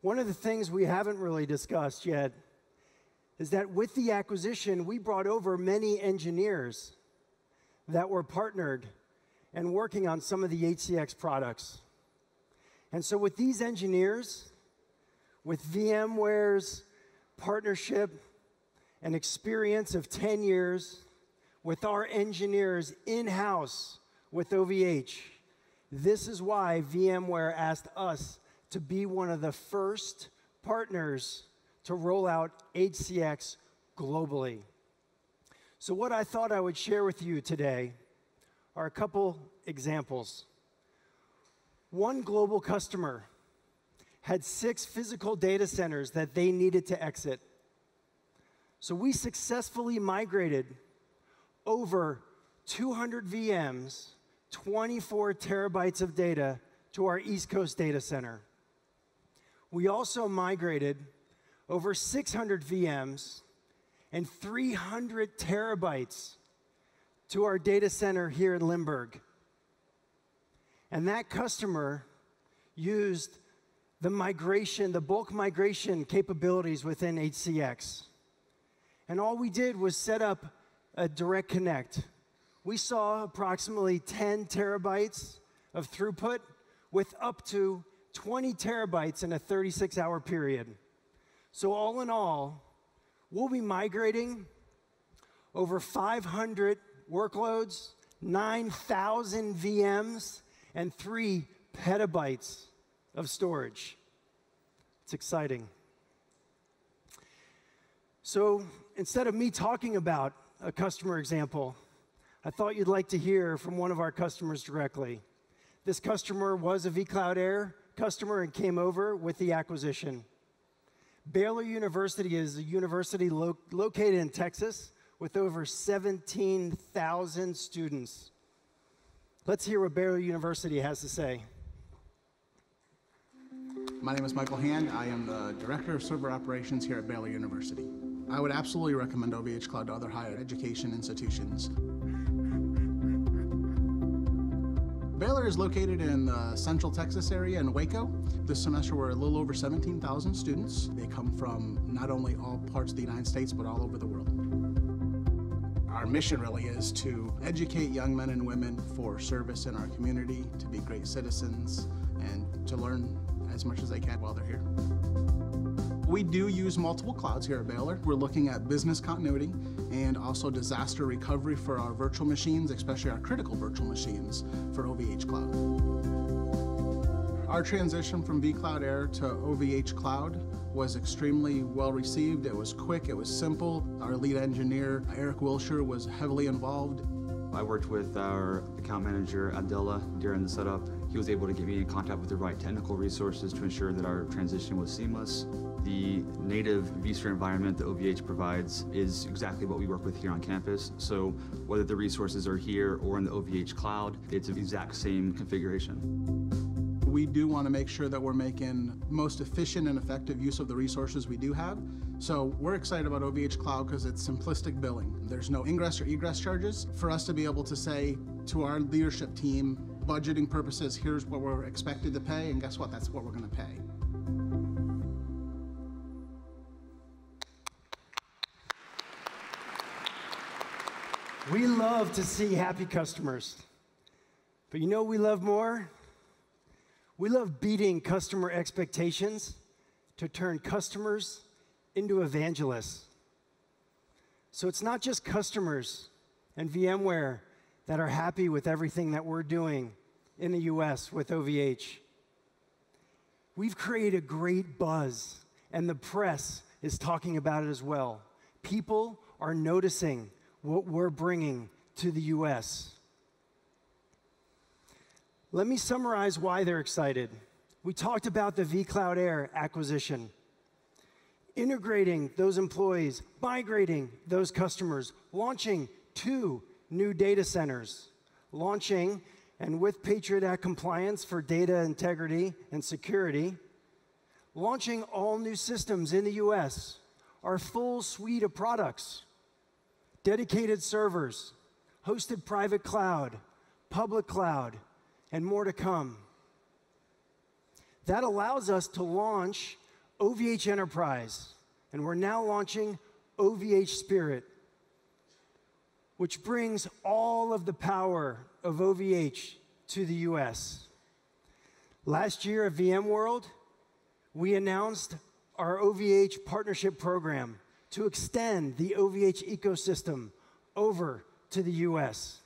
Speaker 11: one of the things we haven't really discussed yet is that with the acquisition, we brought over many engineers that were partnered and working on some of the HCX products. And so with these engineers, with VMware's partnership and experience of 10 years, with our engineers in-house with OVH, this is why VMware asked us to be one of the first partners to roll out HCX globally. So what I thought I would share with you today are a couple examples. One global customer had 6 physical data centers that they needed to exit. So we successfully migrated over 200 VMs, 24 terabytes of data to our East Coast data center. We also migrated over 600 VMs and 300 terabytes to our data center here in Limburg. And that customer used the migration, the bulk migration capabilities within HCX. And all we did was set up a direct connect. We saw approximately 10 terabytes of throughput with up to 20 terabytes in a 36-hour period. So all in all, we'll be migrating over 500 workloads, 9,000 VMs, and 3 petabytes of storage. It's exciting. So instead of me talking about a customer example, I thought you'd like to hear from one of our customers directly. This customer was a vCloud Air customer and came over with the acquisition. Baylor University is a university located in Texas with over 17,000 students. Let's hear what Baylor University has to say.
Speaker 12: My name is Michael Hand. I am the Director of Server Operations here at Baylor University. I would absolutely recommend OVH Cloud to other higher education institutions. Baylor is located in the Central Texas area in Waco. This semester we're a little over 17,000 students. They come from not only all parts of the United States, but all over the world. Our mission really is to educate young men and women for service in our community, to be great citizens, and to learn as much as they can while they're here. We do use multiple clouds here at Baylor. We're looking at business continuity and also disaster recovery for our virtual machines, especially our critical virtual machines for OVH Cloud. Our transition from vCloud Air to OVH Cloud was extremely well received. It was quick, it was simple. Our lead engineer, Eric Wilshire, was heavily involved.
Speaker 13: I worked with our account manager, Abdullah, during the setup. He was able to get me in contact with the right technical resources to ensure that our transition was seamless. The native vSphere environment that OVH provides is exactly what we work with here on campus. So whether the resources are here or in the OVH cloud, it's the exact same configuration.
Speaker 12: We do want to make sure that we're making most efficient and effective use of the resources we do have. So we're excited about OVH Cloud because it's simplistic billing. There's no ingress or egress charges. For us to be able to say to our leadership team, budgeting purposes, here's what we're expected to pay, and guess what? That's what we're going to pay.
Speaker 11: We love to see happy customers. But you know what we love more? We love beating customer expectations to turn customers into evangelists. So it's not just customers and VMware that are happy with everything that we're doing in the US with OVH. We've created a great buzz, and the press is talking about it as well. People are noticing what we're bringing to the US. Let me summarize why they're excited. We talked about the vCloud Air acquisition, integrating those employees, migrating those customers, launching 2 new data centers, launching, and with Patriot Act compliance for data integrity and security, launching all new systems in the US, our full suite of products, dedicated servers, hosted private cloud, public cloud, and more to come. That allows us to launch OVH Enterprise, and we're now launching OVH Spirit, which brings all of the power of OVH to the US. Last year at VMworld, we announced our OVH partnership program to extend the OVH ecosystem over to the US.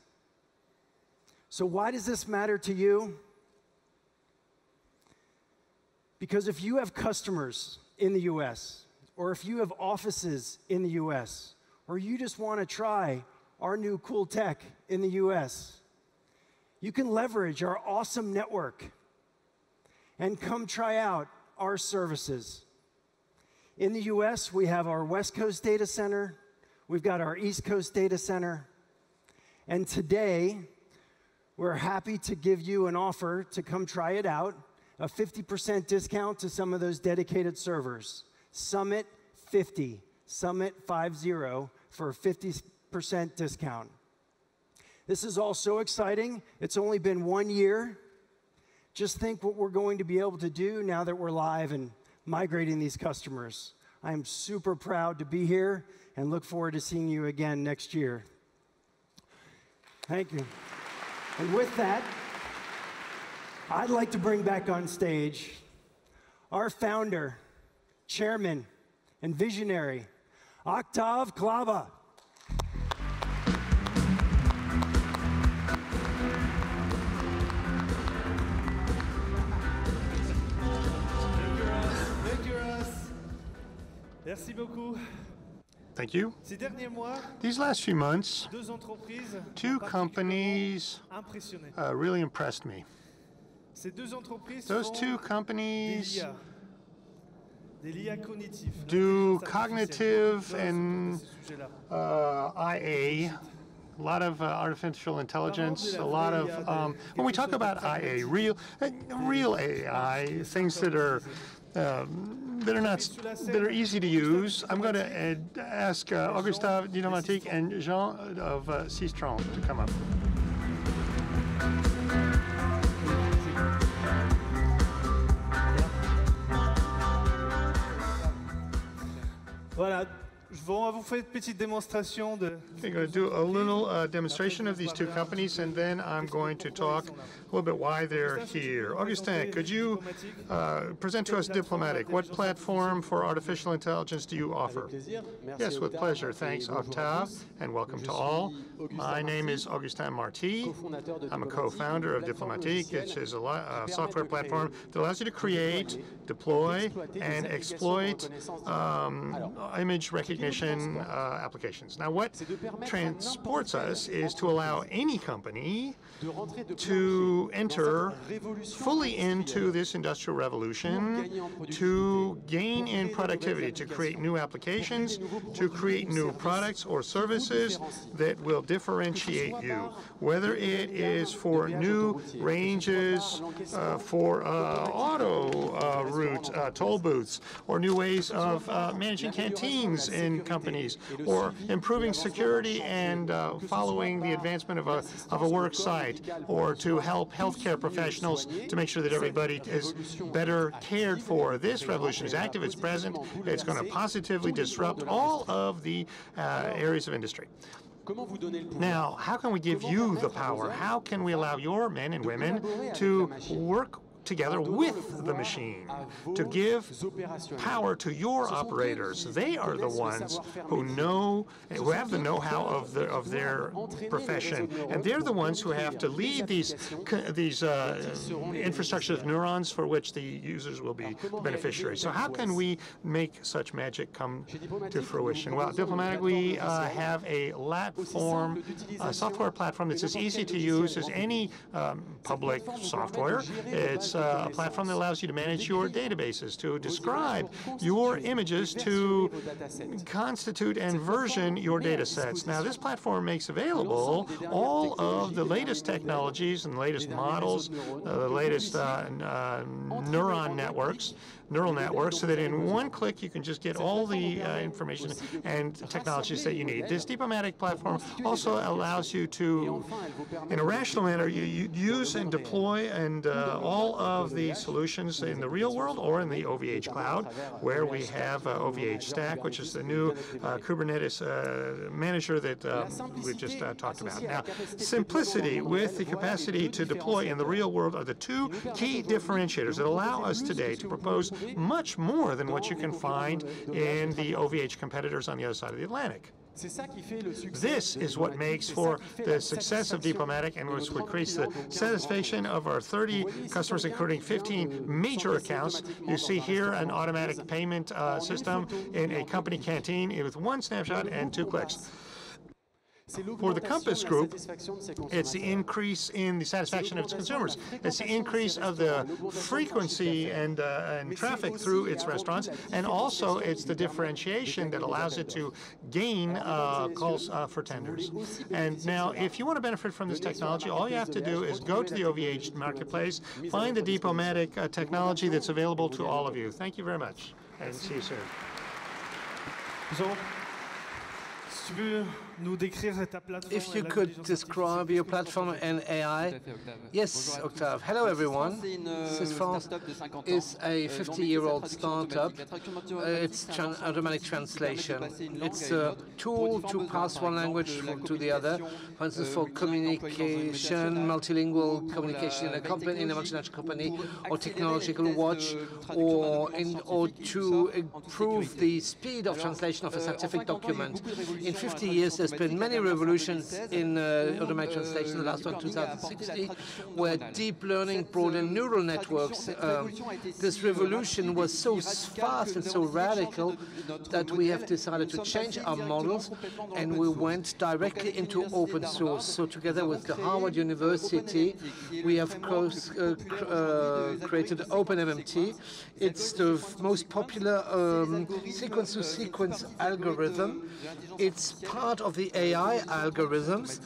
Speaker 11: So why does this matter to you? Because if you have customers in the US, or if you have offices in the US, or you just want to try our new cool tech in the US, you can leverage our awesome network and come try out our services. In the US, we have our West Coast data center, we've got our East Coast data center, and today, we're happy to give you an offer to come try it out a 50% discount to some of those dedicated servers. Summit 50, Summit 50 for a 50% discount. This is all so exciting. It's only been 1 year. Just think what we're going to be able to do now that we're live and migrating these customers. I am super proud to be here and look forward to seeing you again next year. Thank you. And with that, I'd like to bring back on stage our founder, chairman, and visionary, Octave Klaba.
Speaker 3: Thank you, Russ. Merci beaucoup.
Speaker 6: Thank you. These last few months, two companies really impressed me. Those two companies do cognitive and IA, a lot of artificial intelligence, a lot of, when we talk about IA, real AI, things that are easy to use. I'm going to ask Augustin Deepomatic and Jean of SYSTRAN to come up.
Speaker 3: Voilà. On va vous faire une petite démonstration de.
Speaker 6: I'm going to do a little demonstration of these two companies, and then I'm going to talk a little bit why they're here. Augustin, could you present to us Deepomatic? What platform for artificial intelligence do you offer? Yes, with pleasure. Thanks, Octave, and welcome to all. My name is Augustin Marty. I'm a co-founder of Deepomatic, which is a software platform that allows you to create, deploy, and exploit image recognition applications. Now, what transports us is to allow any company to enter fully into this industrial revolution, to gain in productivity, to create new applications, to create new products or services that will differentiate you, whether it is for new ranges, for auto route toll booths, or new ways of managing canteens in companies, or improving security and following the advancement of a work site, or to help healthcare professionals to make sure that everybody is better cared for. This revolution is active, it's present, it's going to positively disrupt all of the areas of industry. Now, how can we give you the power? How can we allow your men and women to work together with the machine, to give power to your operators? They are the ones who know, who have the know-how of their profession, and they're the ones who have to lead these infrastructure of neurons for which the users will be the beneficiaries. So how can we make such magic come to fruition? Well, at Deepomatic, we have a software platform that's as easy to use as any public software. It's a platform that allows you to manage your databases, to describe your images, to constitute and version your data sets. Now, this platform makes available all of the latest technologies and the latest models, the latest neural networks, so that in one click you can just get all the information and technologies that you need. This Deepomatic platform also allows you to, in a rational manner, you use and deploy and all of the solutions in the real world or in the OVH cloud, where we have OVH Stack, which is the new Kubernetes manager that we just talked about. Now, simplicity with the capacity to deploy in the real world are the two key differentiators that allow us today to propose much more than what you can find in the OVH competitors on the other side of the Atlantic. This is what makes for the success of Deepomatic, and which creates the satisfaction of our 30 customers, including 15 major accounts. You see here an automatic payment system in a company canteen with one snapshot and 2 clicks. For the Compass Group, it's the increase in the satisfaction of its consumers. It's the increase of the frequency and traffic through its restaurants, and also it's the differentiation that allows it to gain calls for tenders. And now, if you want to benefit from this technology, all you have to do is go to the OVH marketplace, find the Deepomatic technology that's available to all of you. Thank you very much, and see you soon.
Speaker 4: If you could describe your platform and AI. Yes, Octave. Hello, everyone. SYSTRAN is a 50-year-old startup. It's automatic translation. It's a tool to pass one language to the other. For instance, for communication, multilingual communication in a company, in a multinational company, or technological watch, or to improve the speed of translation of a scientific document. In 50 years, there's been many revolutions in automatic translation. The last one, 2016, where deep learning brought in neural networks. This revolution was so fast and so radical that we have decided to change our models, and we went directly into open source. So together with the Harvard University, we have created OpenMMT. It's the most popular sequence-to-sequence algorithm. It's part of the AI algorithms.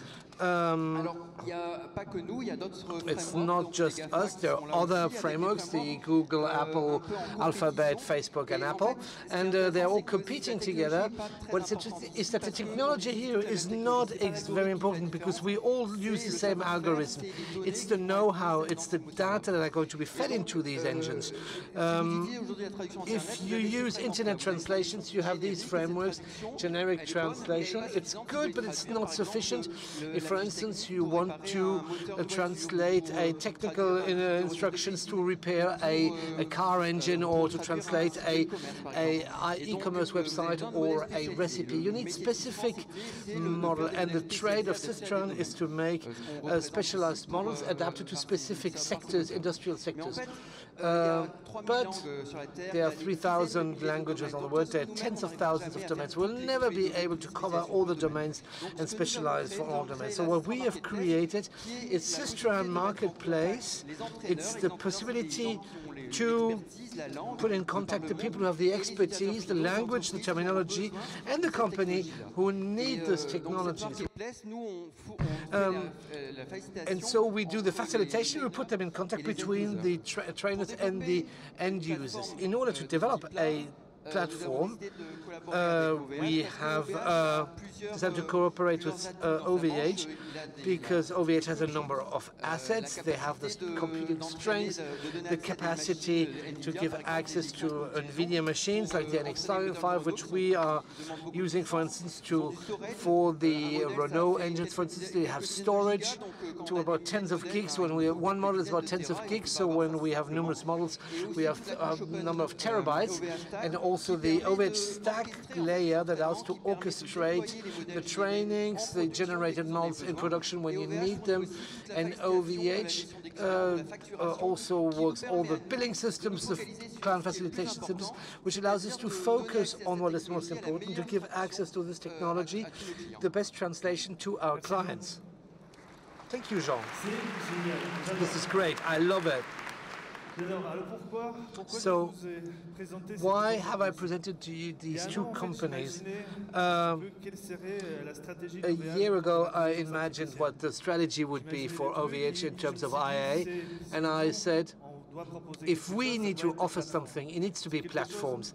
Speaker 4: It's not just us. There are other frameworks, the Google, Apple, Alphabet, Facebook, and Apple, and they're all competing together. What's interesting is that the technology here is not very important because we all use the same algorithm. It's the know-how, it's the data that are going to be fed into these engines. If you use internet translations, you have these frameworks, generic translation. It's good, but it's not sufficient. If, for instance, you want to translate a technical instructions to repair a car engine, or to translate a e-commerce website or a recipe, you need specific model. And the trade of SYSTRAN is to make specialized models adapted to specific sectors, industrial sectors. But there are 3,000 languages on the world. There are tens of thousands of domains. We'll never be able to cover all the domains and specialize for all domains. So what we have created is SYSTRAN Marketplace. It's the possibility to put in contact the people who have the expertise, the language, the terminology, and the company who need this technology. And so we do the facilitation. We put them in contact between the trainers and the end users. In order to develop a platform, we have decided to cooperate with OVH because OVH has a number of assets. They have the computing strength, the capacity to give access to NVIDIA machines like the NX5, which we are using, for instance, for the Renault engines. For instance, they have storage to about tens of gigs. When we have one model is about tens of gigs, so when we have numerous models, we have a number of terabytes, and also the OVH stack layer that allows to orchestrate the trainings, the generated models in production when you need them. And OVH also works all the billing systems, the client facilitation systems, which allows us to focus on what is most important, to give access to this technology, the best translation to our clients. Thank you, Jean. This is great. I love it. So, why have I presented to you these two companies? A year ago, I imagined what the strategy would be for OVH in terms of IA, and I said, if we need to offer something, it needs to be platforms.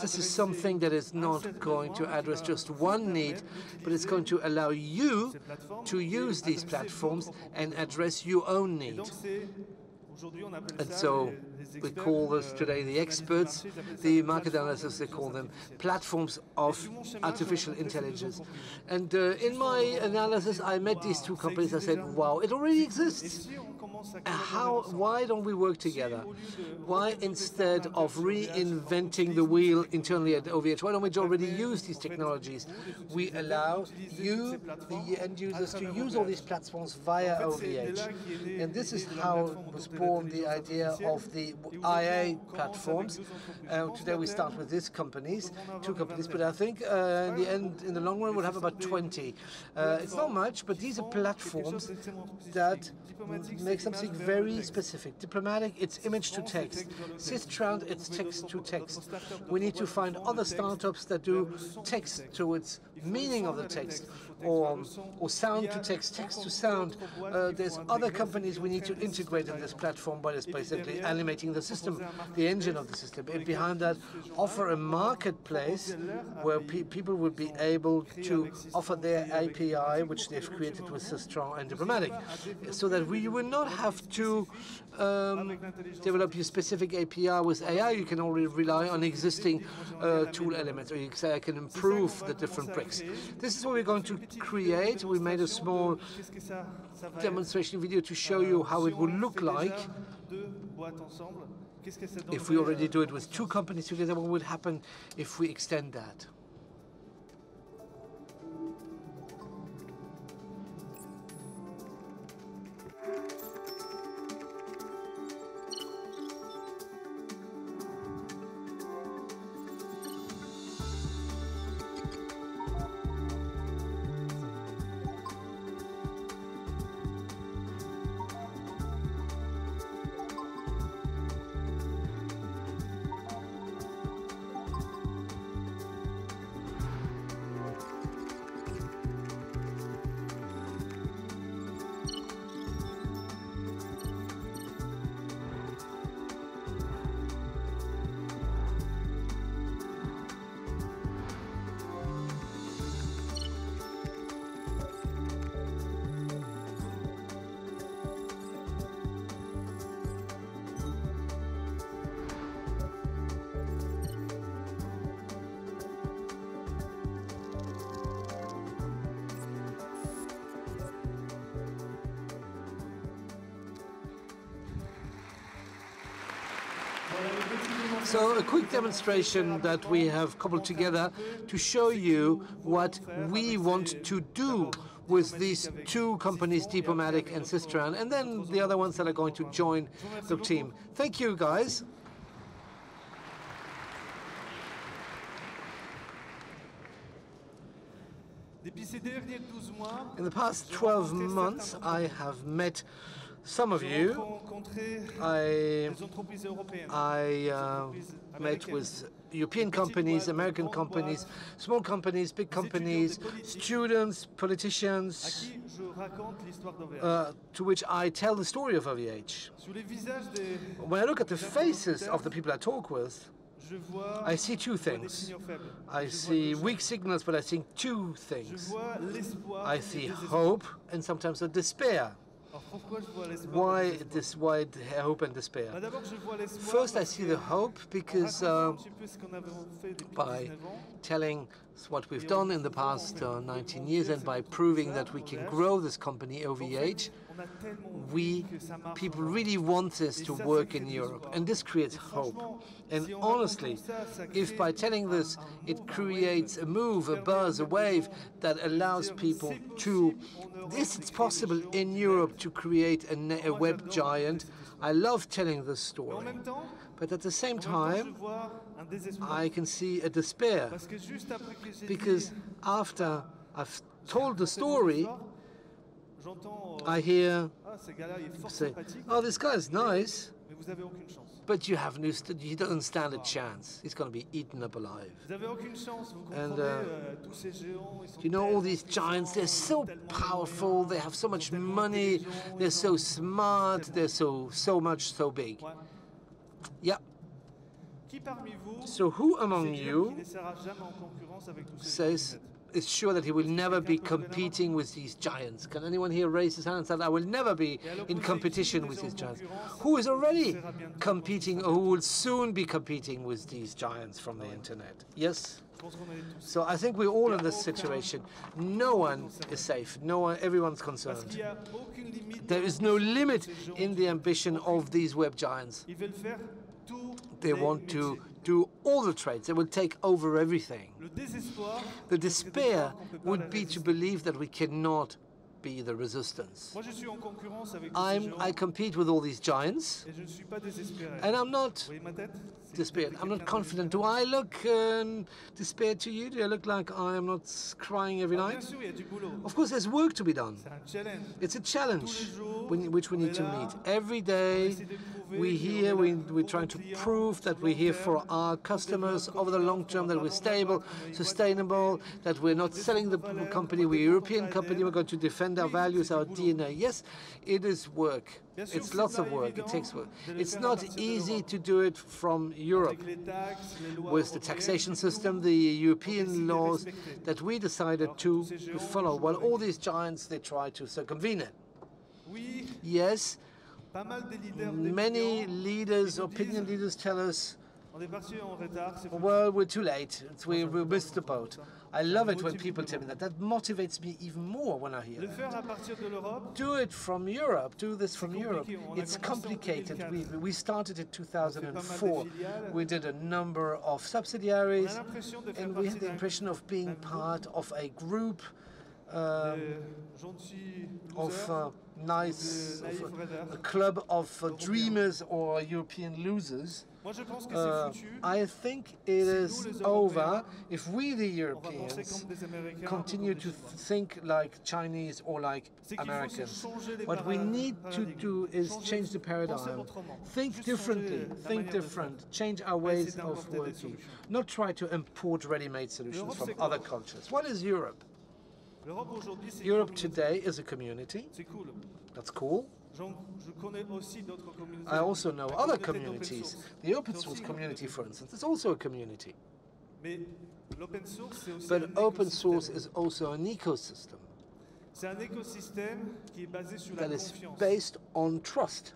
Speaker 4: This is something that is not going to address just one need, but it's going to allow you to use these platforms and address your own need. And so we call this today the experts, the market analysts, they call them platforms of artificial intelligence. And in my analysis, I met these two companies. I said, wow, it already exists. Why don't we work together? Why, instead of reinventing the wheel internally at OVH, why don't we already use these technologies? We allow you, the end users, to use all these platforms via OVH. And this is how it was born. born the idea of the IA platforms. Today we start with these companies, 2 companies, but I think in the end, in the long run, we'll have about 20. It's not much, but these are platforms that make something very specific. Deepomatic, it's image to text. SYSTRAN, it's text to text. We need to find other startups that do text to its meaning of the text, or sound to text, text to sound. There's other companies we need to integrate in this platform, but it's basically animating the system, the engine of the system. And behind that, offer a marketplace where people would be able to offer their API, which they've created with SYSTRAN and Deepomatic, so that you will not have to develop your specific API with AI. You can already rely on existing tool elements, or you can say I can improve the different bricks. This is what we're going to create. We made a small demonstration video to show you how it would look like if we already do it with 2 companies together. What would happen if we extend that? So a quick demonstration that we have cobbled together to show you what we want to do with these 2 companies, Deepomatic and SYSTRAN, and then the other ones that are going to join the team. Thank you, guys. In the past 12 months, I have met some of you. I met with European companies, American companies, small companies, big companies, students, politicians, to which I tell the story of OVH. When I look at the faces of the people I talk with, I see 2 things. I see weak signals, but I see 2 things. I see hope and sometimes a despair. Why this wide hope and despair? First, I see the hope because by telling what we've done in the past 19 years and by proving that we can grow this company, OVH, people really want this to work in Europe, and this creates hope. And honestly, if by telling this, it creates a move, a buzz, a wave that allows people to, it's possible in Europe to create a web giant. I love telling this story. But at the same time, I can see a despair, because after I've told the story, I hear say, oh, this guy's nice, but you don't stand a chance. He's going to be eaten up alive. And you know, all these giants, they're so powerful, they have so much money, they're so smart, they're so big. Yeah. So who among you says is sure that he will never be competing with these giants? Can anyone here raise his hand and say, I will never be in competition with these giants? Who is already competing or who will soon be competing with these giants from the internet? Yes? So I think we're all in this situation. No one is safe. No one, everyone's concerned. There is no limit in the ambition of these web giants. They want to do all the trades. They will take over everything. The despair would be to believe that we cannot be the resistance. I compete with all these giants, and I'm not despaired. I'm not confident. Do I look despaired to you? Do I look like I am not crying every night? Of course, there's work to be done. It's a challenge which we need to meet. Every day, we're trying to prove that we're here for our customers over the long term, that we're stable, sustainable, that we're not selling the company, we're a European company, we're going to defend our values, our DNA. Yes, it is work. It's lots of work. It takes work. It's not easy to do it from Europe. With the taxation system, the European laws that we decided to follow, well, all these giants, they try to circumvent it. Yes, many leaders, opinion leaders tell us, well, we're too late. We missed the boat. I love it when people tell me that. That motivates me even more when I hear that. Do it from Europe. Do this from Europe. It's complicated. We started in 2004. We did a number of subsidiaries, and we had the impression of being part of a group of a club of dreamers or European losers. I think it is over if we, the Europeans, continue to think like Chinese or like Americans. What we need to do is change the paradigm. Think differently, think different, change our ways of working, not try to import ready-made solutions from other cultures. What is Europe? Europe today is a community. That's cool. I also know other communities. The open source community, for instance, is also a community. But open source is also an ecosystem that is based on trust.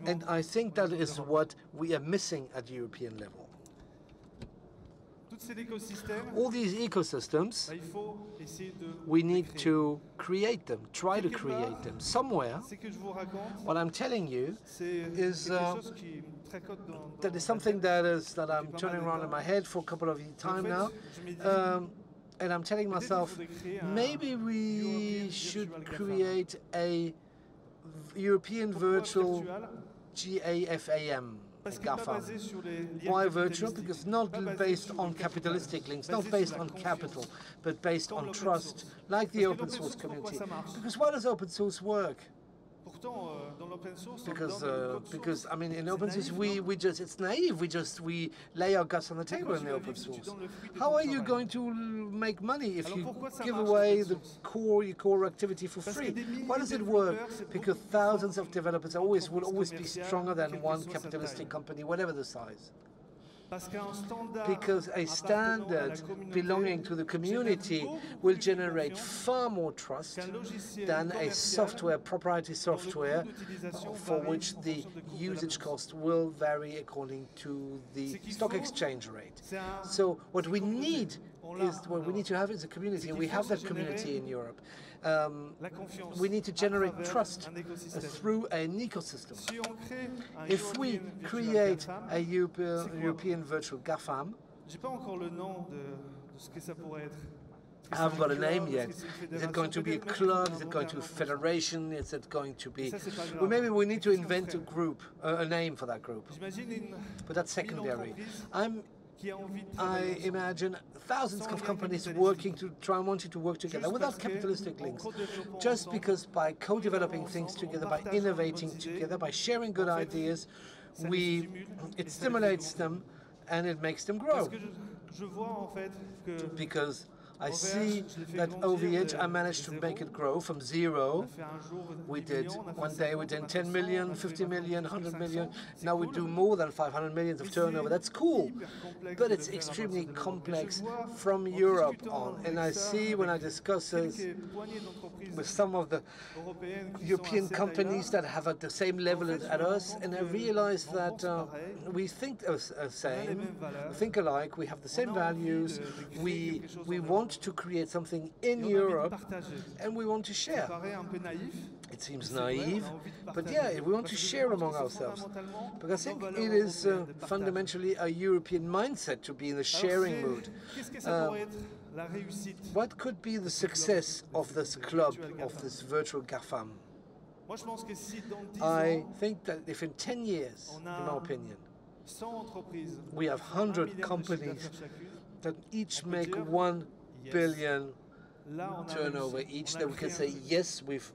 Speaker 4: And I think that is what we are missing at European level. All these ecosystems, we need to create them, try to create them. Somewhere, what I'm telling you is that is something that I'm turning around in my head for a couple of time now. And I'm telling myself, maybe we should create a European virtual GAFAM. GAFAM. Why virtual? Because not based on capitalistic links, not based on capital, but based on trust, like the open source community. Because why does open source work? Because I mean, in open source, it's naive. We lay our guts on the table in the open source. How are you going to make money if you give away the your core activity for free? Why does it work? Because thousands of developers will always be stronger than one capitalistic company, whatever the size. Because a standard belonging to the community will generate far more trust than a software, proprietary software, for which the usage cost will vary according to the stock exchange rate. So what we need to have is a community, and we have that community in Europe. We need to generate trust through an ecosystem. If we create a European virtual GAFAM, I haven't got a name yet. Is it going to be a club? Is it going to be a federation? Is it going to be... Well, maybe we need to invent a group, a name for that group. But that's secondary. I imagine thousands of companies wanting to work together without capitalistic links, just because by co-developing things together, by innovating together, by sharing good ideas, it stimulates them and it makes them grow. Because I see that OVH, I managed to make it grow from zero. One day we did 10 million, 50 million, 100 million. Now we do more than 500 million of turnover. That's cool, but it's extremely complex from Europe on. And I see when I discuss this with some of the European companies that have at the same level as us, and I realize that we think the same, think alike, we have the same values, we want want to create something in Europe, and we want to share. It seems naive, but yeah, we want to share among ourselves. But I think it is fundamentally a European mindset to be in the sharing mood. What could be the success of this club, of this virtual GAFAM? I think that if in 10 years, in my opinion, we have 100 companies that each make 1 billion turnover each, that we can say, yes, we've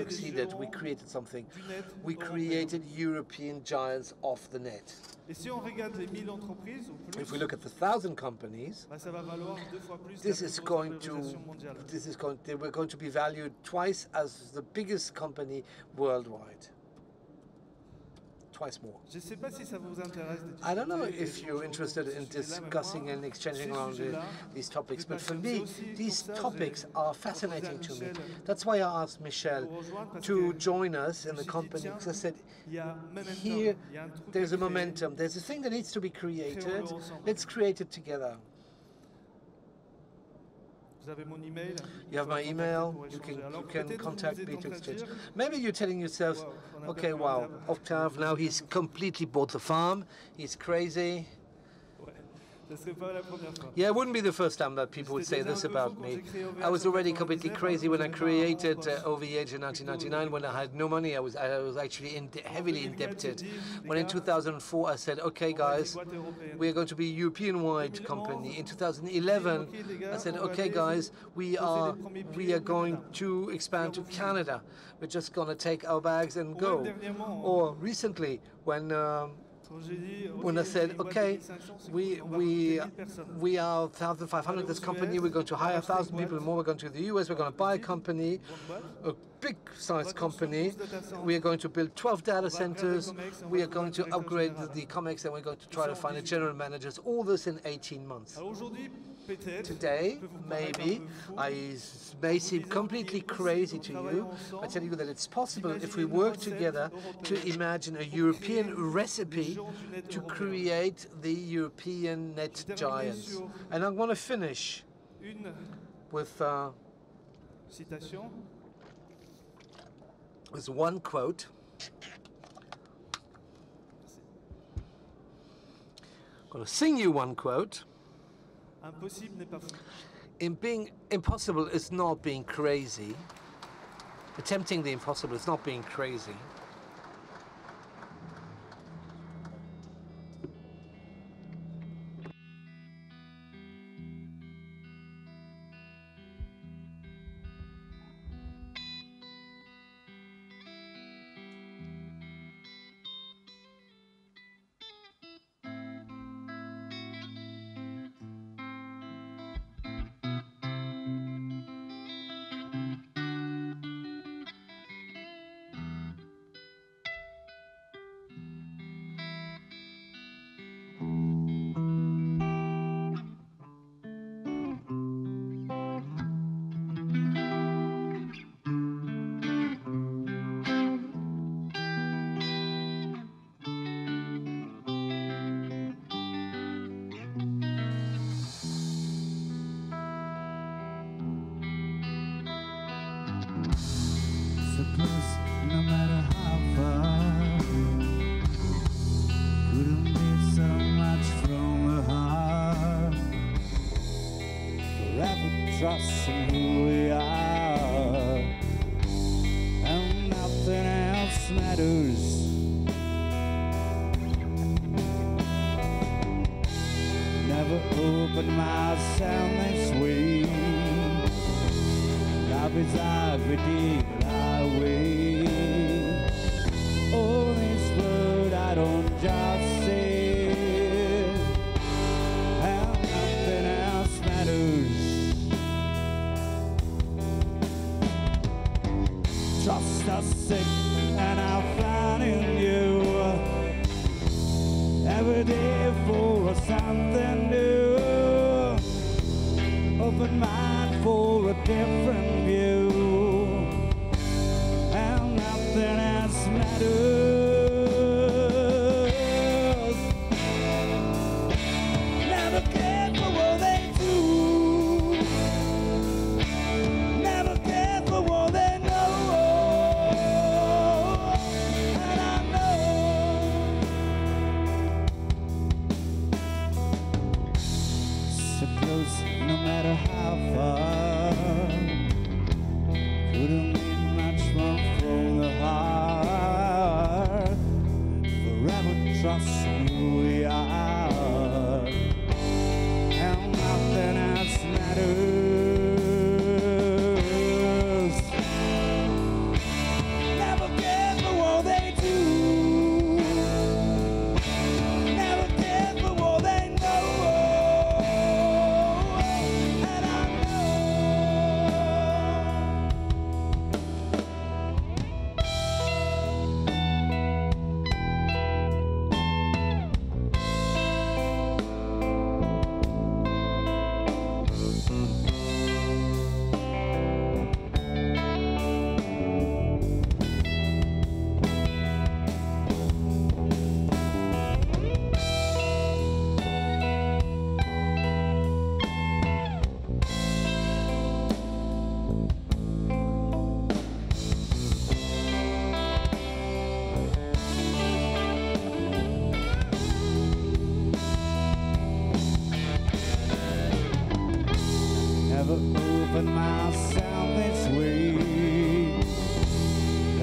Speaker 4: succeeded, we created something. We created European giants off the net. If we look at the 1,000 companies, we're going to be valued twice as the biggest company worldwide. Twice more. I don't know if you're interested in discussing and exchanging around these topics, but for me, these topics are fascinating to me. That's why I asked Michel to join us in the company, because I said, here, there's a momentum, there's a thing that needs to be created, let's create it together. You have my email, you can contact me to exchange. Maybe you're telling yourselves, okay, wow, Octave, now he's completely bought the farm, he's crazy. Yeah, it wouldn't be the first time that people would say this about me. I was already completely crazy when I created OVH in 1999. When I had no money, I was actually heavily indebted. When in 2004 I said, okay guys, we are going to be a European-wide company. In 2011 I said, okay guys, we are going to expand to Canada. We're just going to take our bags and go. Or recently when I said, okay, we are 1,500, this company, we're going to hire 1,000 people more, we're going to the US, we're going to buy a company, a big-sized company, we are going to build 12 data centers, we are going to upgrade the COMEX, and we're going to try to find a general managers, all this in 18 months. Today, maybe, I may seem completely crazy to you. I tell you that it's possible if we work together to imagine a European recipe to create the European net giants. And I'm going to finish with one quote. I'm going to sing you one quote. In being impossible is not being crazy. Attempting the impossible is not being crazy.
Speaker 1: No matter how far, couldn't be so much from the heart. Forever trusting who we are, and nothing else matters. Never opened myself this way. Love is every day. Oh, this word I don't just say, and nothing else matters. Trust the sick, and I'll find in you every day for something new. Open mind for a different view. Nothing else matters. Never cared for what they do.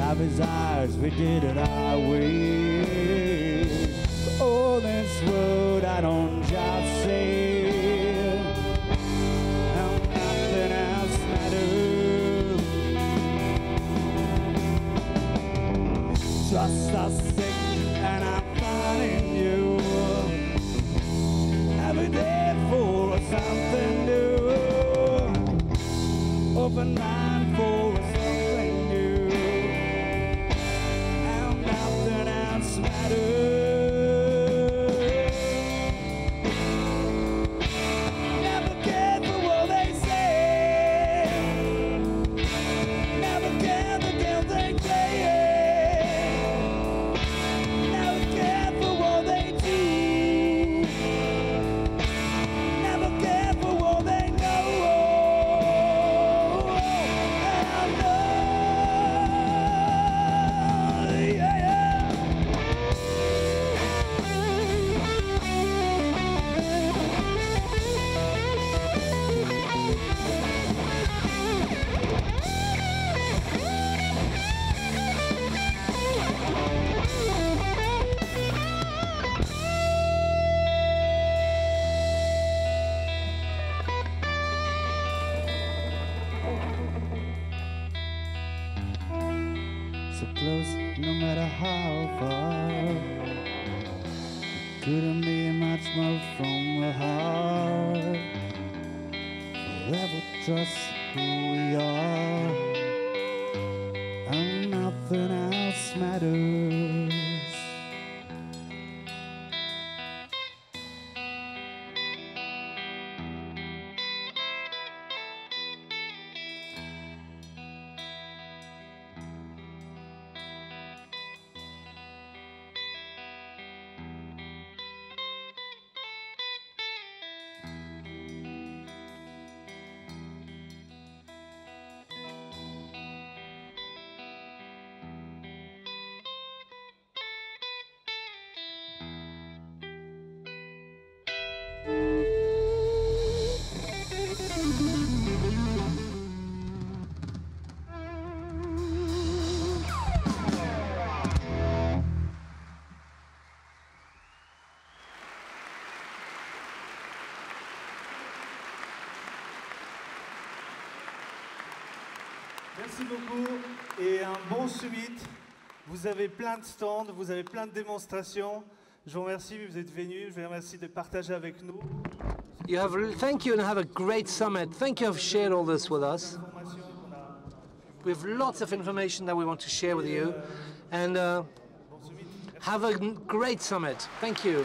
Speaker 1: life is ours, we did it our way. Oh, this road I don't just say, and nothing else matters. Trust us sick, and I'm finding you every day for something new. Open mind for something new, and nothing else matters. Never care for what they say, never care the game they play, never care for what they do, never care for what they know. So close, no matter how far. Couldn't be much more from the heart. Forever trust who we are, and nothing else matters. Merci beaucoup et un bon summit. Vous avez plein de stands, vous avez plein de démonstrations. Je vous remercie, vous êtes venus. Je vous remercie de partager avec nous.
Speaker 4: Thank you and have a great summit. Thank you for sharing all this with us. We have lots of information that we want to share with you. And have a great summit. Thank you.